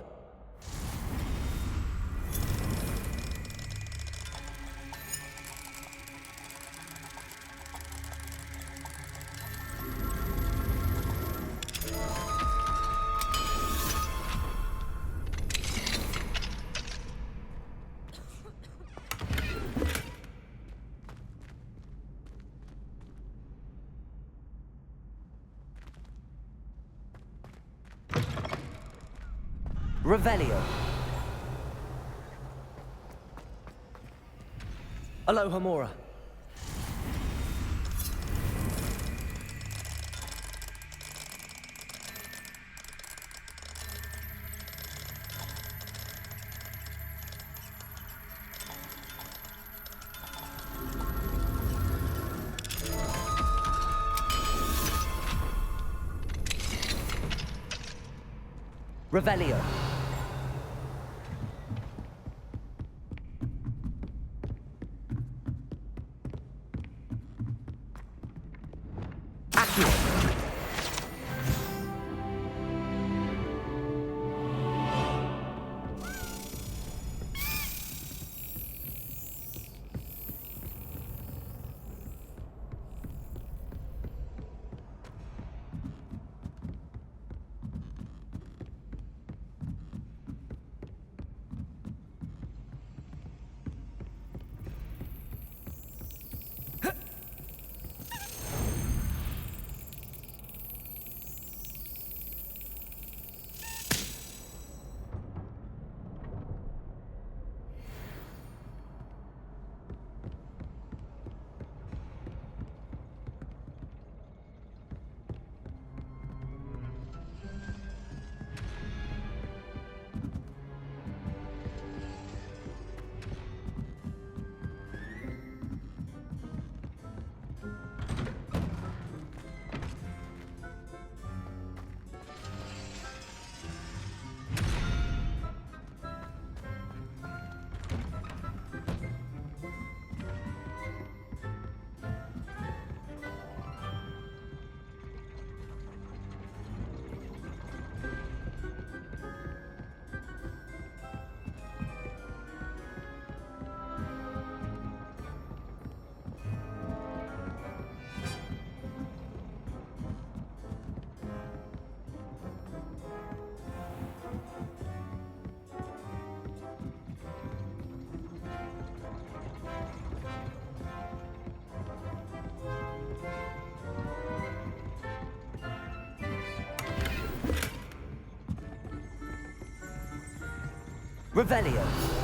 [SPEAKER 9] Revelio. Aloha Mora.
[SPEAKER 1] Revelio. Revelio.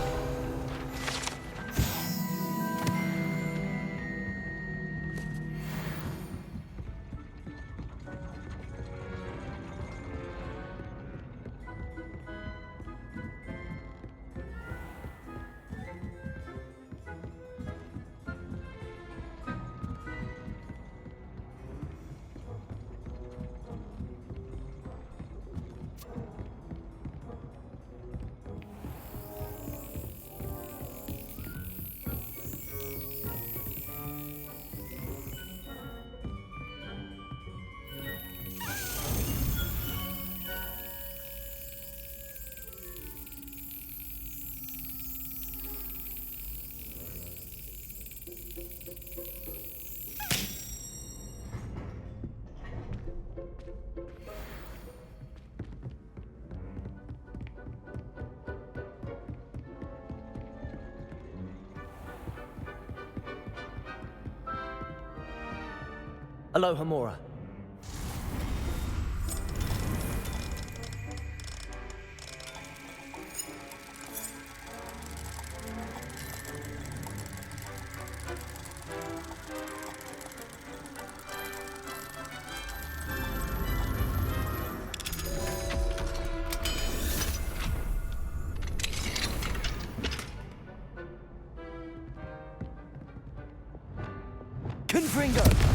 [SPEAKER 1] Aloha Mora. Confringo!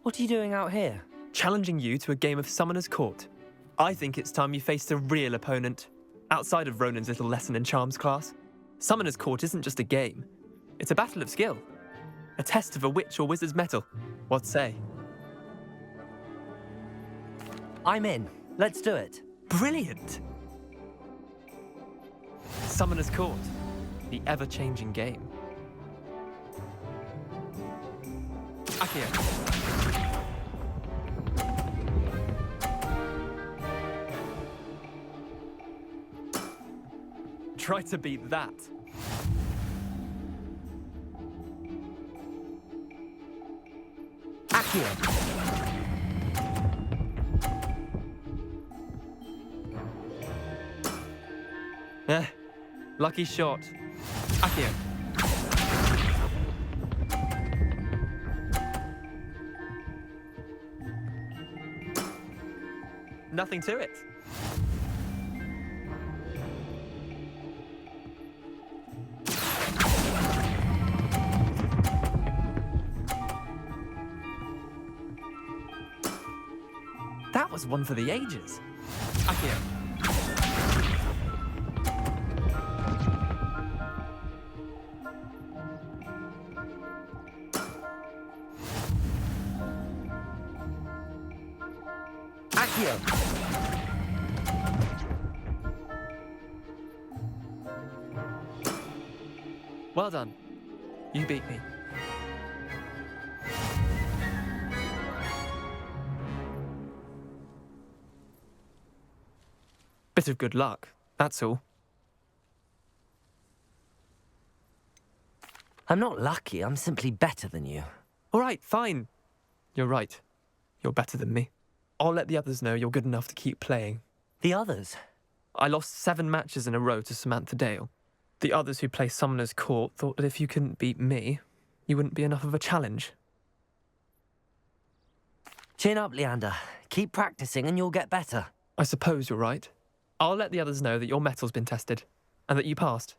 [SPEAKER 1] What are you doing out here?
[SPEAKER 8] Challenging you to a game of Summoner's Court. I think it's time you faced a real opponent, outside of Ronan's little lesson in charms class. Summoner's Court isn't just a game. It's a battle of skill. A test of a witch or wizard's mettle. What say?
[SPEAKER 1] I'm in. Let's do it.
[SPEAKER 8] Brilliant! Summoner's Court. The ever-changing game. Accio. Try to beat that.
[SPEAKER 1] Accio.
[SPEAKER 8] Lucky shot. Accio. Nothing to it. That was one for the ages. Accio. Well done. You beat me. Bit of good luck, that's all.
[SPEAKER 1] I'm not lucky, I'm simply better than you.
[SPEAKER 8] All right, fine. You're right. You're better than me. I'll let the others know you're good enough to keep playing.
[SPEAKER 1] The others?
[SPEAKER 8] I lost 7 matches in a row to Samantha Dale. The others who play Summoner's Court thought that if you couldn't beat me, you wouldn't be enough of a challenge.
[SPEAKER 1] Chin up, Leander. Keep practicing and you'll get better.
[SPEAKER 8] I suppose you're right. I'll let the others know that your metal's been tested, and that you passed.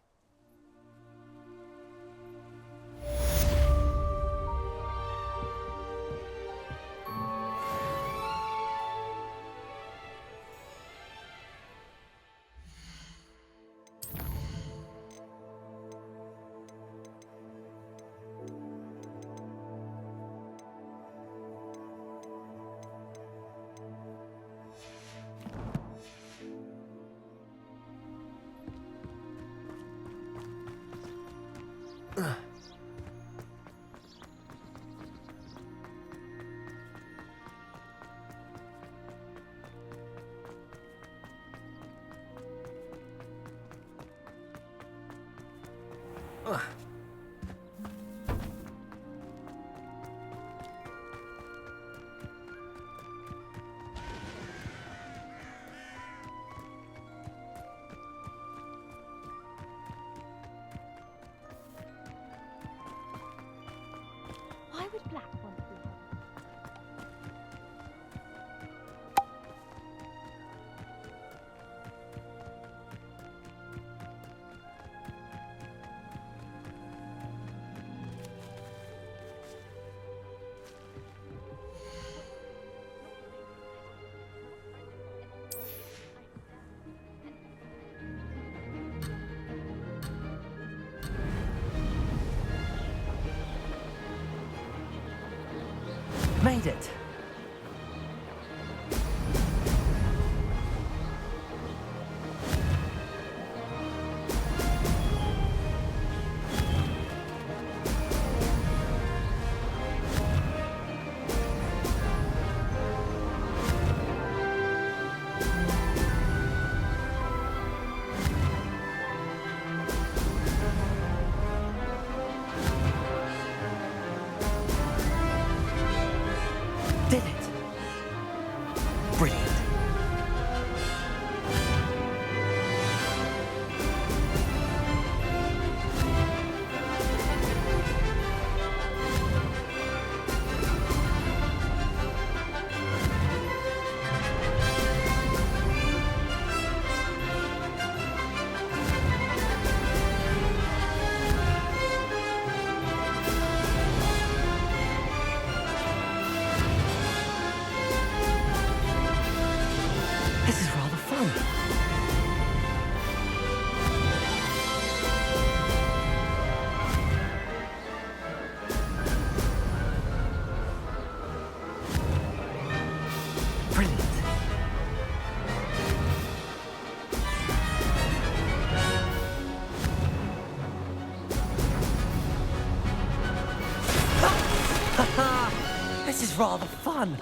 [SPEAKER 22] Why would Black want to be here?
[SPEAKER 1] Made it. Did it. Brilliant. Brilliant. This is rather fun.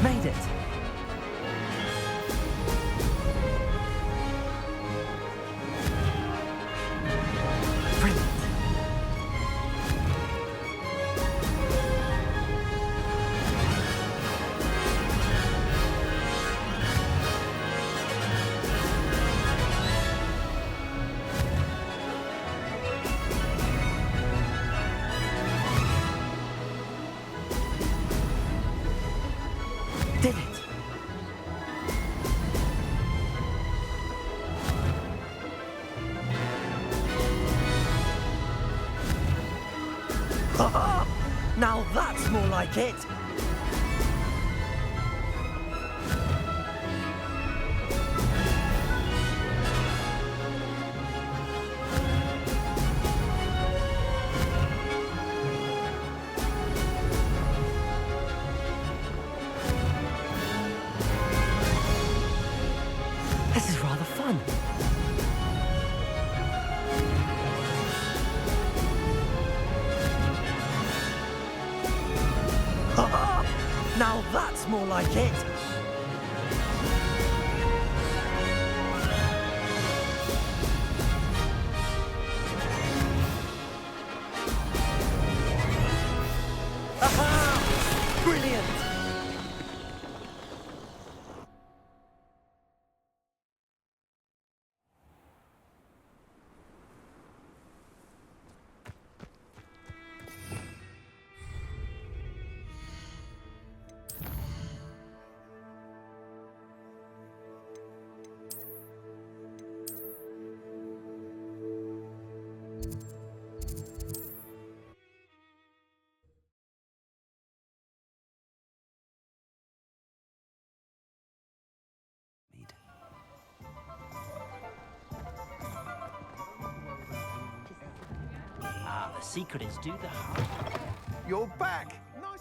[SPEAKER 1] Made it. Brilliant. Did it. Now that's more like it. This is rather fun. Now that's more like it. Aha! Brilliant!
[SPEAKER 5] The secret is do the hard.
[SPEAKER 13] You're back. Nice.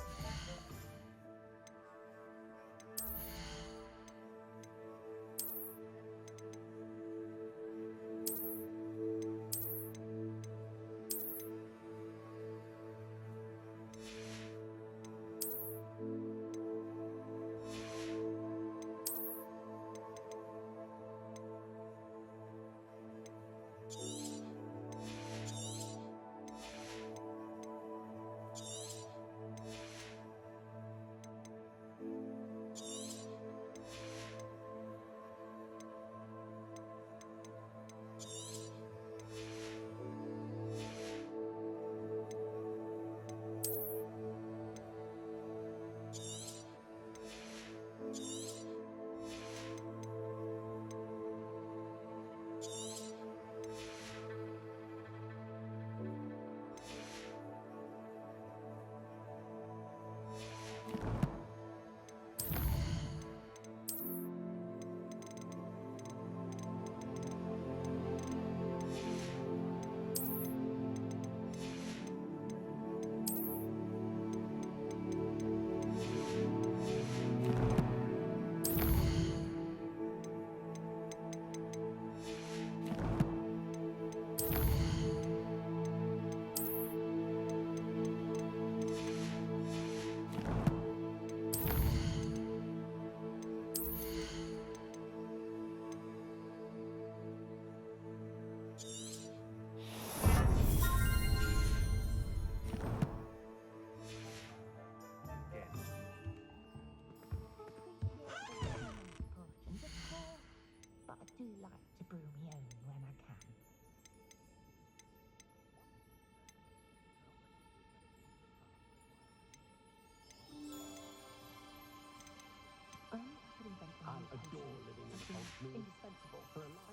[SPEAKER 5] I'll adore living in Hogwarts.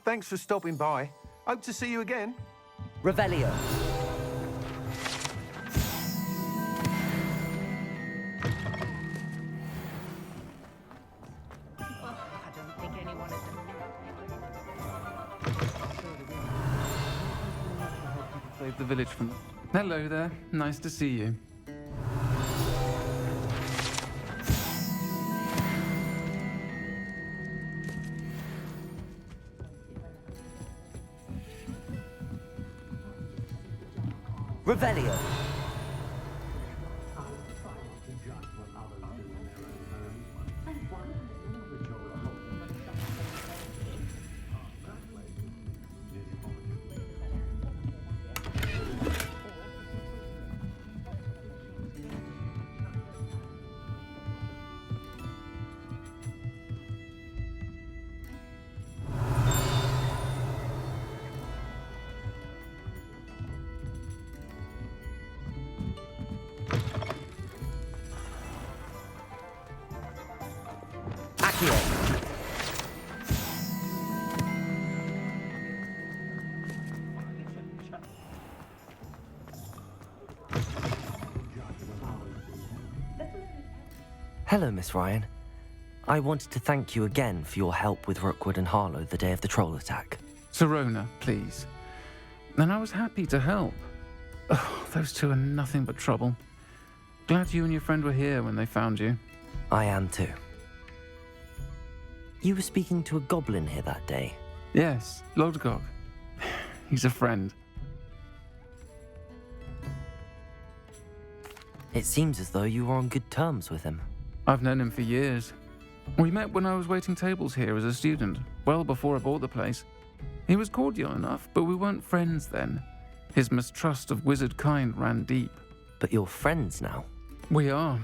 [SPEAKER 13] Thanks for stopping by. Hope to see you again.
[SPEAKER 1] Revelio.
[SPEAKER 7] Save the village from... Hello there. Nice to see you.
[SPEAKER 1] Revelio. Hello, Miss Ryan. I wanted to thank you again for your help with Rookwood and Harlow the day of the troll attack.
[SPEAKER 7] Sirona, please. And I was happy to help. Oh, those two are nothing but trouble. Glad you and your friend were here when they found you.
[SPEAKER 1] I am too. You were speaking to a goblin here that day.
[SPEAKER 7] Yes, Lodgok. He's a friend.
[SPEAKER 1] It seems as though you were on good terms with him.
[SPEAKER 7] I've known him for years. We met when I was waiting tables here as a student, well before I bought the place. He was cordial enough, but we weren't friends then. His mistrust of wizard kind ran deep.
[SPEAKER 1] But you're friends now?
[SPEAKER 7] We are.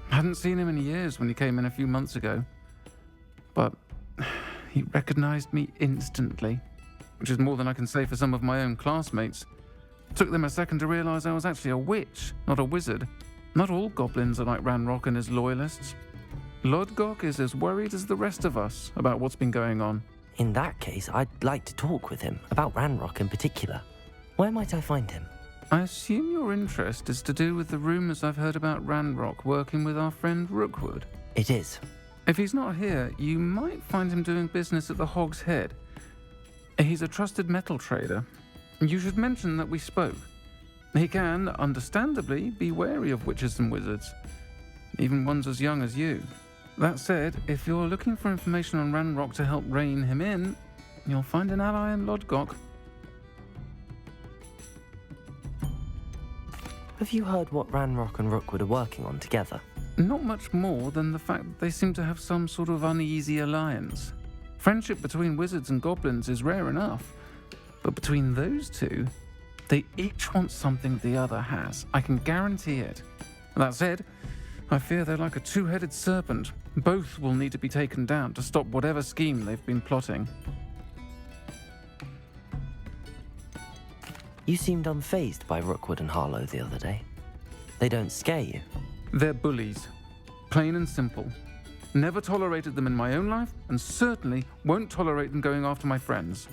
[SPEAKER 7] Hadn't seen him in years when he came in a few months ago. But he recognized me instantly, which is more than I can say for some of my own classmates. Took them a second to realize I was actually a witch, not a wizard. Not all goblins are like Ranrock and his loyalists. Lodgok is as worried as the rest of us about what's been going on.
[SPEAKER 1] In that case, I'd like to talk with him, about Ranrock in particular. Where might I find him?
[SPEAKER 7] I assume your interest is to do with the rumors I've heard about Ranrock working with our friend Rookwood.
[SPEAKER 1] It is.
[SPEAKER 7] If he's not here, you might find him doing business at the Hog's Head. He's a trusted metal trader. You should mention that we spoke. He can, understandably, be wary of witches and wizards, even ones as young as you. That said, if you're looking for information on Ranrock to help rein him in, you'll find an ally in Lodgok.
[SPEAKER 1] Have you heard what Ranrock and Rookwood are working on together?
[SPEAKER 7] Not much more than the fact that they seem to have some sort of uneasy alliance. Friendship between wizards and goblins is rare enough, but between those two, they each want something the other has. I can guarantee it. That said, I fear they're like a two-headed serpent. Both will need to be taken down to stop whatever scheme they've been plotting.
[SPEAKER 1] You seemed unfazed by Rookwood and Harlow the other day. They don't scare you?
[SPEAKER 7] They're bullies. Plain and simple. Never tolerated them in my own life, and certainly won't tolerate them going after my friends.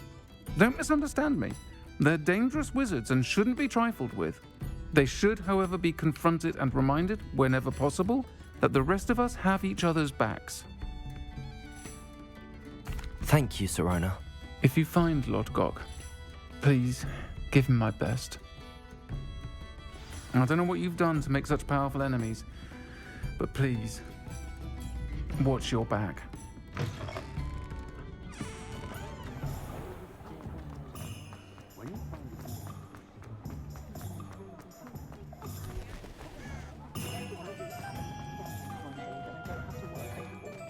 [SPEAKER 7] Don't misunderstand me. They're dangerous wizards and shouldn't be trifled with. They should, however, be confronted and reminded, whenever possible, that the rest of us have each other's backs.
[SPEAKER 1] Thank you, Sirona.
[SPEAKER 7] If you find Lodgok, please give him my best. I don't know what you've done to make such powerful enemies, but please, watch your back.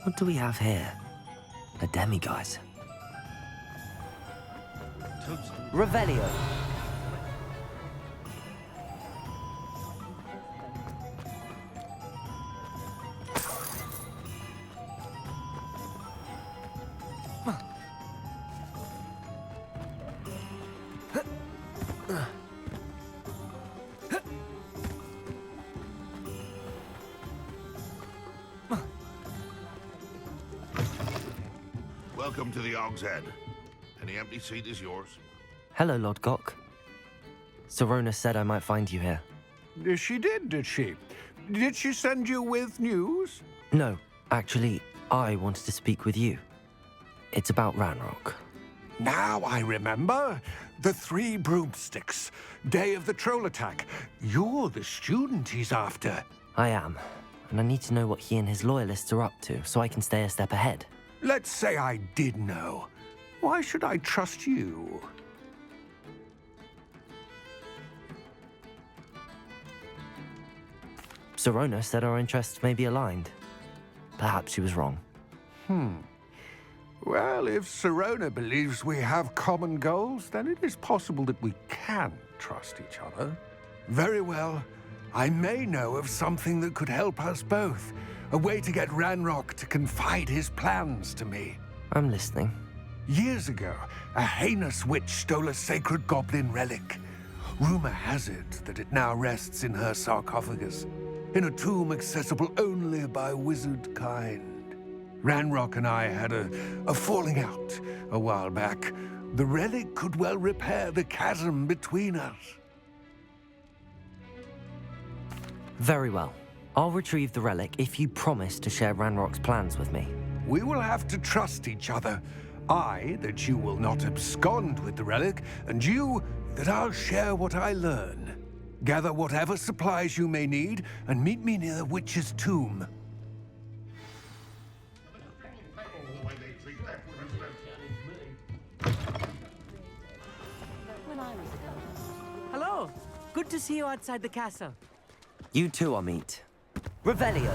[SPEAKER 1] What do we have here? A demiguise. Revelio.
[SPEAKER 3] Welcome to the Og's Head. Any empty seat is yours.
[SPEAKER 1] Hello, Lord Gok. Serona said I might find you here.
[SPEAKER 13] She did she? Did she send you with news?
[SPEAKER 1] No, actually, I wanted to speak with you. It's about Ranrock.
[SPEAKER 13] Now I remember. The 3 broomsticks. Day of the troll attack. You're the student he's after.
[SPEAKER 1] I am, and I need to know what he and his loyalists are up to so I can stay a step ahead.
[SPEAKER 13] Let's say I did know. Why should I trust you?
[SPEAKER 1] Serona said our interests may be aligned. Perhaps she was wrong.
[SPEAKER 13] Well, if Serona believes we have common goals, then it is possible that we can trust each other. Very well. I may know of something that could help us both. A way to get Ranrock to confide his plans to me.
[SPEAKER 1] I'm listening.
[SPEAKER 13] Years ago, a heinous witch stole a sacred goblin relic. Rumor has it that it now rests in her sarcophagus, in a tomb accessible only by wizard kind. Ranrock and I had a falling out a while back. The relic could well repair the chasm between us.
[SPEAKER 1] Very well. I'll retrieve the relic if you promise to share Ranrock's plans with me.
[SPEAKER 13] We will have to trust each other. I, that you will not abscond with the relic, and you, that I'll share what I learn. Gather whatever supplies you may need, and meet me near the witch's tomb.
[SPEAKER 11] Hello. Good to see you outside the castle.
[SPEAKER 1] You two I'll meet. Revelio!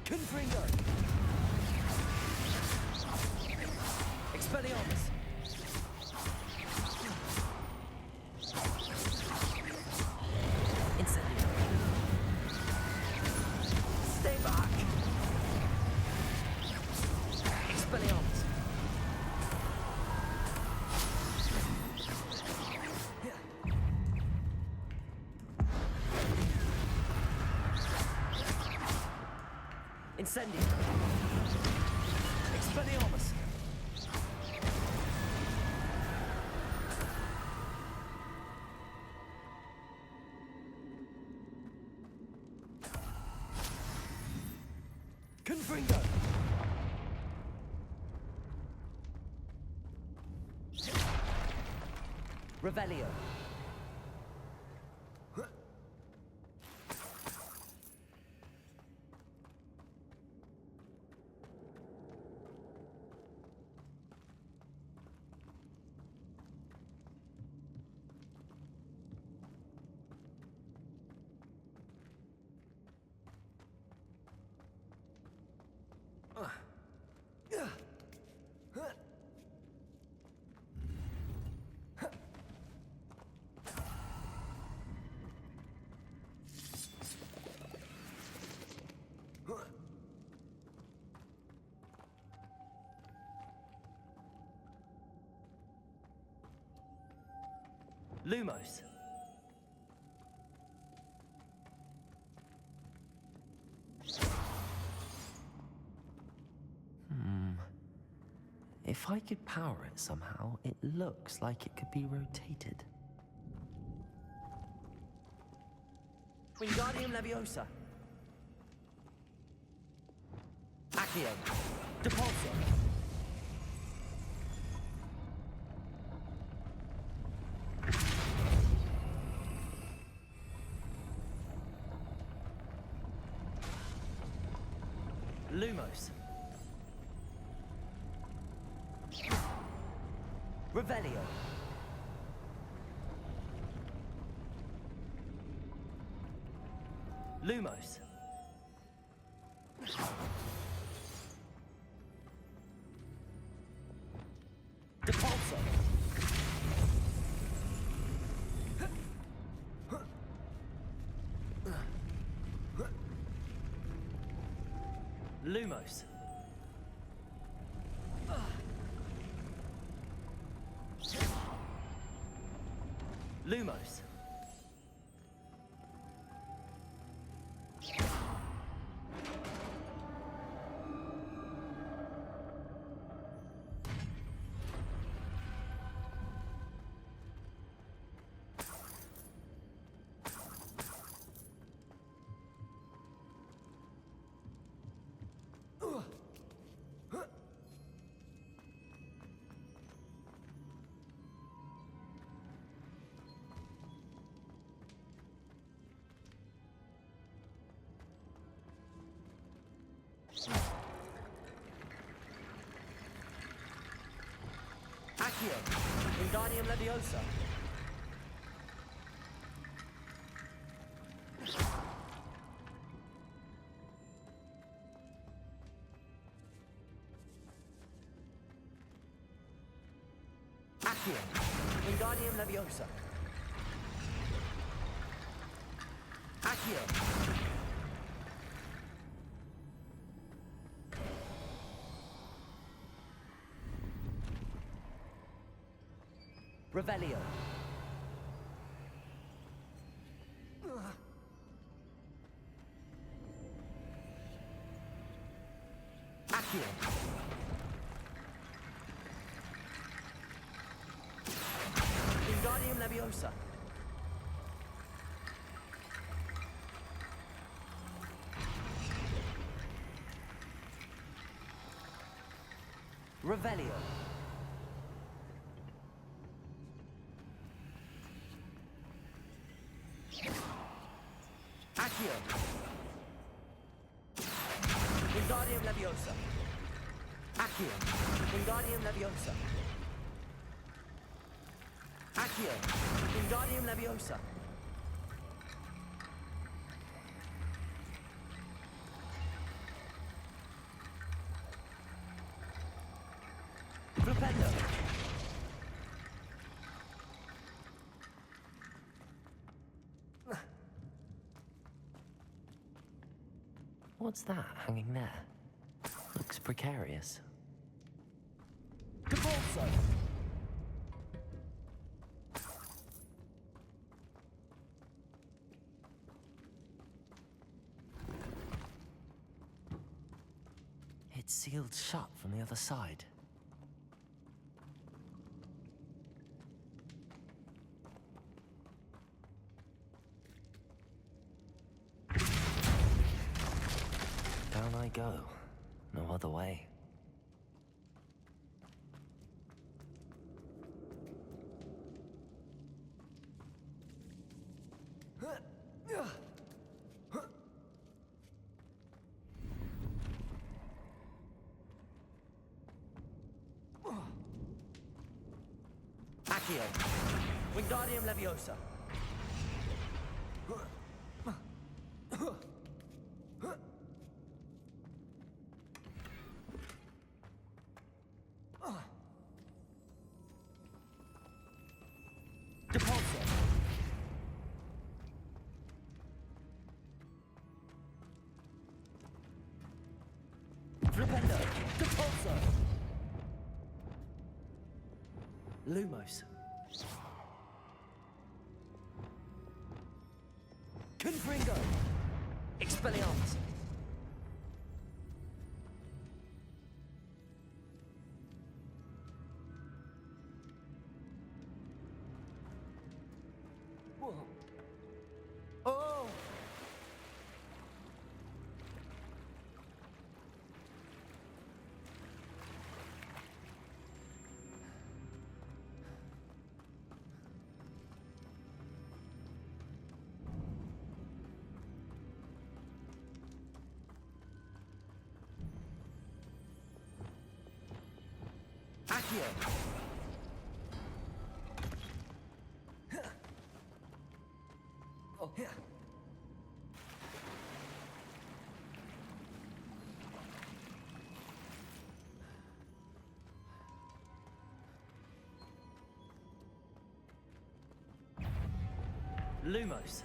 [SPEAKER 11] Confringo. Expelliarmus. Incendio. Stay back. Expelliarmus. Incendio. Expelliarmus. Confringo. Revelio. Lumos.
[SPEAKER 1] If I could power it somehow, it looks like it could be rotated.
[SPEAKER 11] Wingardium Leviosa. Accio. Depulso.
[SPEAKER 1] Lumos. Revelio. Lumos. Depulso.
[SPEAKER 11] Lumos. Lumos. Accio. Wingardium Leviosa. Accio. Wingardium Leviosa. Accio. Revelio. Accio. Wingardium Leviosa. Revelio. Accio. Wingardium Leviosa. Accio. Wingardium Leviosa. Accio. Wingardium Leviosa. Flipendo.
[SPEAKER 9] What's that hanging there? Looks precarious.
[SPEAKER 11] Cabalso.
[SPEAKER 9] It's sealed shut from the other side. Down I go. No other way.
[SPEAKER 11] Accio. Wingardium Leviosa. Depulso. Flipendo. Depulso. Lumos. Confringo. Expelliarmus. Whoa. Oh! Accio. Oh. Lumos.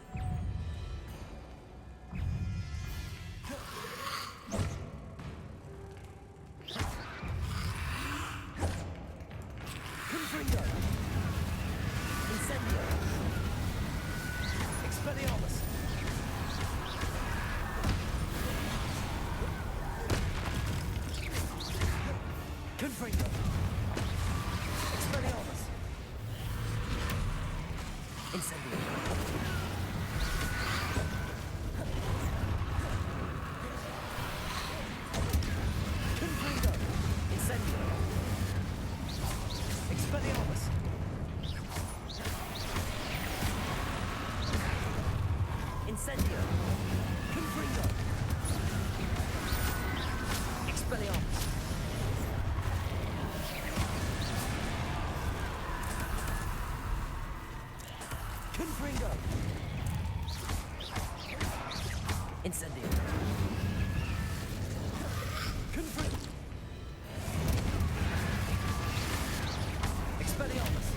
[SPEAKER 11] Incendio. Confringo. Incendio. Expelliarmus. Incendio. Confringo. Expelliarmus. Confringo. Incendio. Confringo. Expelliarmus.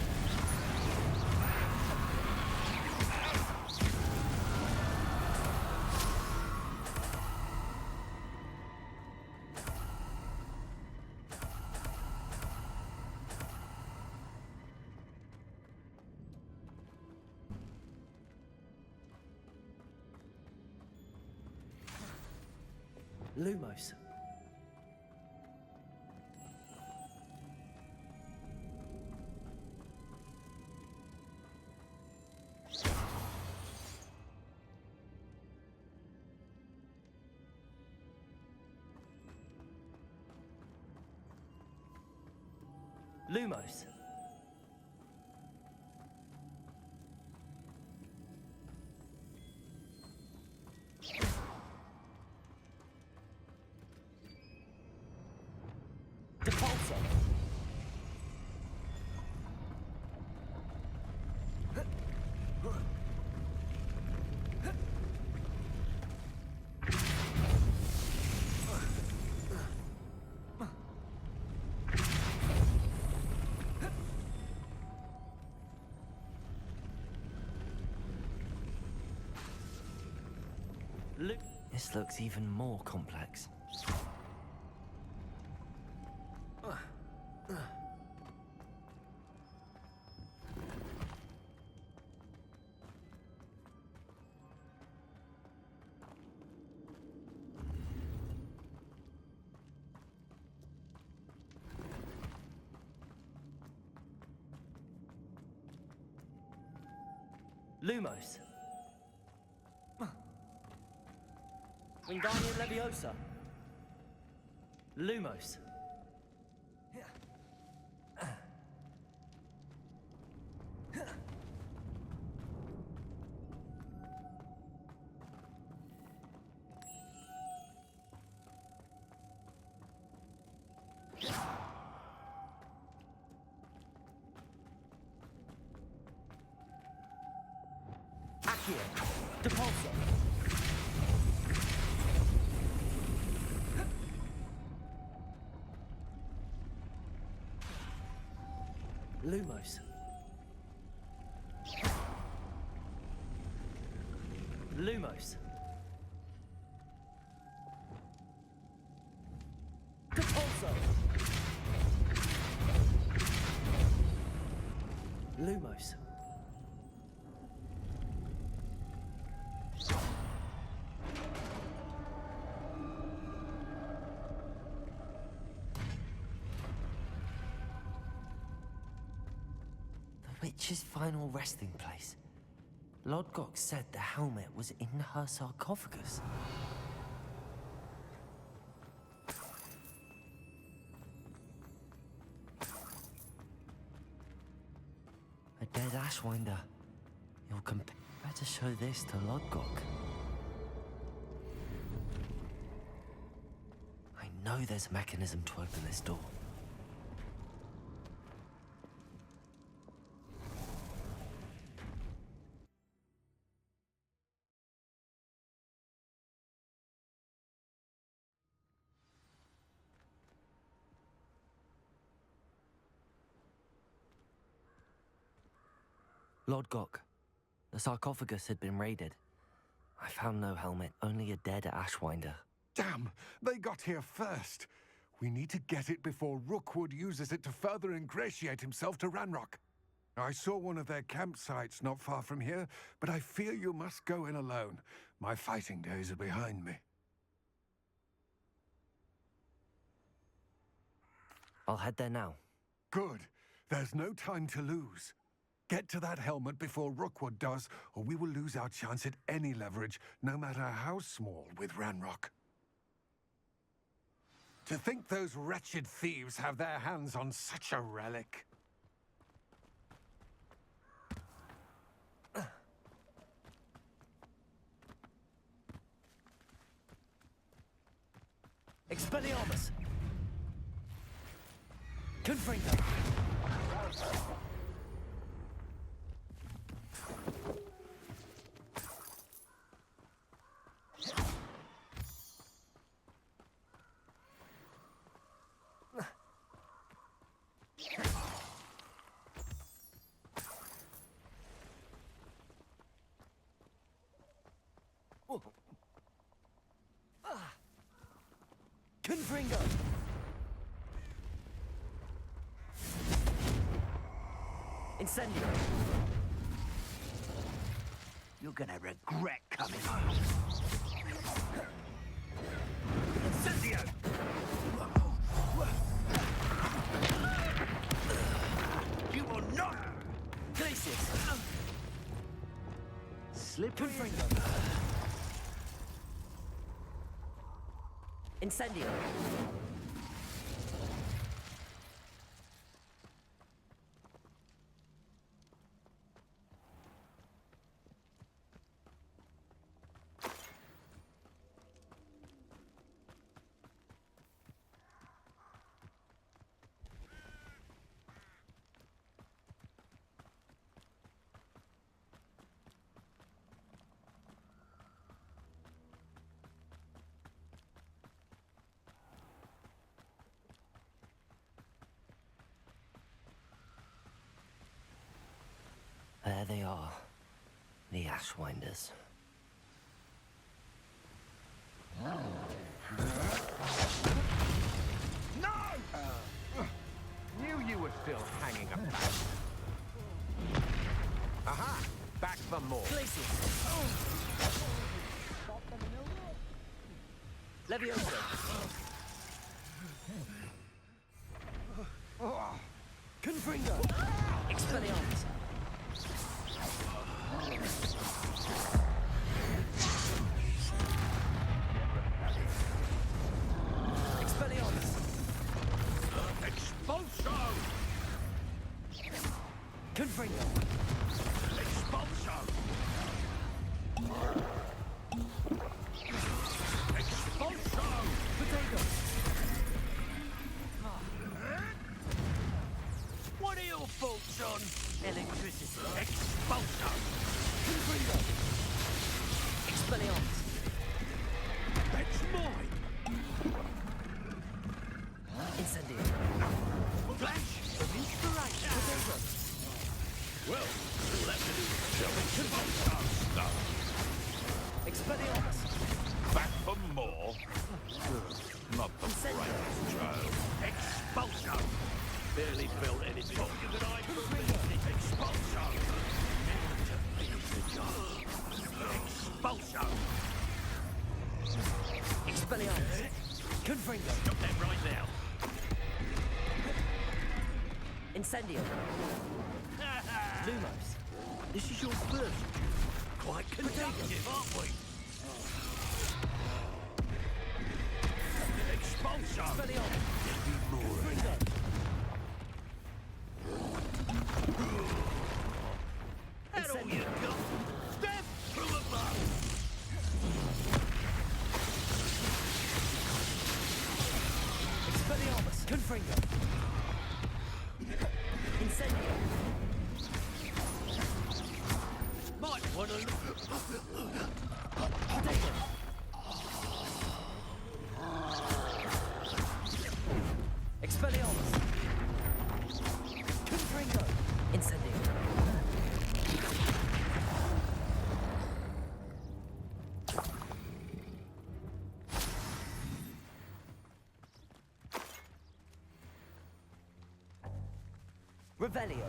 [SPEAKER 11] Lumos. Lumos. Depulso.
[SPEAKER 1] This looks even more complex.
[SPEAKER 11] Lumos. Wingardium Leviosa. Lumos. Accio. Depulso. Lumos. Lumos. Depulso. Lumos.
[SPEAKER 1] The witch's final resting place. Lodgok said the helmet was in her sarcophagus. A dead Ashwinder. Better show this to Lodgok. I know there's a mechanism to open this door. Lodgok, the sarcophagus had been raided. I found no helmet, only a dead Ashwinder.
[SPEAKER 13] Damn! They got here first. We need to get it before Rookwood uses it to further ingratiate himself to Ranrock. I saw one of their campsites not far from here, but I fear you must go in alone. My fighting days are behind me.
[SPEAKER 1] I'll head there now.
[SPEAKER 13] Good. There's no time to lose. Get to that helmet before Rookwood does, or we will lose our chance at any leverage, no matter how small, with Ranrock. To think those wretched thieves have their hands on such a relic.
[SPEAKER 11] Expelliarmus! Confringo! Confringo! Incendio!
[SPEAKER 5] You're gonna regret coming home. Incendio! You will not!
[SPEAKER 11] Glacius!
[SPEAKER 5] Slippery.
[SPEAKER 11] Incendio!
[SPEAKER 1] There they are, the Ashwinders.
[SPEAKER 15] No! Knew you were still hanging about. Aha! Back for more.
[SPEAKER 11] Levioso! Confringo! Expelliarmus! Expelliarmus!
[SPEAKER 3] Expulso!
[SPEAKER 11] Confringo!
[SPEAKER 3] Expulso! Expulso!
[SPEAKER 11] Potato!
[SPEAKER 5] What are your thoughts on electricity?
[SPEAKER 3] Expulso!
[SPEAKER 11] Confringo! Expelliarmus!
[SPEAKER 3] That's mine!
[SPEAKER 11] Incendio!
[SPEAKER 5] Flash of inspiration!
[SPEAKER 11] Potato!
[SPEAKER 3] Well, let me do some expulso stuff.
[SPEAKER 11] Expelliarmus!
[SPEAKER 3] Back for more? Not the brightest child. Expulso! Barely felt anything bigger than I could be. Expulso! Expulso!
[SPEAKER 11] Expelliarmus! Confringo!
[SPEAKER 3] Stop that right now!
[SPEAKER 11] Incendio! Lumos!
[SPEAKER 5] This is your first.
[SPEAKER 3] Quite conductive, aren't we? Expulso!
[SPEAKER 11] Expelliarmus!
[SPEAKER 3] Confringo! That's all you got! Step from above!
[SPEAKER 11] Expelliarmus! Confringo! Incendio!
[SPEAKER 3] Might wanna...
[SPEAKER 11] Potato! Expelliarmus! Confringo! Incendio! Revelio!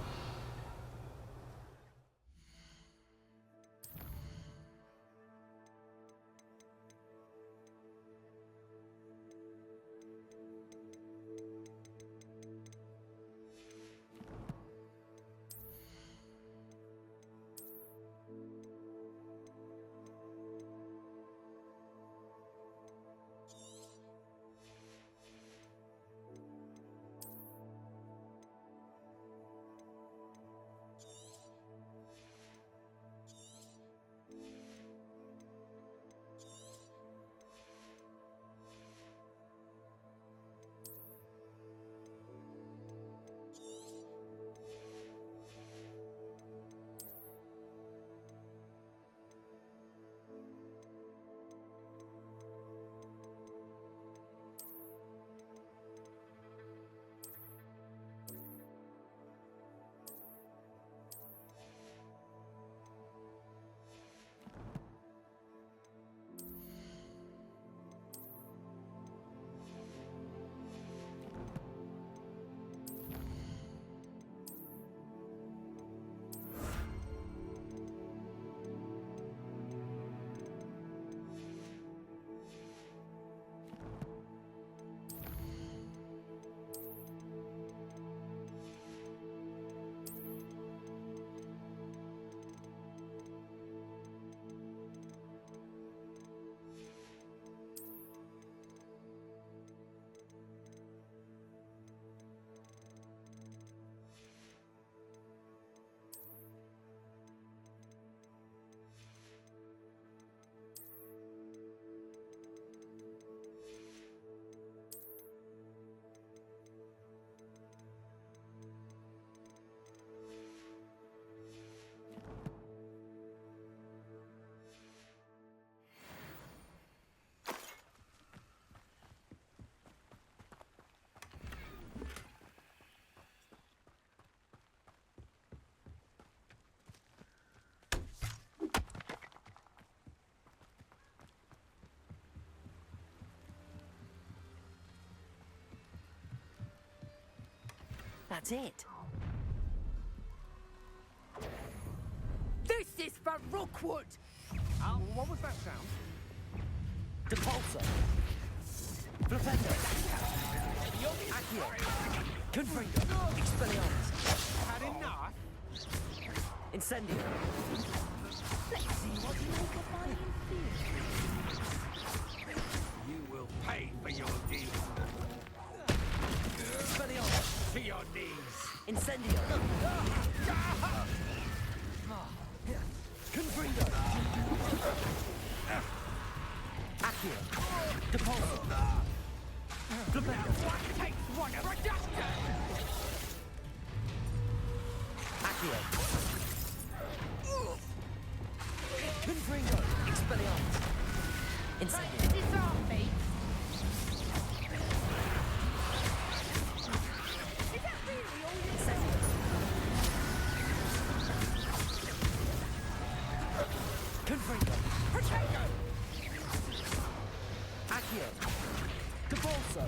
[SPEAKER 11] That's it.
[SPEAKER 12] This is for Rookwood!
[SPEAKER 15] What was that sound?
[SPEAKER 11] Depulso. Flipendo. Accio. Confringo. Expelliarmus.
[SPEAKER 15] Had enough?
[SPEAKER 11] Incendio.
[SPEAKER 12] Let's see what you make of my inferior.
[SPEAKER 13] You will pay for your deed.
[SPEAKER 11] Expelliarmus.
[SPEAKER 13] To your knees.
[SPEAKER 11] Incendio. Confringo. Accio. Depulso. Flipendo.
[SPEAKER 12] Takes one of reduction!
[SPEAKER 11] Accio. Confringo. Expelliarmus. Incendio.
[SPEAKER 12] Disarm me! Is that really all you say?
[SPEAKER 11] Confringo.
[SPEAKER 12] Protego!
[SPEAKER 11] Accio. Depulso.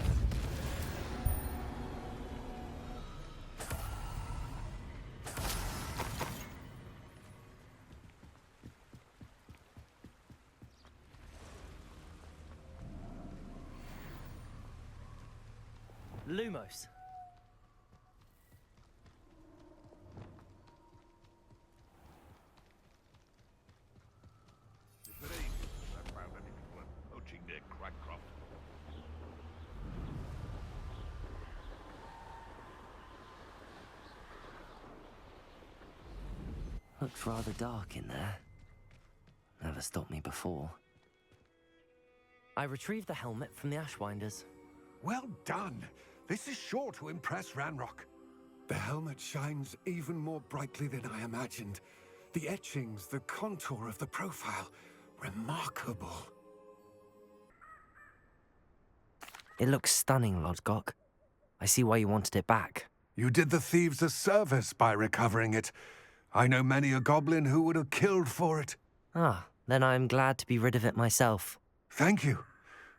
[SPEAKER 11] Lumos.
[SPEAKER 3] If it ain't, I found anything worth poaching near Crackcroft.
[SPEAKER 9] Looks rather dark in there. Never stopped me before. I retrieved the helmet from the Ashwinders.
[SPEAKER 13] Well done. This is sure to impress Ranrock. The helmet shines even more brightly than I imagined. The etchings, the contour of the profile, remarkable.
[SPEAKER 9] It looks stunning, Lodgok. I see why you wanted it back.
[SPEAKER 13] You did the thieves a service by recovering it. I know many a goblin who would have killed for it.
[SPEAKER 9] Ah, then I am glad to be rid of it myself.
[SPEAKER 13] Thank you.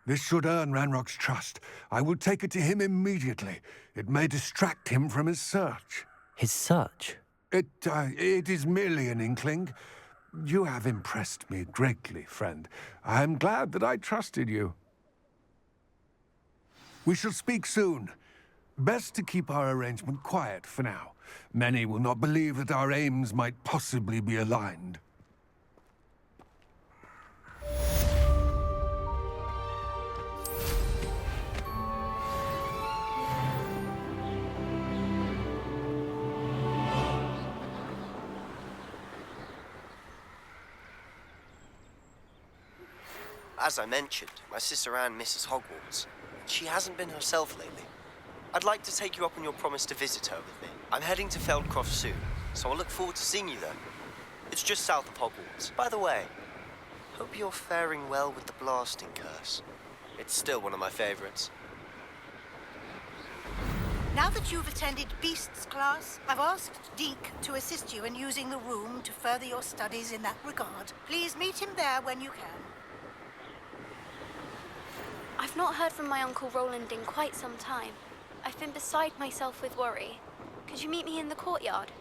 [SPEAKER 13] This should earn Ranrock's trust. I will take it to him immediately. It may distract him from his search.
[SPEAKER 9] His search?
[SPEAKER 13] It is merely an inkling. You have impressed me greatly, friend. I am glad that I trusted you. We shall speak soon. Best to keep our arrangement quiet for now. Many will not believe that our aims might possibly be aligned.
[SPEAKER 16] As I mentioned, my sister Anne misses Hogwarts. She hasn't been herself lately. I'd like to take you up on your promise to visit her with me. I'm heading to Feldcroft soon, so I'll look forward to seeing you there. It's just south of Hogwarts. By the way, hope you're faring well with the blasting curse. It's still one of my favorites.
[SPEAKER 23] Now that you've attended Beasts class, I've asked Deke to assist you in using the room to further your studies in that regard. Please meet him there when you can.
[SPEAKER 10] I've not heard from my Uncle Roland in quite some time. I've been beside myself with worry. Could you meet me in the courtyard?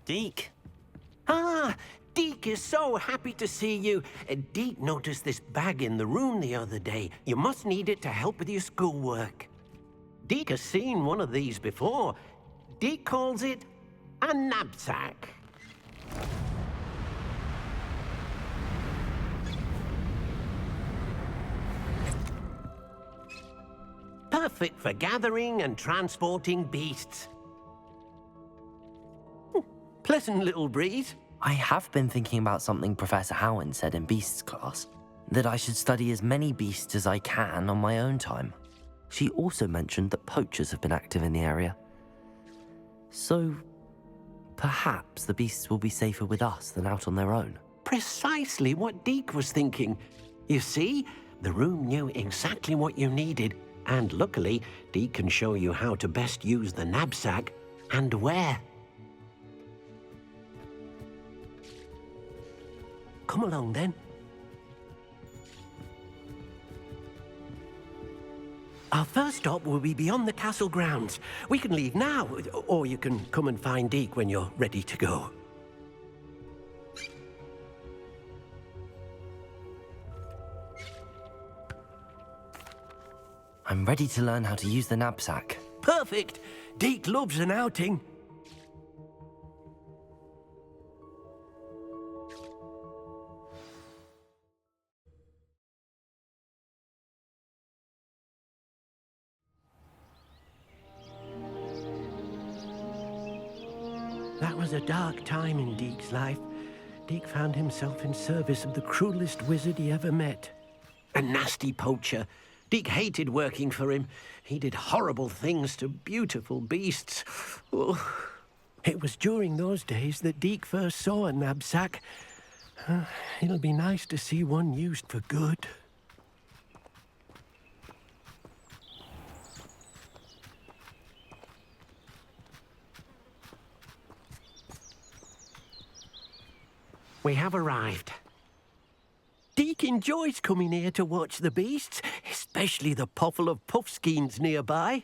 [SPEAKER 5] Deke. Ah, Deke is so happy to see you. Deke noticed this bag in the room the other day. You must need it to help with your schoolwork. Deke has seen one of these before. Deke calls it a knapsack. perfect for gathering and transporting beasts. Pleasant little breeze.
[SPEAKER 1] I have been thinking about something Professor Howard said in Beasts class, that I should study as many beasts as I can on my own time. She also mentioned that poachers have been active in the area. So, perhaps the beasts will be safer with us than out on their own.
[SPEAKER 5] Precisely what Deke was thinking. You see, the room knew exactly what you needed, and luckily, Deke can show you how to best use the knapsack and where. Come along then. Our first stop will be beyond the castle grounds. We can leave now, or you can come and find Deke when you're ready to go.
[SPEAKER 1] I'm ready to learn how to use the knapsack.
[SPEAKER 5] Perfect! Deke loves an outing. That was a dark time in Deke's life. Deke found himself in service of the cruelest wizard he ever met. A nasty poacher. Deke hated working for him. He did horrible things to beautiful beasts. Oh. It was during those days that Deke first saw a knapsack. It'll be nice to see one used for good. We have arrived. Deke enjoys coming here to watch the beasts, especially the potful of puffskeins nearby.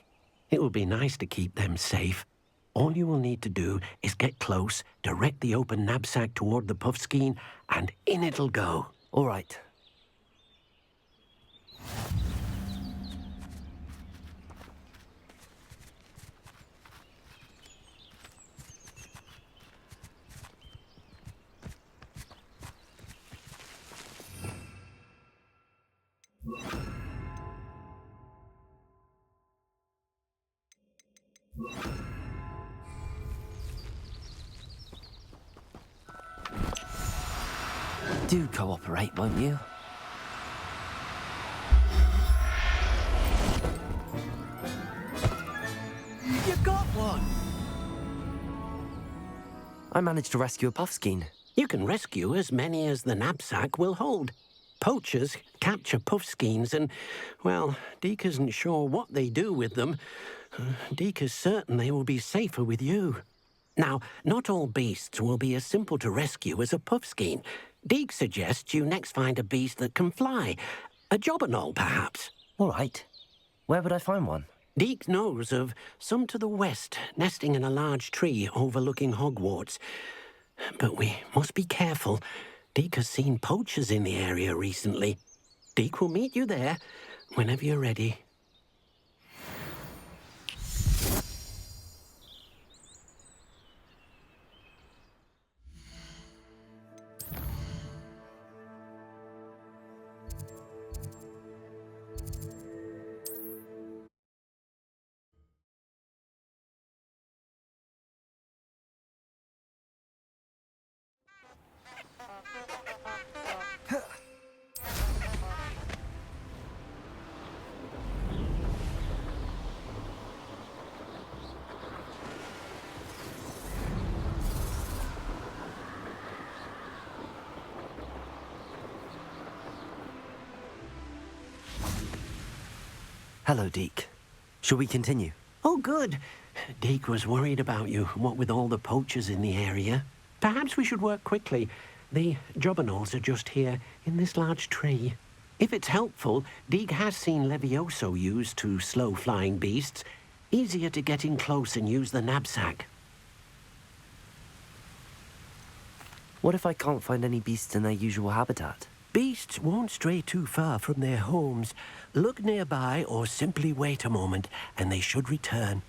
[SPEAKER 5] It will be nice to keep them safe. All you will need to do is get close, direct the open knapsack toward the puffskein, and in it'll go.
[SPEAKER 1] All right. Do cooperate, won't you?
[SPEAKER 5] You got one!
[SPEAKER 1] I managed to rescue a puffskein.
[SPEAKER 5] You can rescue as many as the knapsack will hold. Poachers capture puffskeins and, well, Deke isn't sure what they do with them. Deke is certain they will be safer with you. Now, not all beasts will be as simple to rescue as a puffskein. Deke suggests you next find a beast that can fly. A jobberknoll, perhaps.
[SPEAKER 1] All right. Where would I find one?
[SPEAKER 5] Deke knows of some to the west, nesting in a large tree overlooking Hogwarts. But we must be careful. Deke has seen poachers in the area recently. Deke will meet you there whenever you're ready.
[SPEAKER 1] Hello, Deke. Shall we continue?
[SPEAKER 5] Oh, good. Deke was worried about you, what with all the poachers in the area. Perhaps we should work quickly. The jobberknolls are just here, in this large tree. If it's helpful, Deke has seen Levioso used to slow flying beasts. Easier to get in close and use the knapsack.
[SPEAKER 1] What if I can't find any beasts in their usual habitat?
[SPEAKER 5] Beasts won't stray too far from their homes. Look nearby or simply wait a moment, and they should return.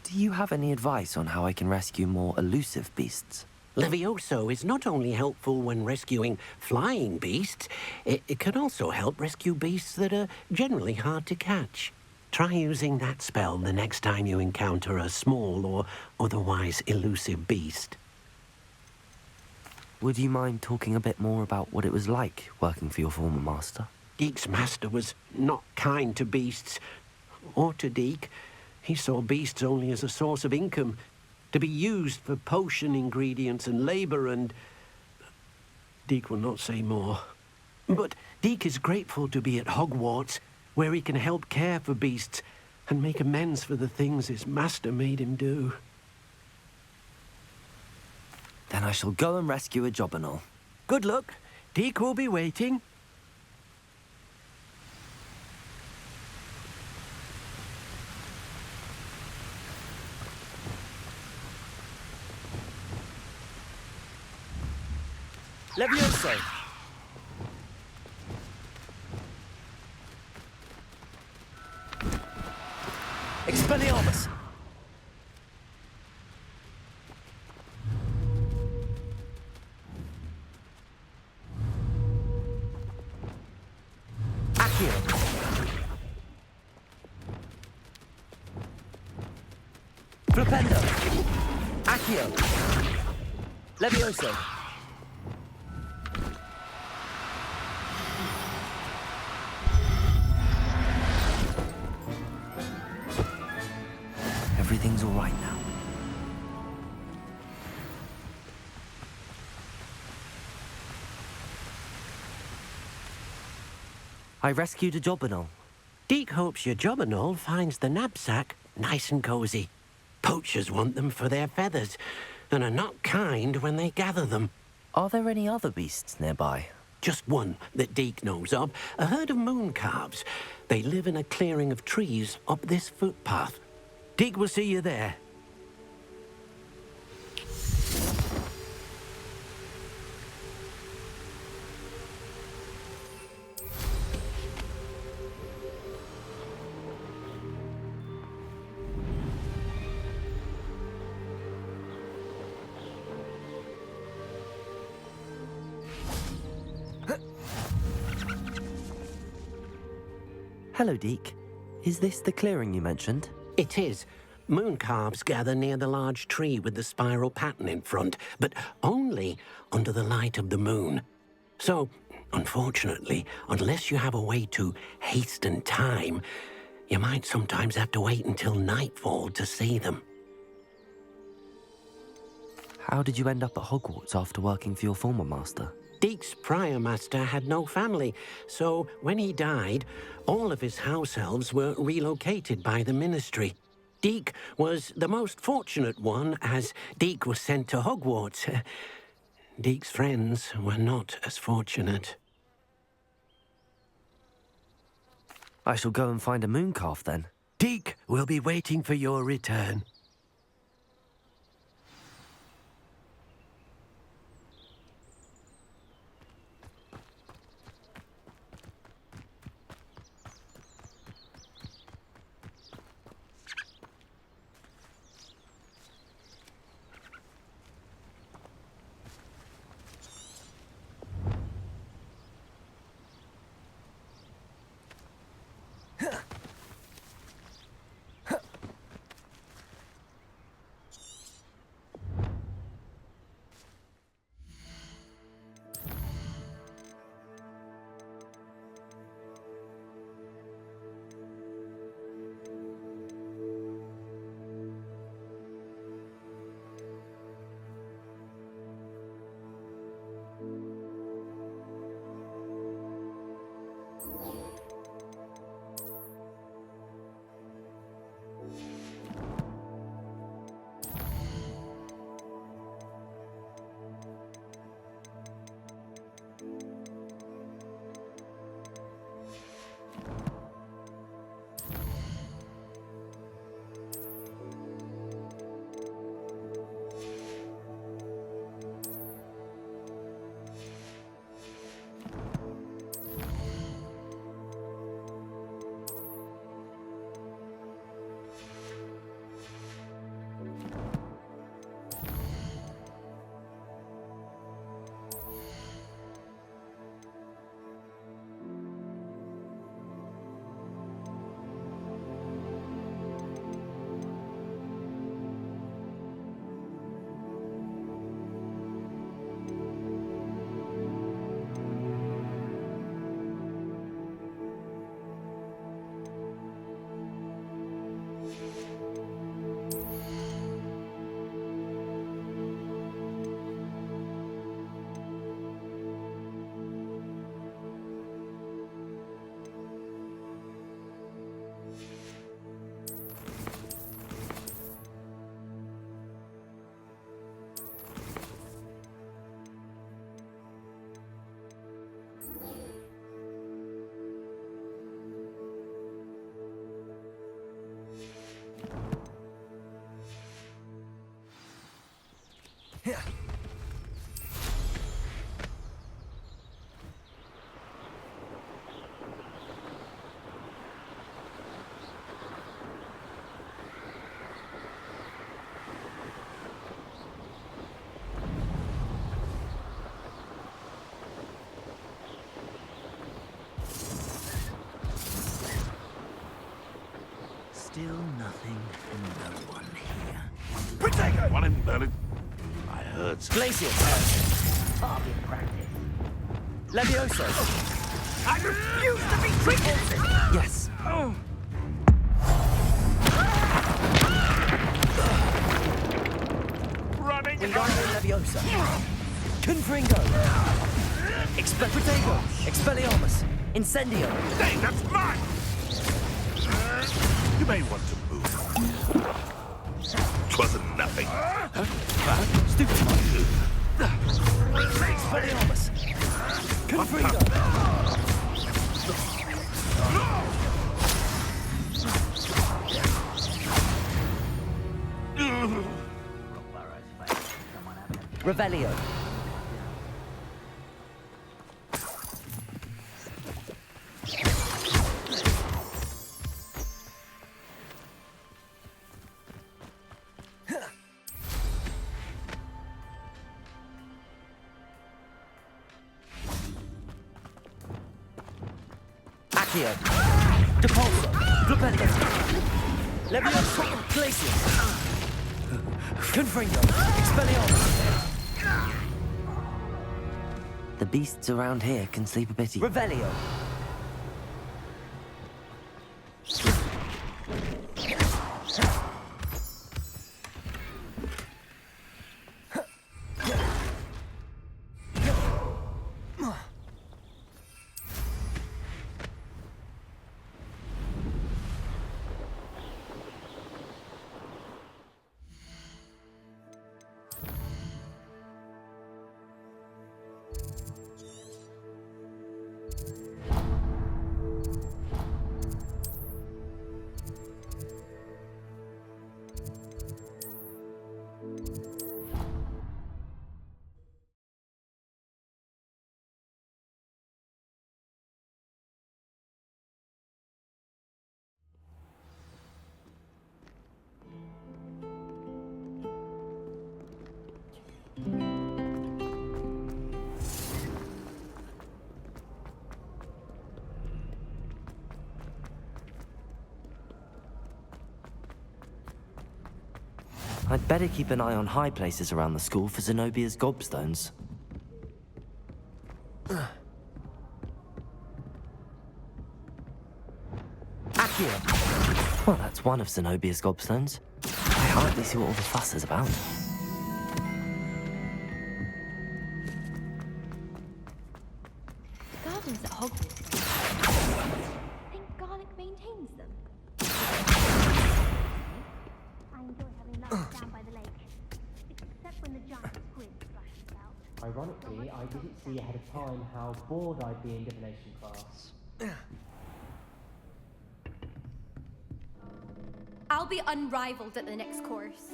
[SPEAKER 1] Do you have any advice on how I can rescue more elusive beasts?
[SPEAKER 5] Levioso is not only helpful when rescuing flying beasts, it can also help rescue beasts that are generally hard to catch. Try using that spell the next time you encounter a small or otherwise elusive beast.
[SPEAKER 1] Would you mind talking a bit more about what it was like working for your former master?
[SPEAKER 5] Deek's master was not kind to beasts, or to Deek. He saw beasts only as a source of income, to be used for potion ingredients and labor, and Deek will not say more. But Deek is grateful to be at Hogwarts, where he can help care for beasts and make amends for the things his master made him do.
[SPEAKER 1] Then I shall go and rescue a Jobberknoll.
[SPEAKER 5] Good luck. Deek will be waiting.
[SPEAKER 11] Levioso! Expelliarmus! Accio! Flipendo! Accio! Levioso!
[SPEAKER 1] Everything's all right now. I rescued a Jobberknoll.
[SPEAKER 5] Deek hopes your Jobberknoll finds the knapsack nice and cozy. Poachers want them for their feathers, and are not kind when they gather them.
[SPEAKER 1] Are there any other beasts nearby?
[SPEAKER 5] Just one that Deek knows of, a herd of moon calves. They live in a clearing of trees up this footpath. Deek will see you there.
[SPEAKER 1] Hello, Deek. Is this the clearing you mentioned?
[SPEAKER 5] It is. Moon calves gather near the large tree with the spiral pattern in front, but only under the light of the moon. So, unfortunately, unless you have a way to hasten time, you might sometimes have to wait until nightfall to see them.
[SPEAKER 1] How did you end up at Hogwarts after working for your former master?
[SPEAKER 5] Deek's prior master had no family, so when he died, all of his house elves were relocated by the Ministry. Deek was the most fortunate one, as Deek was sent to Hogwarts. Deek's friends were not as fortunate.
[SPEAKER 1] I shall go and find a mooncalf then.
[SPEAKER 5] Deek will be waiting for your return.
[SPEAKER 11] Still nothing and no one here.
[SPEAKER 3] Protego! One in Berlin. I heard some.
[SPEAKER 11] Glacius! Far in practice. Levioso!
[SPEAKER 14] I refuse to be treated!
[SPEAKER 11] Yes.
[SPEAKER 3] Running!
[SPEAKER 11] Wingardium Leviosa! Confringo! Protego! Expelliarmus! Incendio!
[SPEAKER 3] Hey, that's mine! You may want to move. 'Twasn't nothing.
[SPEAKER 11] Stupid! Expelliarmus! Confringo! Revelio! Accio! Depulso! Flipendo! Levioso! Glacius! Confringo! Expelliarmus!
[SPEAKER 1] The beasts around here can sleep a bit.
[SPEAKER 11] Revelio!
[SPEAKER 1] I'd better keep an eye on high places around the school for Zenobia's gobstones.
[SPEAKER 11] Accio!
[SPEAKER 1] Well, that's one of Zenobia's gobstones. I hardly see what all the fuss is about.
[SPEAKER 17] Gardens at Hogwarts. Think Garlic maintains them? I enjoy having lunch down by the lake. Except when the giant squid splashes out.
[SPEAKER 4] Ironically, I didn't see ahead of time how bored I'd be in divination class.
[SPEAKER 10] I'll be unrivaled at the next course.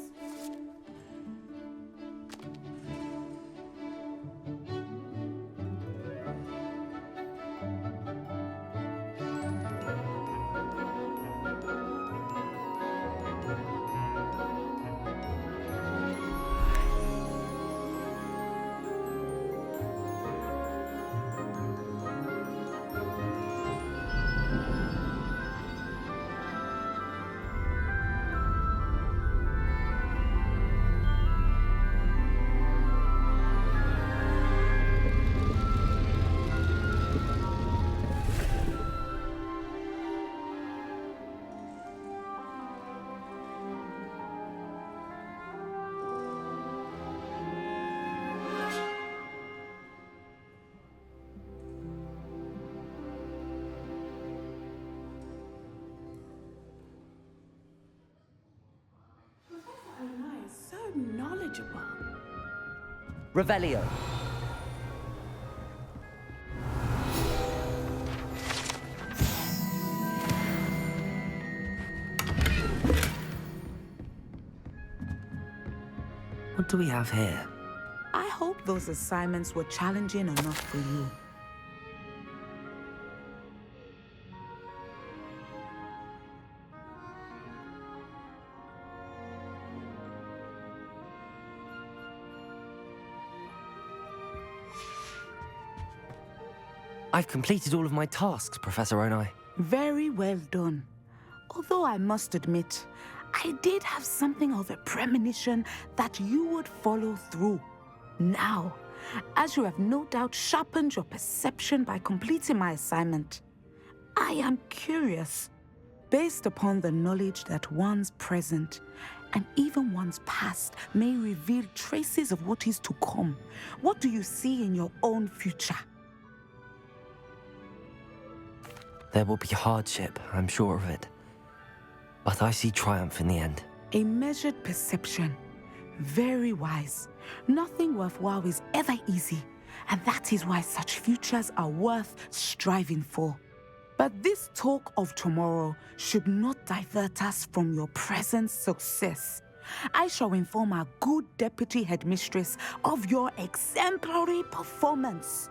[SPEAKER 20] Knowledgeable.
[SPEAKER 11] Revelio.
[SPEAKER 1] What do we have here?
[SPEAKER 6] I hope those assignments were challenging enough for you.
[SPEAKER 1] I've completed all of my tasks, Professor Onai.
[SPEAKER 6] Very well done. Although I must admit, I did have something of a premonition that you would follow through. Now, as you have no doubt sharpened your perception by completing my assignment, I am curious, based upon the knowledge that one's present and even one's past may reveal traces of what is to come. What do you see in your own future?
[SPEAKER 1] There will be hardship, I'm sure of it. But I see triumph in the end.
[SPEAKER 6] A measured perception. Very wise. Nothing worthwhile is ever easy, and that is why such futures are worth striving for. But this talk of tomorrow should not divert us from your present success. I shall inform our good deputy headmistress of your exemplary performance.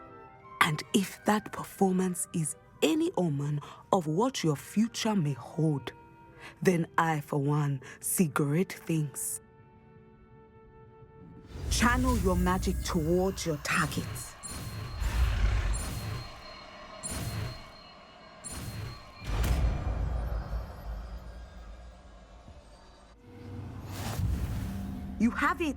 [SPEAKER 6] And if that performance is any omen of what your future may hold, then I, for one, see great things. Channel your magic towards your targets. You have it!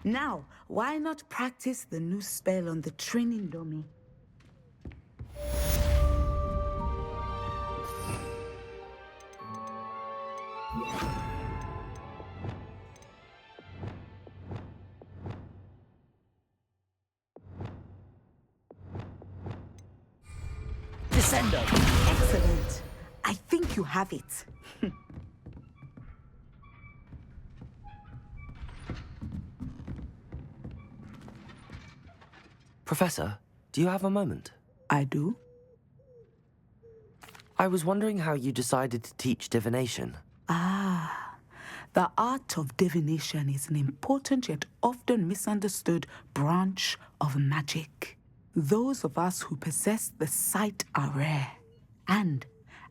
[SPEAKER 6] Now, why not practice the new spell on the training dummy?
[SPEAKER 11] Descendo!
[SPEAKER 6] Excellent! I think you have it.
[SPEAKER 1] Professor, do you have a moment?
[SPEAKER 6] I do.
[SPEAKER 1] I was wondering how you decided to teach divination.
[SPEAKER 6] The art of divination is an important yet often misunderstood branch of magic. Those of us who possess the sight are rare, and,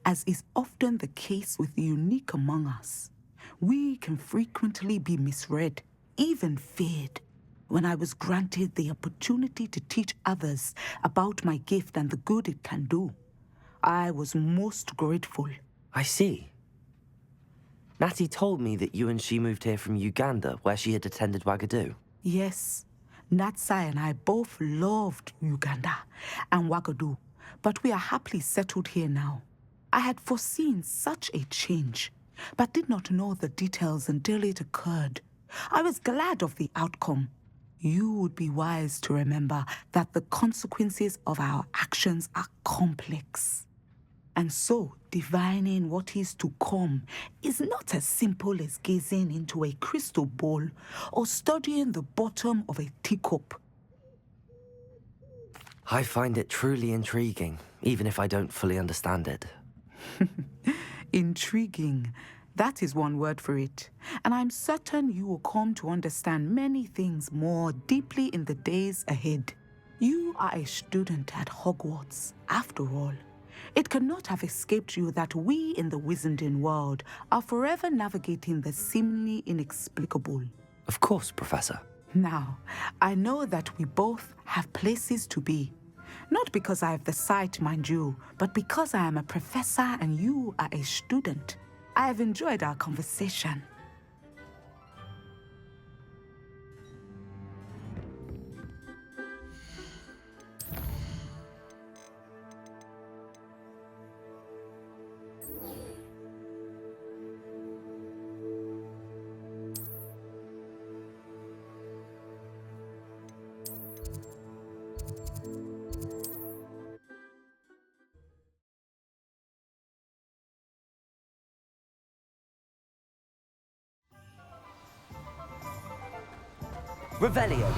[SPEAKER 6] as is often the case with the unique among us, we can frequently be misread, even feared. When I was granted the opportunity to teach others about my gift and the good it can do, I was most grateful.
[SPEAKER 1] I see. Natty told me that you and she moved here from Uganda, where she had attended Wagadu.
[SPEAKER 6] Yes, Natsai and I both loved Uganda and Wagadu, but we are happily settled here now. I had foreseen such a change, but did not know the details until it occurred. I was glad of the outcome. You would be wise to remember that the consequences of our actions are complex. And so, divining what is to come is not as simple as gazing into a crystal ball or studying the bottom of a teacup.
[SPEAKER 1] I find it truly intriguing, even if I don't fully understand it.
[SPEAKER 6] Intriguing. That is one word for it. And I'm certain you will come to understand many things more deeply in the days ahead. You are a student at Hogwarts, after all. It cannot have escaped you that we in the Wizarding world are forever navigating the seemingly inexplicable.
[SPEAKER 1] Of course, Professor.
[SPEAKER 6] Now, I know that we both have places to be. Not because I have the sight, mind you, but because I am a professor and you are a student. I have enjoyed our conversation.
[SPEAKER 11] Revelio.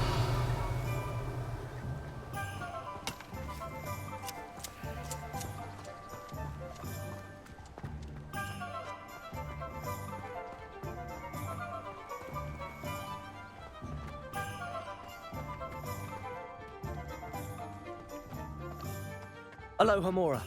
[SPEAKER 9] Aloha Mora.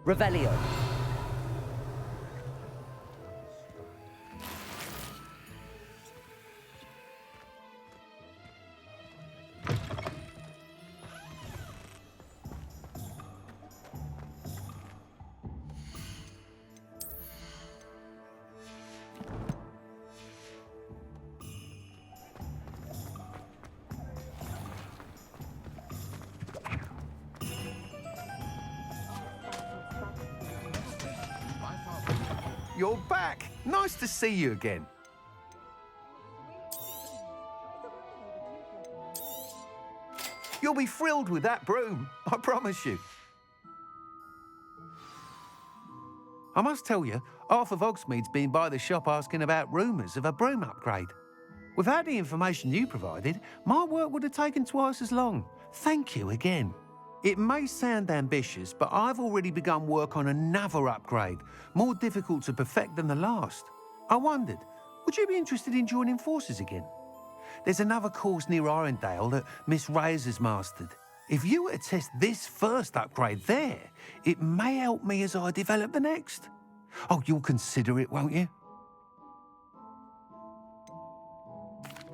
[SPEAKER 9] Revelio.
[SPEAKER 13] You're back. Nice to see you again. You'll be thrilled with that broom, I promise you. I must tell you, half of Hogsmeade's been by the shop asking about rumours of a broom upgrade. Without the information you provided, my work would have taken twice as long. Thank you again. It may sound ambitious, but I've already begun work on another upgrade, more difficult to perfect than the last. I wondered, would you be interested in joining forces again? There's another course near Arendelle that Miss Reyes has mastered. If you were to test this first upgrade there, it may help me as I develop the next. Oh, you'll consider it, won't you?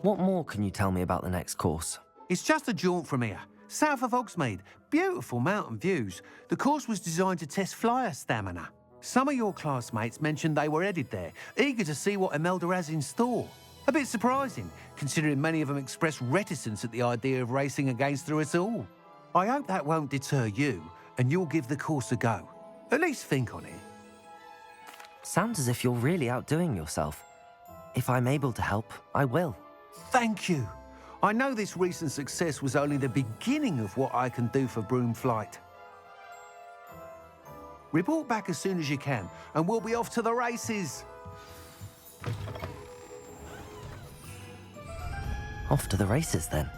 [SPEAKER 1] What more can you tell me about the next course?
[SPEAKER 13] It's just a jaunt from here, south of Hogsmeade. Beautiful mountain views. The course was designed to test flyer stamina. Some of your classmates mentioned they were headed there, eager to see what Imelda has in store. A bit surprising, considering many of them expressed reticence at the idea of racing against her at all. I hope that won't deter you, and you'll give the course a go. At least think on it.
[SPEAKER 1] Sounds as if you're really outdoing yourself. If I'm able to help, I will.
[SPEAKER 13] Thank you. I know this recent success was only the beginning of what I can do for Broom Flight. Report back as soon as you can, and we'll be off to the races.
[SPEAKER 1] Off to the races, then.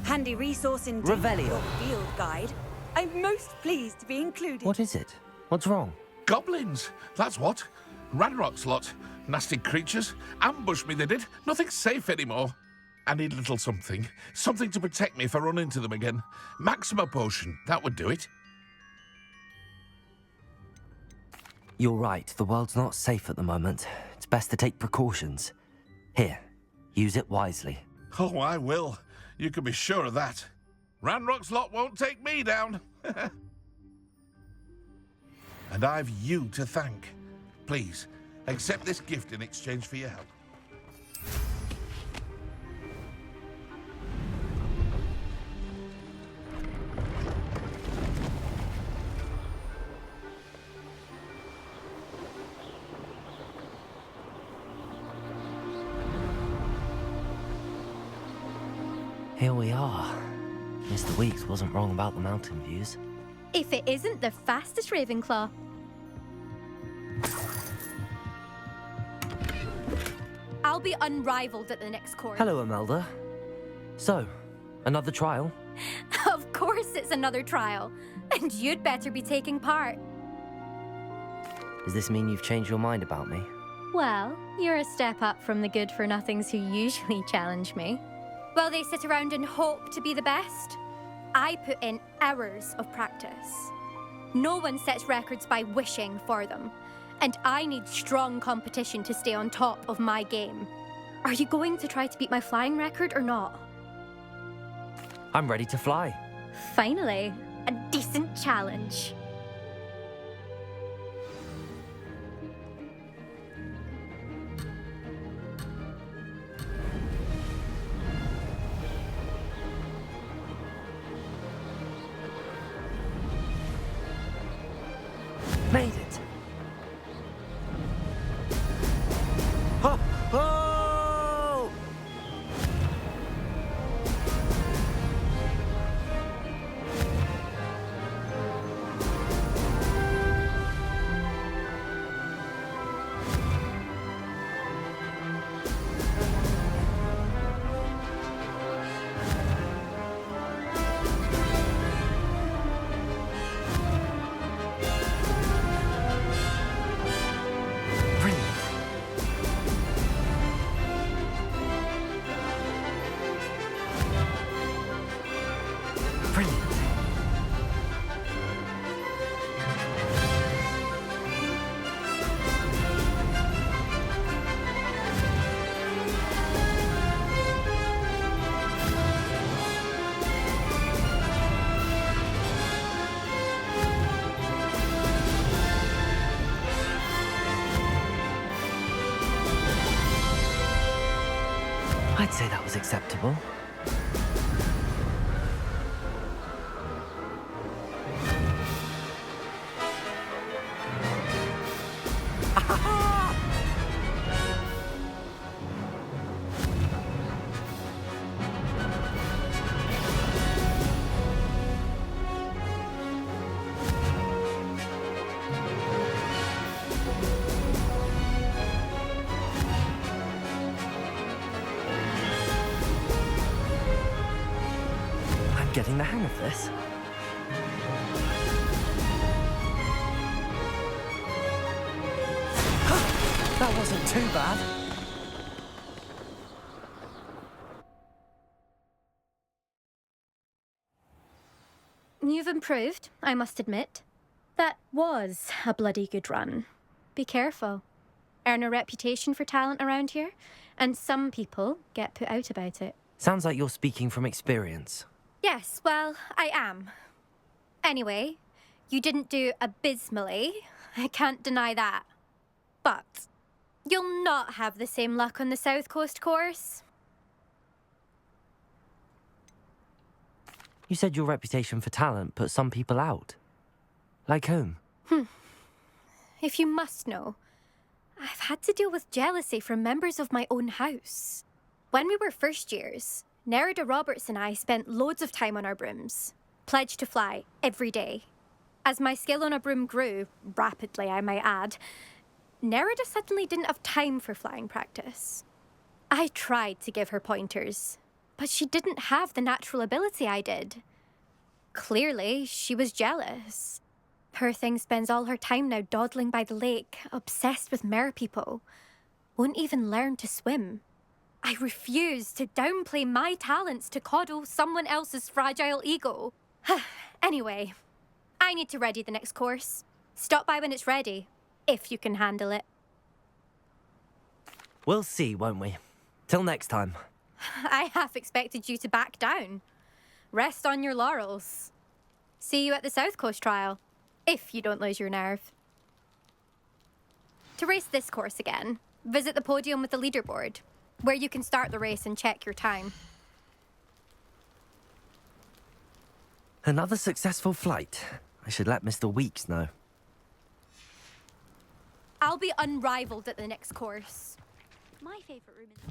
[SPEAKER 18] Handy resource indeed.
[SPEAKER 1] Revelio.
[SPEAKER 18] Your field guide. I'm most pleased to be included.
[SPEAKER 1] What is it? What's wrong?
[SPEAKER 3] Goblins, that's what. Ranrock's lot. Nasty creatures. Ambushed me, they did. Nothing's safe anymore. I need a little something. Something to protect me if I run into them again. Maxima potion, that would do it.
[SPEAKER 1] You're right, the world's not safe at the moment. It's best to take precautions. Here, use it wisely.
[SPEAKER 3] Oh, I will. You can be sure of that. Ranrock's lot won't take me down. And I've you to thank. Please, accept this gift in exchange for your help.
[SPEAKER 1] Here we are. Mr. Weeks wasn't wrong about the mountain views.
[SPEAKER 17] If it isn't the fastest Ravenclaw. I'll be unrivaled at the next course.
[SPEAKER 1] Hello, Imelda. So, another trial?
[SPEAKER 17] Of course it's another trial. And you'd better be taking part.
[SPEAKER 1] Does this mean you've changed your mind about me?
[SPEAKER 17] Well, you're a step up from the good-for-nothings who usually challenge me. Well, they sit around and hope to be the best. I put in hours of practice. No one sets records by wishing for them. And I need strong competition to stay on top of my game. Are you going to try to beat my flying record or not?
[SPEAKER 1] I'm ready to fly.
[SPEAKER 17] Finally, a decent challenge.
[SPEAKER 1] Made it. Oh! Oh! I'd say that was acceptable. Getting the hang of this. That wasn't too bad.
[SPEAKER 17] You've improved, I must admit. That was a bloody good run. Be careful. Earn a reputation for talent around here, and some people get put out about it.
[SPEAKER 1] Sounds like you're speaking from experience.
[SPEAKER 17] Yes, well, I am. Anyway, you didn't do abysmally. I can't deny that. But you'll not have the same luck on the South Coast course.
[SPEAKER 1] You said your reputation for talent put some people out. Like whom?
[SPEAKER 17] If you must know, I've had to deal with jealousy from members of my own house. When we were first years, Nerida Roberts and I spent loads of time on our brooms, pledged to fly every day. As my skill on a broom grew, rapidly I might add, Nerida suddenly didn't have time for flying practice. I tried to give her pointers, but she didn't have the natural ability I did. Clearly, she was jealous. Poor thing spends all her time now dawdling by the lake, obsessed with merpeople. Won't even learn to swim. I refuse to downplay my talents to coddle someone else's fragile ego. Anyway, I need to ready the next course. Stop by when it's ready, if you can handle it.
[SPEAKER 1] We'll see, won't we? Till next time.
[SPEAKER 17] I half expected you to back down. Rest on your laurels. See you at the South Coast trial, if you don't lose your nerve. To race this course again, visit the podium with the leaderboard, where you can start the race and check your time.
[SPEAKER 1] Another successful flight. I should let Mr. Weeks know.
[SPEAKER 17] I'll be unrivaled at the next course.
[SPEAKER 22] My favourite room is...